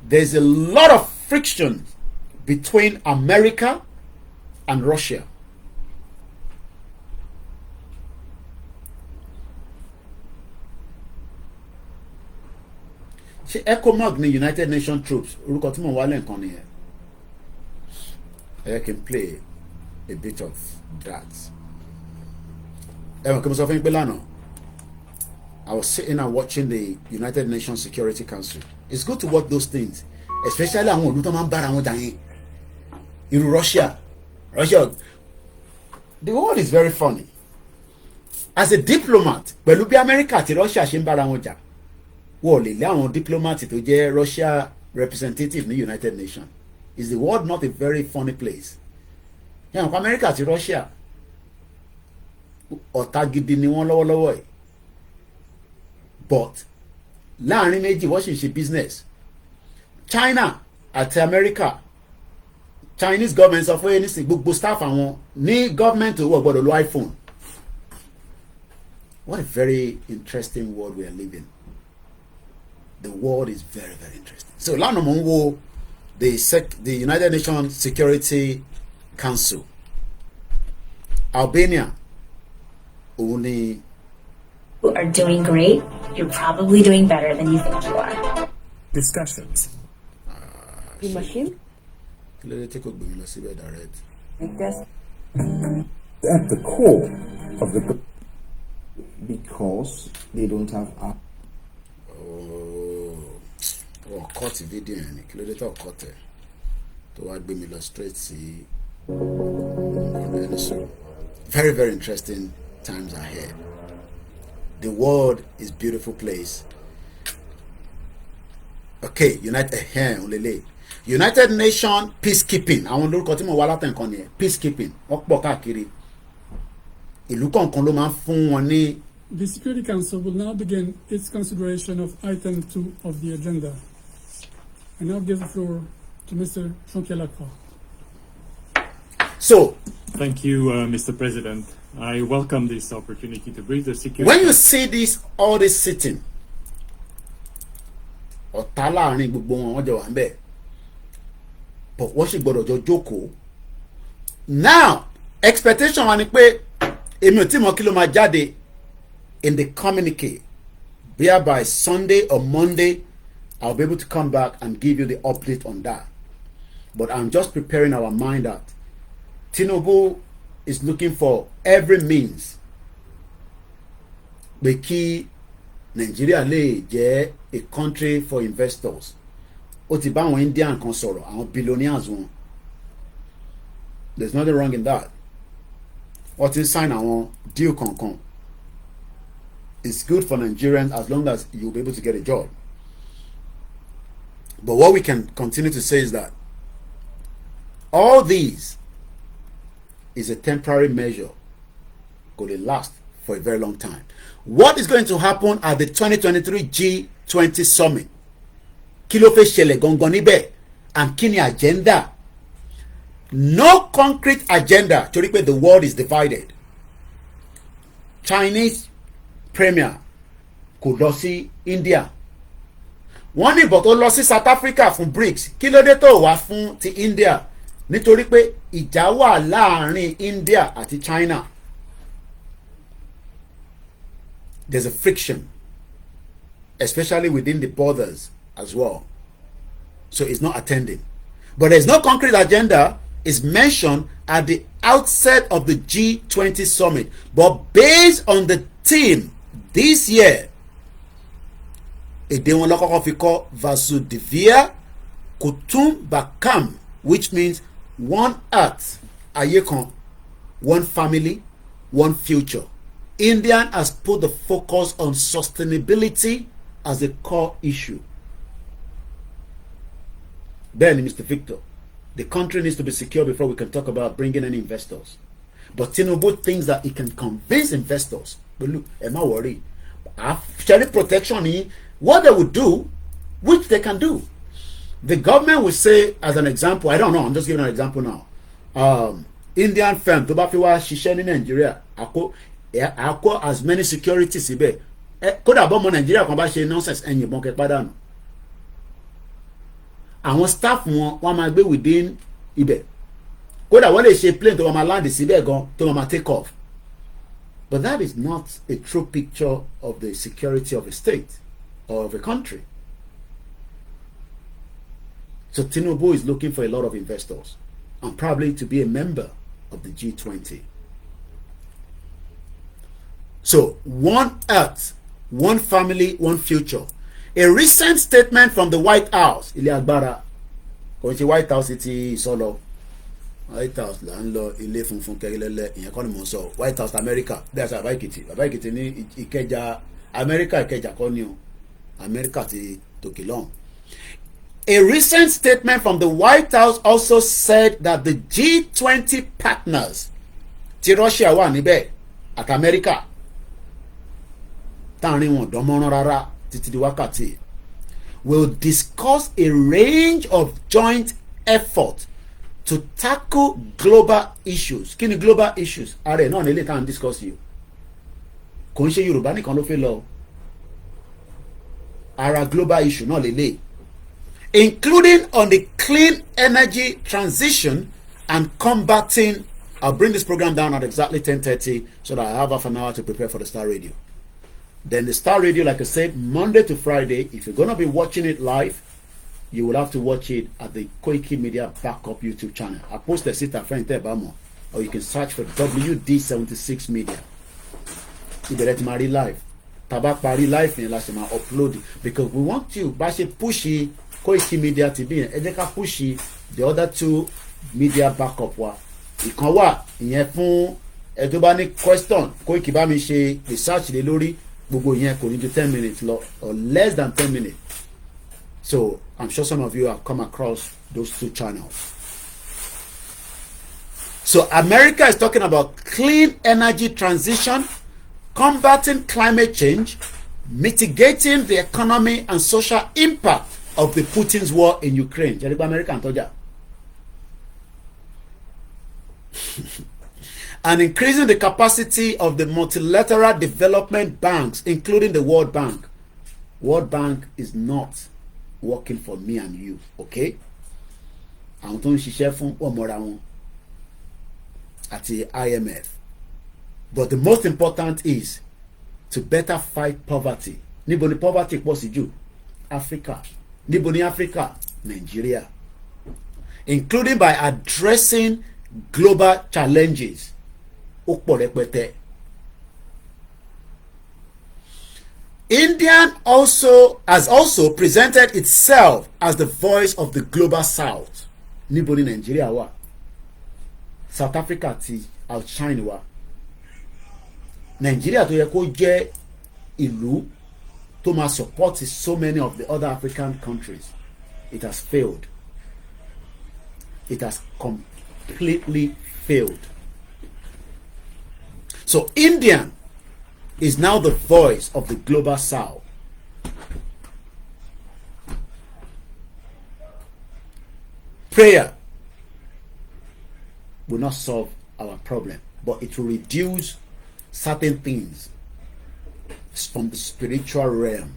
[SPEAKER 2] there's a lot of friction between America and Russia. Ṣé ECOMOG ní United Nations troops orúkọ tí mo wá lẹ́ǹkan nìyẹn? I can play a bit of that. I was sitting and watching the United Nations Security Council. It's good to watch those things, especially àwọn olùtọ́ máa ń bára wọn dàyẹn. Irú Russia. The world is very funny. As a diplomat, pẹ̀lú bí America àti Russia ṣe ń bára wọn jà, wọ́n lè lé àwọn diplomat tó jẹ́ Russia representative ní United Nations. Is the world not a very funny place? Yàrá America àti Russia ọ̀tá gidi ni wọ́n lọ́wọ́lọ́wọ́ ẹ̀, but láàrin méjì wọ́n sì ń ṣe business. China àti America, Chinese government sọ fún ẹni sí gbogbo staff àwọn ní government owó gbọ́dọ̀ lo iPhone. What a very interesting world we are living. The world is very, very interesting. So lánàá mo ń wo the United Nations Security Council. Albania
[SPEAKER 6] are doing great. You're probably doing better than you think you are. discussions.
[SPEAKER 7] The machine
[SPEAKER 2] Kí ló dé tí kò gbé mi lọ síbẹ̀ direct?
[SPEAKER 7] like this.
[SPEAKER 8] At the core of the because they don't have app.
[SPEAKER 2] Oh, cut the video yẹn ni. Kí ló dé tó cut ẹ̀? Tó wá gbé mi lọ straight sí very, very interesting times ahead. The world is beautiful place. Okay, United Nation peacekeeping. Àwọn olórúkọ tí mo wá látẹ̀ǹkan nìyẹn. Peacekeeping. Wọ́n pọ̀ káàkiri. Ìlú kọ̀ọ̀kan ló máa ń fún wọn ní.
[SPEAKER 9] The Security Council will now begin its consideration of item 2 of the agenda. I now give the floor to Mr. Chonkelakwa.
[SPEAKER 2] So,
[SPEAKER 6] Thank you, Mr. President. I welcome this opportunity to brief the security.
[SPEAKER 2] when you see this, all this sitting, ọ̀tá láàrin gbogbo wọn wọ́n jọ wà ń bẹ̀, but wọ́n sì gbọ́dọ̀ jọ jókòó. Now, expectation wa ni pé èmi ò tí mọ̀ kí ló máa jáde in the communique. By Sunday or Monday, I'll be able to come back and give you the update on that. But I'm just preparing our mind that Tinubu is looking for every means pé kí Nigeria lè jẹ́ a country for investors. Ó ti bá àwọn Indian kan sọ̀rọ̀, àwọn billionaires wọn. There's nothing wrong in that. Ó ti sign àwọn deal kankan. It's good for Nigerians as long as you'll be able to get a job. But what we can continue to say is that all these is a temporary measure, going to last for a very long time. What is going to happen at the 2023 G20 summit? Kí ló fẹ́ ṣẹlẹ̀ gangan níbẹ̀? And kí ni agenda? No concrete agenda, torí pé the world is divided. Chinese premier kò lọ sí India. Wọ́n ní ìbọ̀ tó lọ sí South Africa fún BRICS. Kí ló dé tó wá fún ti India? Nítorí pé ìjà wà láàrin India àti China. There's a friction, especially within the borders as well. So it's not attending. But there's no concrete agenda is mentioned at the outset of the G20 summit. But based on the theme this year, èdè wọn lọ́kọ́kọ́ fi kọ́ Vasudevaya Kutumbakam, which means one earth, ayé kan, one family, one future. India has put the focus on sustainability as a core issue. Then, Mr. Victor, the country needs to be secure before we can talk about bringing any investors. But Tinubu thinks that he can convince investors. But look, am I worried? Sharing protection, what they would do, which they can do. The government will say, as an example, I don't know, I'm just giving an example now. Indian firm, tó bá fi wá ṣiṣẹ́ ní Nigeria, àkó as many securities síbẹ̀. Kódà bọ́mọ Nigeria kan bá ṣe nonsense ẹ̀yìn ìbọn kẹ pàdánù. Àwọn staff wọn máa gbé within ibẹ̀. Kódà wọ́n lè ṣe plane tó wọ́n máa land síbẹ̀ gan tó wọ́n máa take off. But that is not a true picture of the security of a state or of a country. So Tinubu is looking for a lot of investors and probably to be a member of the G20. So one earth, one family, one future. A recent statement from the White House, ilé agbára, kò ṣe White House ti sọ̀lọ̀. White House là ń lọ ilé funfun kẹ́lẹ́lẹ́ ìyẹn kọ́ ni mò ń sọ White House America bẹ́ẹ̀ sọ Bàbá Èkìtì ní Ìkẹjà America Ìkẹjà kọ́ ni o America ti tòkè lọ́hùn. A recent statement from the White House also said that the G20 partners tí Russia wà níbẹ̀ àti America táàrin wọn dánmọ́rán rárá títí di wákàtí will discuss a range of joint efforts to tackle global issues. Kí ni global issues? Ààrẹ náà nílé tá à ń discuss yìí. Kò ń ṣe Yorùbá nìkan ló fẹ́ lọ. Ara global issue náà lélẹ̀. Including on the clean energy transition and combating. I'll bring this program down at exactly 10:30 so that I have half an hour to prepare for the Star Radio. Then the Star Radio, like I said, Monday to Friday, if you're going to be watching it live, you will have to watch it at the Koikimedia backup YouTube channel. I posted it at friend Tebamo, or you can search for WD76 Media. Ibẹ̀rẹ̀ ti máa rí live. Tàbá parí live yẹn la ṣe máa upload because we want you bá ṣe push Koikimedia TV yẹn ẹ jẹ́ ká push the other two media backup wa. Ìkan wà ìyẹn fún ẹ tó bá ní question Koiki bá mi ṣe research lé lórí gbogbo yẹn kò ní ju 10 minutes lọ or less than 10 minutes. So I'm sure some of you have come across those two channels. So America is talking about clean energy transition, combating climate change, mitigating the economy and social impact of the Putin's war in Ukraine. Jẹ́rìí pé America ń tọ́jà. And increasing the capacity of the multilateral development banks, including the World Bank. World Bank is not working for me and you, okay? Àwọn tó ń ṣiṣẹ́ fún ọmọra wọn àti IMF. But the most important is to better fight poverty. Níbo ni poverty pọ̀ sí jù? Africa. Níbo ni Africa? Nigeria. Including by addressing global challenges. Ó pọ̀ rẹpẹtẹ. India has also presented itself as the voice of the global south. Níbo ni Nigeria wà? South Africa ti outshine wa. Nigeria tó yẹ kó jẹ́ ìlú tó máa support so many of the other African countries. It has failed. It has completely failed. So India is now the voice of the global south. Prayer will not solve our problem, but it will reduce certain things from the spiritual realm.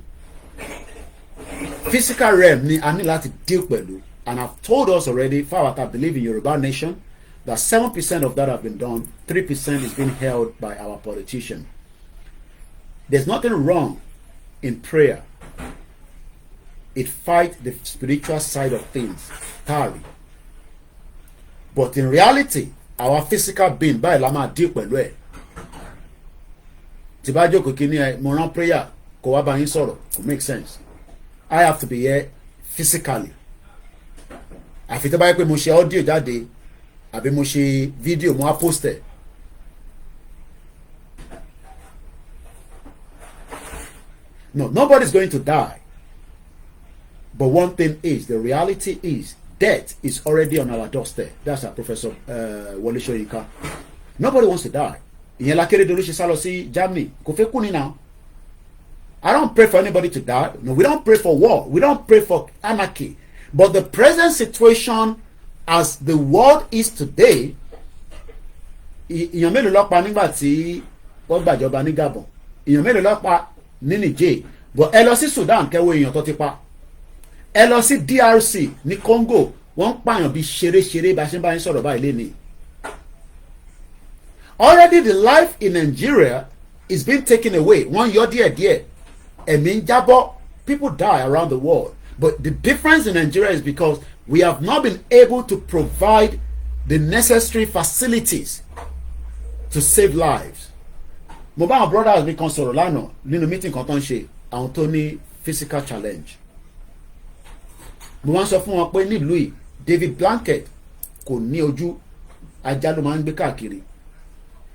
[SPEAKER 2] Physical realm ni a ní láti deal pẹ̀lú, and I've told us already, for what I believe in Yoruba nation, that 7% of that have been done, 3% is being held by our politicians. There's nothing wrong in prayer. It fights the spiritual side of things, tari. But in reality, our physical being, báyìí la máa deal pẹ̀lú ẹ̀. Tí bá jókòó kí ni ẹ mo rán prayer kò wá bá yín sọ̀rọ̀, kò make sense. I have to be here physically. Àfi tó bá yẹ pé mo ṣe audio jáde àbí mo ṣe video mo á post ẹ̀. No, nobody's going to die. But one thing is, the reality is, death is already on our doorstep. That's our Professor Wole Soyinka. Nobody wants to die. Ìyẹn l'Akeredolu ṣe sá lọ sí Germany. Kò fẹ́ kú ni now. I don't pray for anybody to die. No, we don't pray for war. We don't pray for anarchy. But the present situation as the world is today, ìyàn mélòó ló pa nígbà tí wọ́n gbàjọba ní Gabon? Ìyàn mélòó ló pa ní Niger? But ẹ lọ sí Sudan kẹ́wọ́ èèyàn tó ti pa. Ẹ lọ sí DRC ní Congo, wọ́n ń pààyàn bí ṣeré-ṣeré bá ṣe ń bá yín sọ̀rọ̀ báyìí lénìí. Already the life in Nigeria is being taken away. Wọ́n yọ díẹ̀díẹ̀. Ẹ̀mí ń jábọ́. People die around the world. But the difference in Nigeria is because we have not been able to provide the necessary facilities to save lives. Mo bá àwọn brothers mi kan sọ̀rọ̀ lánàá nínú meeting kan tó ń ṣe àwọn tó ní physical challenge. Mo wá ń sọ fún wọn pé nílùú yìí David Blanket kò ní ojú, ajá ló máa ń gbé káàkiri.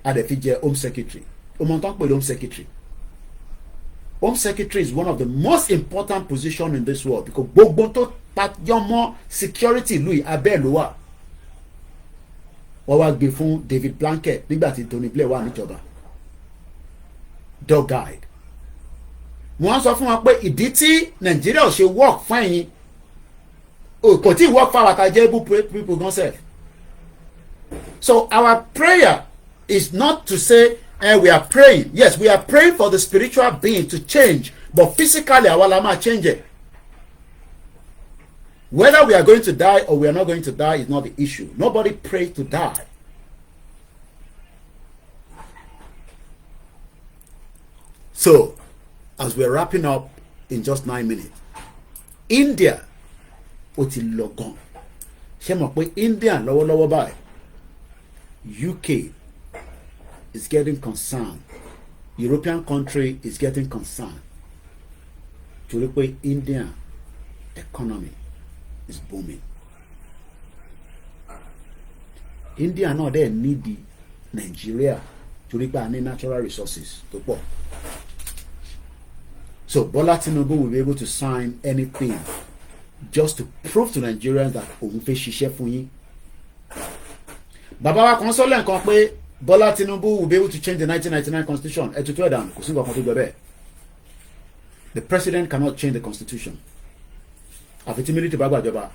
[SPEAKER 2] A dẹ̀ fi jẹ home secretary. Ọmọ tó ń pè ní home secretary. Home secretary is one of the most important positions in this world because gbogbo tó pàjọmọ́ security ìlú yìí abẹ́ ló wà. Wọ́n wá gbé fún David Blanket nígbà tí Tony Blair wà níjọba. Dog guide. Wọ́n sọ fún wa pé ìdí tí Nàìjíríà ò ṣe work fún ẹ̀yin kò tí work fún àwọn àtàjẹ́ people gan sef. So our prayer is not to say we are praying. Yes, we are praying for the spiritual being to change, but physically àwa la máa change it. Whether we are going to die or we are not going to die is not the issue. Nobody prays to die. So, as we're wrapping up in just 9 minutes, India ó ti lọ gan. Ṣé mọ̀ pé India lọ́wọ́lọ́wọ́ báyìí, UK is getting concerned, European country is getting concerned torí pé India economy is booming. India náà dẹ̀ nídi Nigeria torí pé a ní natural resources tó pọ̀. So Bola Tinubu will be able to sign anything just to prove to Nigerians that òun fẹ́ ṣiṣẹ́ fún yín. Bàbá wa kan sọ lẹ́ǹkan pé Bola Tinubu will be able to change the 1999 constitution. Ẹ tutù ẹ̀ dànù, kò sí nǹkan kan tó gbẹ bẹ́ẹ̀. The president cannot change the constitution. Àfi tí military bá gbàjọba.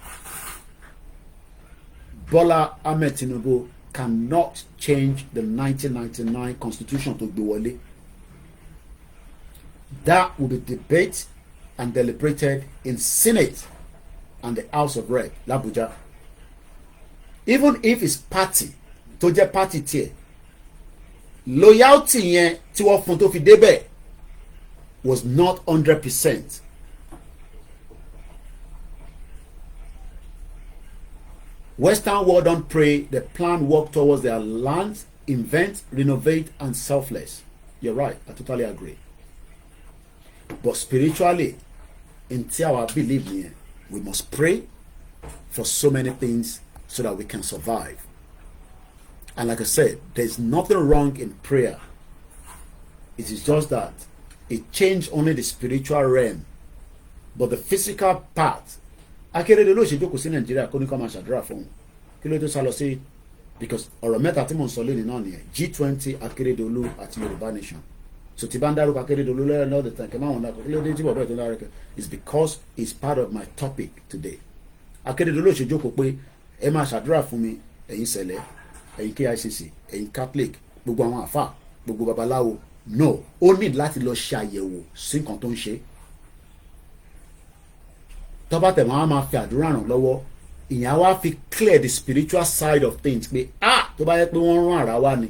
[SPEAKER 2] Bola Ahmed Tinubu cannot change the 1999 constitution tó gbé wọlé. That will be debated and deliberated in Senate and the House of Rep, l'Abuja. Even if his party, tó jẹ́ party tiẹ̀, loyalty yẹn tí wọ́n fún tó fi débẹ̀ was not 100%. Western world don't pray, they plan work towards their lands, invent, renovate, and selfless. You're right, I totally agree. But spiritually, in our belief here, we must pray for so many things so that we can survive. And like I said, there's nothing wrong in prayer. It is just that it changed only the spiritual realm, but the physical part. Akeredolu ṣe jókòó sí Nàìjíríà kó ní kó máa ṣàdúrà fún un. Kí ló tó sá lọ sí? Because ọ̀rọ̀ mẹ́ta tí mò ń sọ lónìí náà nìyẹn, G20, Akeredolu àti Yoruba Nation. So tí bá ń dárúkọ Akeredolu lẹ́yìn all the time, kẹ́ máa wọn dákọ̀ kí ló dé tí bọ̀bọ̀ ètò ńlá rẹ̀ it's because it's part of my topic today. Akeredolu ṣe jókòó pé ẹ máa ṣàdúrà fún mi, ẹ̀yin sẹ̀lẹ̀, ẹ̀yin KICC, ẹ̀yin Catholic, gbogbo àwọn àfà, gbogbo babaláwo. No, ó ní láti lọ ṣe àyẹ̀wò sí nǹkan tó ń ṣe. Tọ́ba tẹ̀ wọ́n á máa fi àdúrà ràn lọ́wọ́, ìyẹn á wá fi clear the spiritual side of things pé tó bá yẹ pé wọ́n rán ara wa ni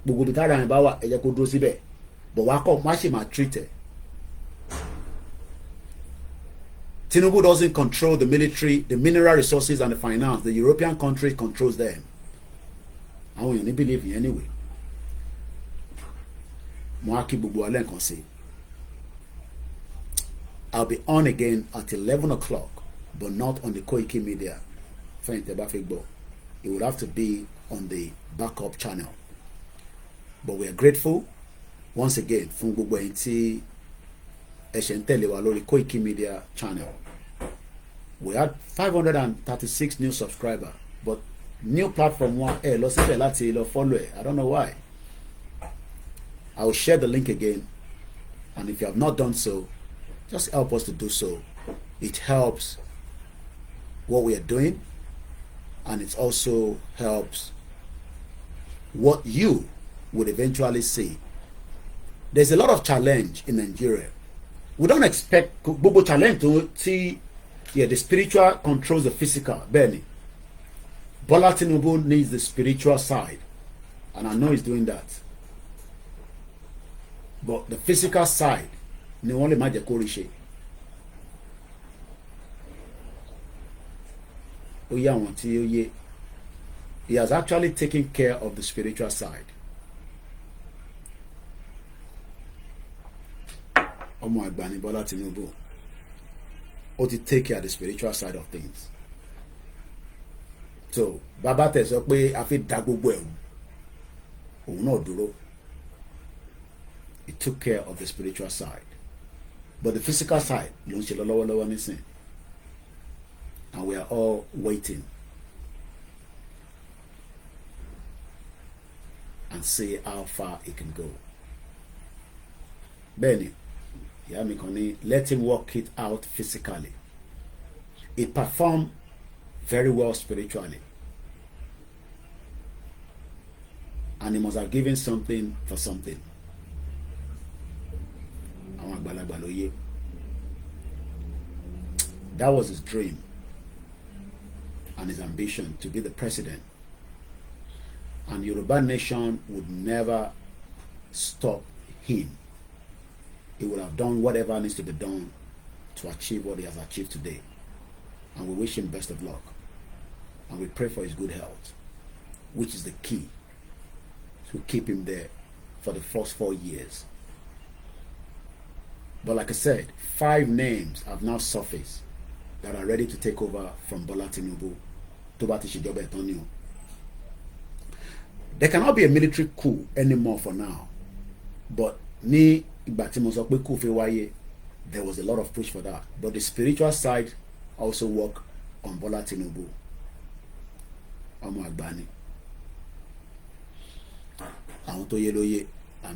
[SPEAKER 2] gbogbo ibi tára yẹn bá wà ẹ jẹ́ kó dúró síbẹ̀, but wá kọ́ má ṣe máa treat ẹ̀. Tinubu doesn't control the military, the mineral resources and the finance. The European country controls them. Àwọn èèyàn ní believe yẹn anyway. Mo á kí gbogbo alẹ́ nǹkan sí. I'll be on again at 11 o'clock, but not on the Koikimedia. It would have to be on the backup channel. But we are grateful once again fún gbogbo ẹ̀yin tí ẹ ṣe ń tẹ̀lé wa lórí Koikimedia channel. We had 536 new subscribers, but new platform one lọ síbẹ̀ láti lọ follow ẹ̀. I don't know why. I will share the link again, and if you have not done so, just help us to do so. It helps what we are doing, and it also helps what you would eventually see. There's a lot of challenge in Nigeria. We don't expect gbogbo challenge to see. Yeah, the spiritual controls the physical. Benny, Bola Tinubu needs the spiritual side, and I know he's doing that. But the physical side, ni wọ́n lè má jẹ́ kó rí ṣe. Ó yé àwọn tí ó yé. He has actually taken care of the spiritual side. Ọmọ àgbà ni Bola Tinubu. Ó ti take care of the spiritual side of things. So bàbá tẹ̀ sọ pé a fi da gbogbo ẹ̀rù. Òun náà dúró. He took care of the spiritual side. But the physical side, ló ń ṣe lọ́wọ́lọ́wọ́ nísìn. And we are all waiting and see how far it can go. Benny, ìyá mi kan ní, let him work it out physically. He performed very well spiritually. And he must have given something for something. That was his dream and his ambition to be the president. And Yoruba Nation would never stop him. He would have done whatever needs to be done to achieve what he has achieved today. and we wish him best of luck, and we pray for his good health, which is the key to keep him there for the first 4 years. But like I said, 5 names have now surfaced that are ready to take over from Bola Tinubu. There cannot be a military coup anymore for now. But there was a lot of push for that. But the spiritual side also work on Bola Tinubu. I'm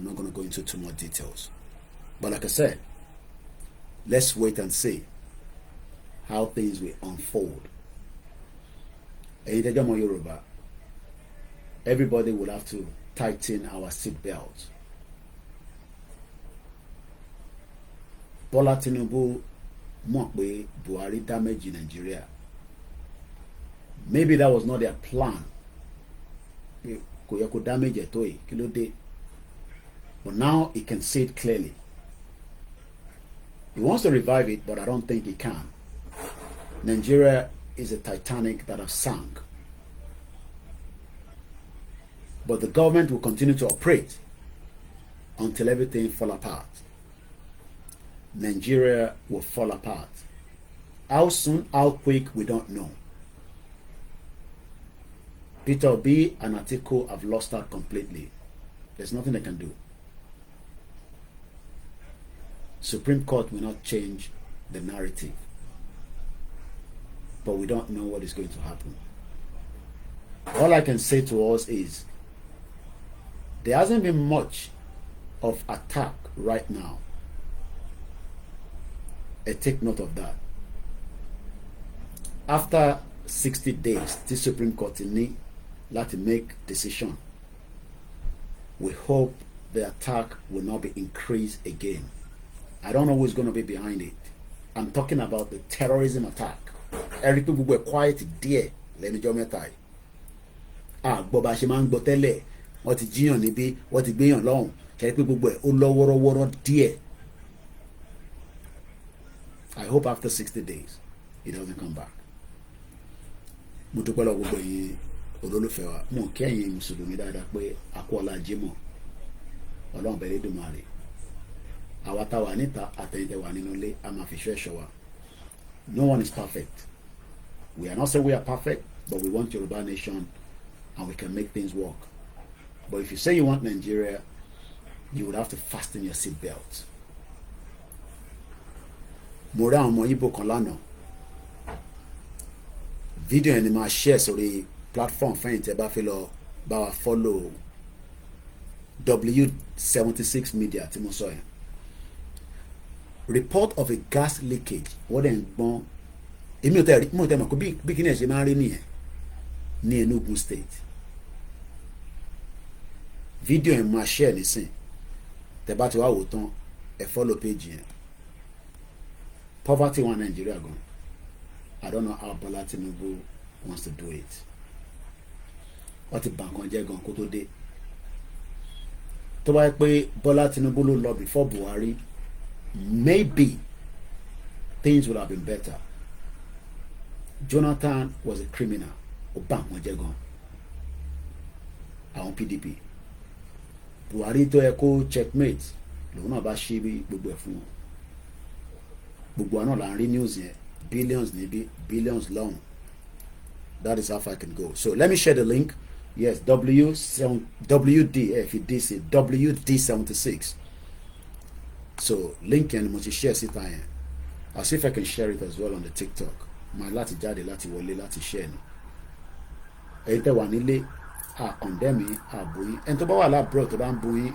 [SPEAKER 2] not going to go into too much details. But like I said, let's wait and see how things will unfold. Yoruba, everybody will have to tighten our seat belts. Bola Tinubu mọ̀ pé Buhari damage in Nigeria. Maybe that was not their plan. Kò yẹ kó damage ẹ̀tọ́ yìí, kí ló dé? But now he can see it clearly. He wants to revive it, but I don't think he can. Nigeria is a Titanic that has sunk. But the government will continue to operate until everything fall apart. Nigeria will fall apart. How soon, how quick, we don't know. Peter Obi and Atiku have lost out completely. There's nothing they can do. Supreme Court will not change the narrative. But we don't know what is going to happen. All I can say to us is there hasn't been much of attack right now. Take note of that. After 60 days, the Supreme Court need to make decision. We hope the attack will not be increased again. I don't know who's going to be behind it. I'm talking about the terrorism attack. Every people were quiet there. Let me just tell you. Boba Shiman Botele, what is Gion Nibi, what is being alone. People were all there. I hope after 60 days, it doesn't come back. Mo dúpẹ́ lọ́wọ́ gbogbo yín olólùfẹ́ wa. Mo kẹ́yìn Mùsùlùmí dáadáa pé akọ́lá Jímọ̀ Ọlọ́run bẹ̀rẹ̀ Èdùmàrè. Àwa tá wà níta àtẹ̀yìntẹ̀ wà nínú ilé a máa fi ṣọ́ ẹ̀ṣọ́ wa. No one is perfect. We are not saying we are perfect, but we want Yoruba nation and we can make things work. But if you say you want Nigeria, you would have to fasten your seatbelt. Mo rí àwọn ọmọ Igbo kan lánàá. Fídíò yẹn ni máa share sórí platform fẹ́yìn tí ẹ bá fẹ́ lọ bá wa follow W76 media tí mo sọ yẹn. Report of a gas leakage wọ́n dẹ̀ ń gbọ́n èmi ò tẹ́ mọ̀ kó bí kíni ẹ̀ ṣe máa ń rí nìyẹn ní Enugu state. Fídíò yẹn máa share nísìn tẹ́ bá ti wá wò tán ẹ follow page yẹn. Poverty in Nigeria gone. I don't know how Bola Tinubu wants to do it. What the bank on gone kó tó dé. Tó bá yẹ pé Bola Tinubu ló lọ before Buhari, maybe things would have been better. Jonathan was a criminal. Ó bank on gone. Àwọn PDP. Buhari tó yẹ kó checkmate. Lòun náà bá ṣe bí gbogbo ẹ̀ fún wọn. Gbogbo àná là ń rí news yẹn billions níbí billions long. That is how far I can go. So let me share the link. Yes, WD76. So link yẹn ni mo ti share síta yẹn. I'll see if I can share it as well on the TikTok. Màá láti jáde láti wọlé láti share ni. Ẹ̀yin tẹ́ wà nílé condemn yín bu yín. Ẹni tó bá wà lábúrò tó bá ń bu yín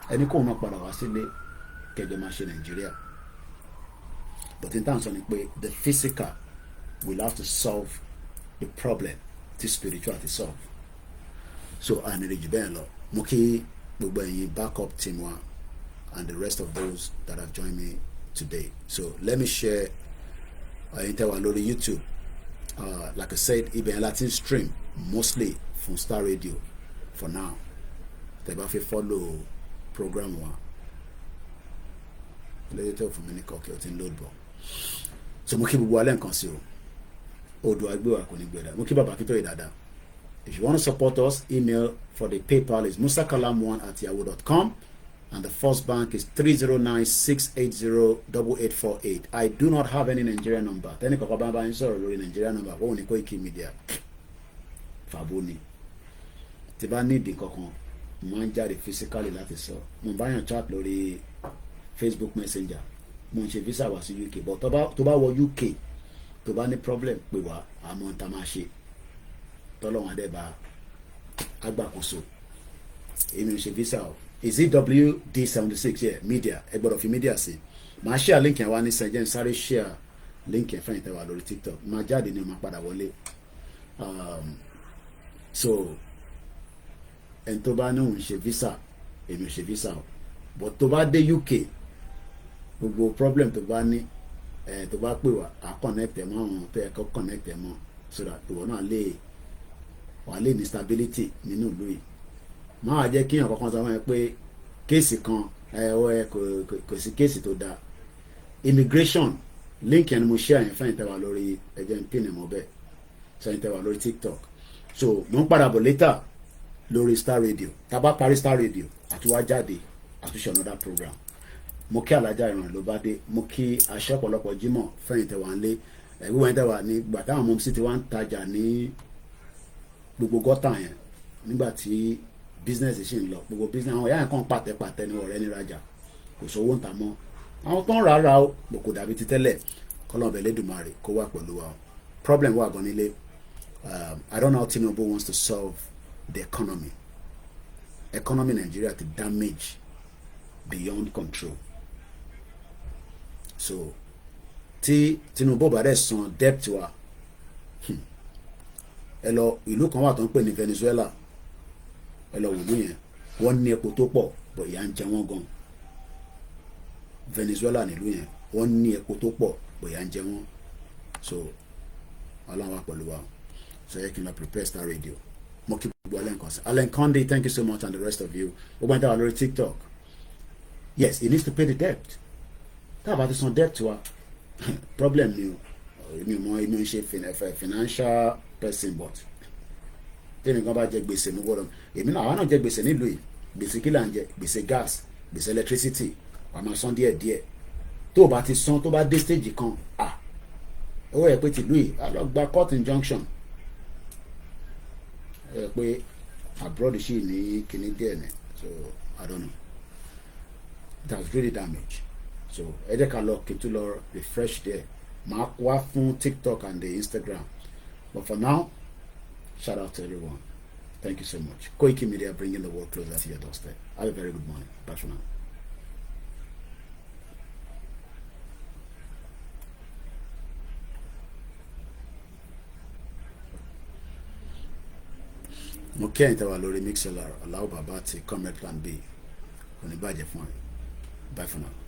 [SPEAKER 2] ẹni kóun náà padà wá sílé kẹjọ máa ṣe Nàìjíríà. But in terms of the physical will have to solve the problem the spiritual to solve. So I need to be Muki backup team one and the rest of those that have joined me today. So let me share YouTube. Like I said, Iben Latin stream mostly from Star Radio for now. They have to follow program one. Later for many cocktails in load ball. So mo kí gbogbo alẹ́ nǹkan sí o odò agbéwà kò ní gbẹ̀dà mo kí bàbá Akíntóyè dáadáa. If you want to support us, email for the PayPal is musakalam1@yahoo.com and the first bank is 309-680-8848. I do not have any Nigerian number. Tẹ́ni kọ̀ọ̀kan bá ń bá yín sọ̀rọ̀ lórí Nigerian number wọ́n ní Koikimedia fàbóni tí bá ní ìdí kankan mo máa ń jáde physically láti sọ mo bá yàn chat lórí Facebook Messenger mo ń ṣe visa wá sí UK but tó bá wọ UK tó bá ní problem pè wá àmọ́ tá máa ṣe tọ́lọ́wọ́n adẹ́bà agbàkóso èmi ò ṣe visa o is it WD76 yeah media ẹ gbọ́dọ̀ fi media sí màá share link yẹn wá ní sẹ́jẹ́ sáré share link yẹn fẹ́yìntẹ́ wà lórí TikTok máa jáde ní máa padà wọlé so ẹni tó bá ní òun ṣe visa èmi ò ṣe visa o but tó bá dé UK gbogbo problem tó bá ní tó bá pè wá à connect ẹ mọ́ àwọn tó yẹ kó connect ẹ mọ́ so that ìwọ náà wà lè ní stability nínú ìlú yìí máa jẹ́ kíyàn kankan sọ wọ́n pé kéèsì kan kò sí kéèsì tó dáa immigration link yẹn ni mo share yẹn fẹ́yìn tẹ́wà lórí ẹ̀jẹ̀ ń pin ẹ̀mọ́ bẹ́ẹ̀ sẹ́yìn tẹ́wà lórí TikTok so mo ń padà bọ̀ later lórí Star Radio tá a bá parí Star Radio àtúwá jáde àtúnṣe another program mo kí alájà ìrìn ló bá dé mo kí aṣọ ọ̀pọ̀lọpọ̀ Jímọ̀ fẹ́yìn tẹ́wà ń lé ẹ̀gbọ́n yẹn tẹ́wà ní gbà táwọn ọmọ sí ti wá ń tajà ní gbogbo gọ́tà yẹn nígbà tí business ṣì ń lọ gbogbo business àwọn ìyá yẹn kàn pàtẹ́pàtẹ́ ní ọ̀rẹ́ ní rajà kò sówó ń ta mọ́ àwọn tó ń rà ó kò dàbí ti tẹ́lẹ̀ kọ́lọ́ọ̀bẹ lẹ́dùnmarè kó wà pẹ̀lú wa problem wà gan nílé I don't know how Tinubu wants to solve the economy Nigeria to damage beyond control so tí Tinubu bá dẹ̀ san debt wa ẹ lọ ìlú kan wà tó ń pè ní Venezuela ẹ lọ wòlú yẹn wọ́n ní epo tó pọ̀ bọ̀ ìyà ń jẹ wọ́n gan Venezuela nílùú yẹn wọ́n ní epo tó pọ̀ bọ̀ ìyà ń jẹ wọ́n so Ọlọ́run wà pẹ̀lú wa so yẹ kí n lọ prepare Star Radio mo kí gbogbo Allen kan sí Allen Conde thank you so much and the rest of you ó gbọ́n dáwà lórí TikTok yes he needs to pay the debt tá a bá ti san debt wa problem ni o èmi ń ṣe financial person but tẹ́mi kan bá jẹ gbèsè mi gbọ́dọ̀ èmi náà àwọn náà jẹ gbèsè nílùú yìí gbèsè kí là ń jẹ gbèsè gas gbèsè electricity wà máa san díẹ̀ tó o bá ti san tó bá dé stage kan owó yẹ pé tìlú yìí a lọ gba court injunction ẹ pé abroad ṣì ní kíní díẹ̀ ní so I don't know it has really damaged so ẹ jẹ́ ká lọ kí n tún lọ refresh there máa wá fún TikTok and the Instagram but for now shout out to everyone. Thank you so much. Koikimedia bringing the world closer to your doorstep. Have a very good morning. Bye for now. Mo kí ẹ̀yin tẹ́wà lórí Mixlr aláwọ̀ bàbá àti comment plan B. Kò ní bàjẹ́ fún ẹ. Bye for now.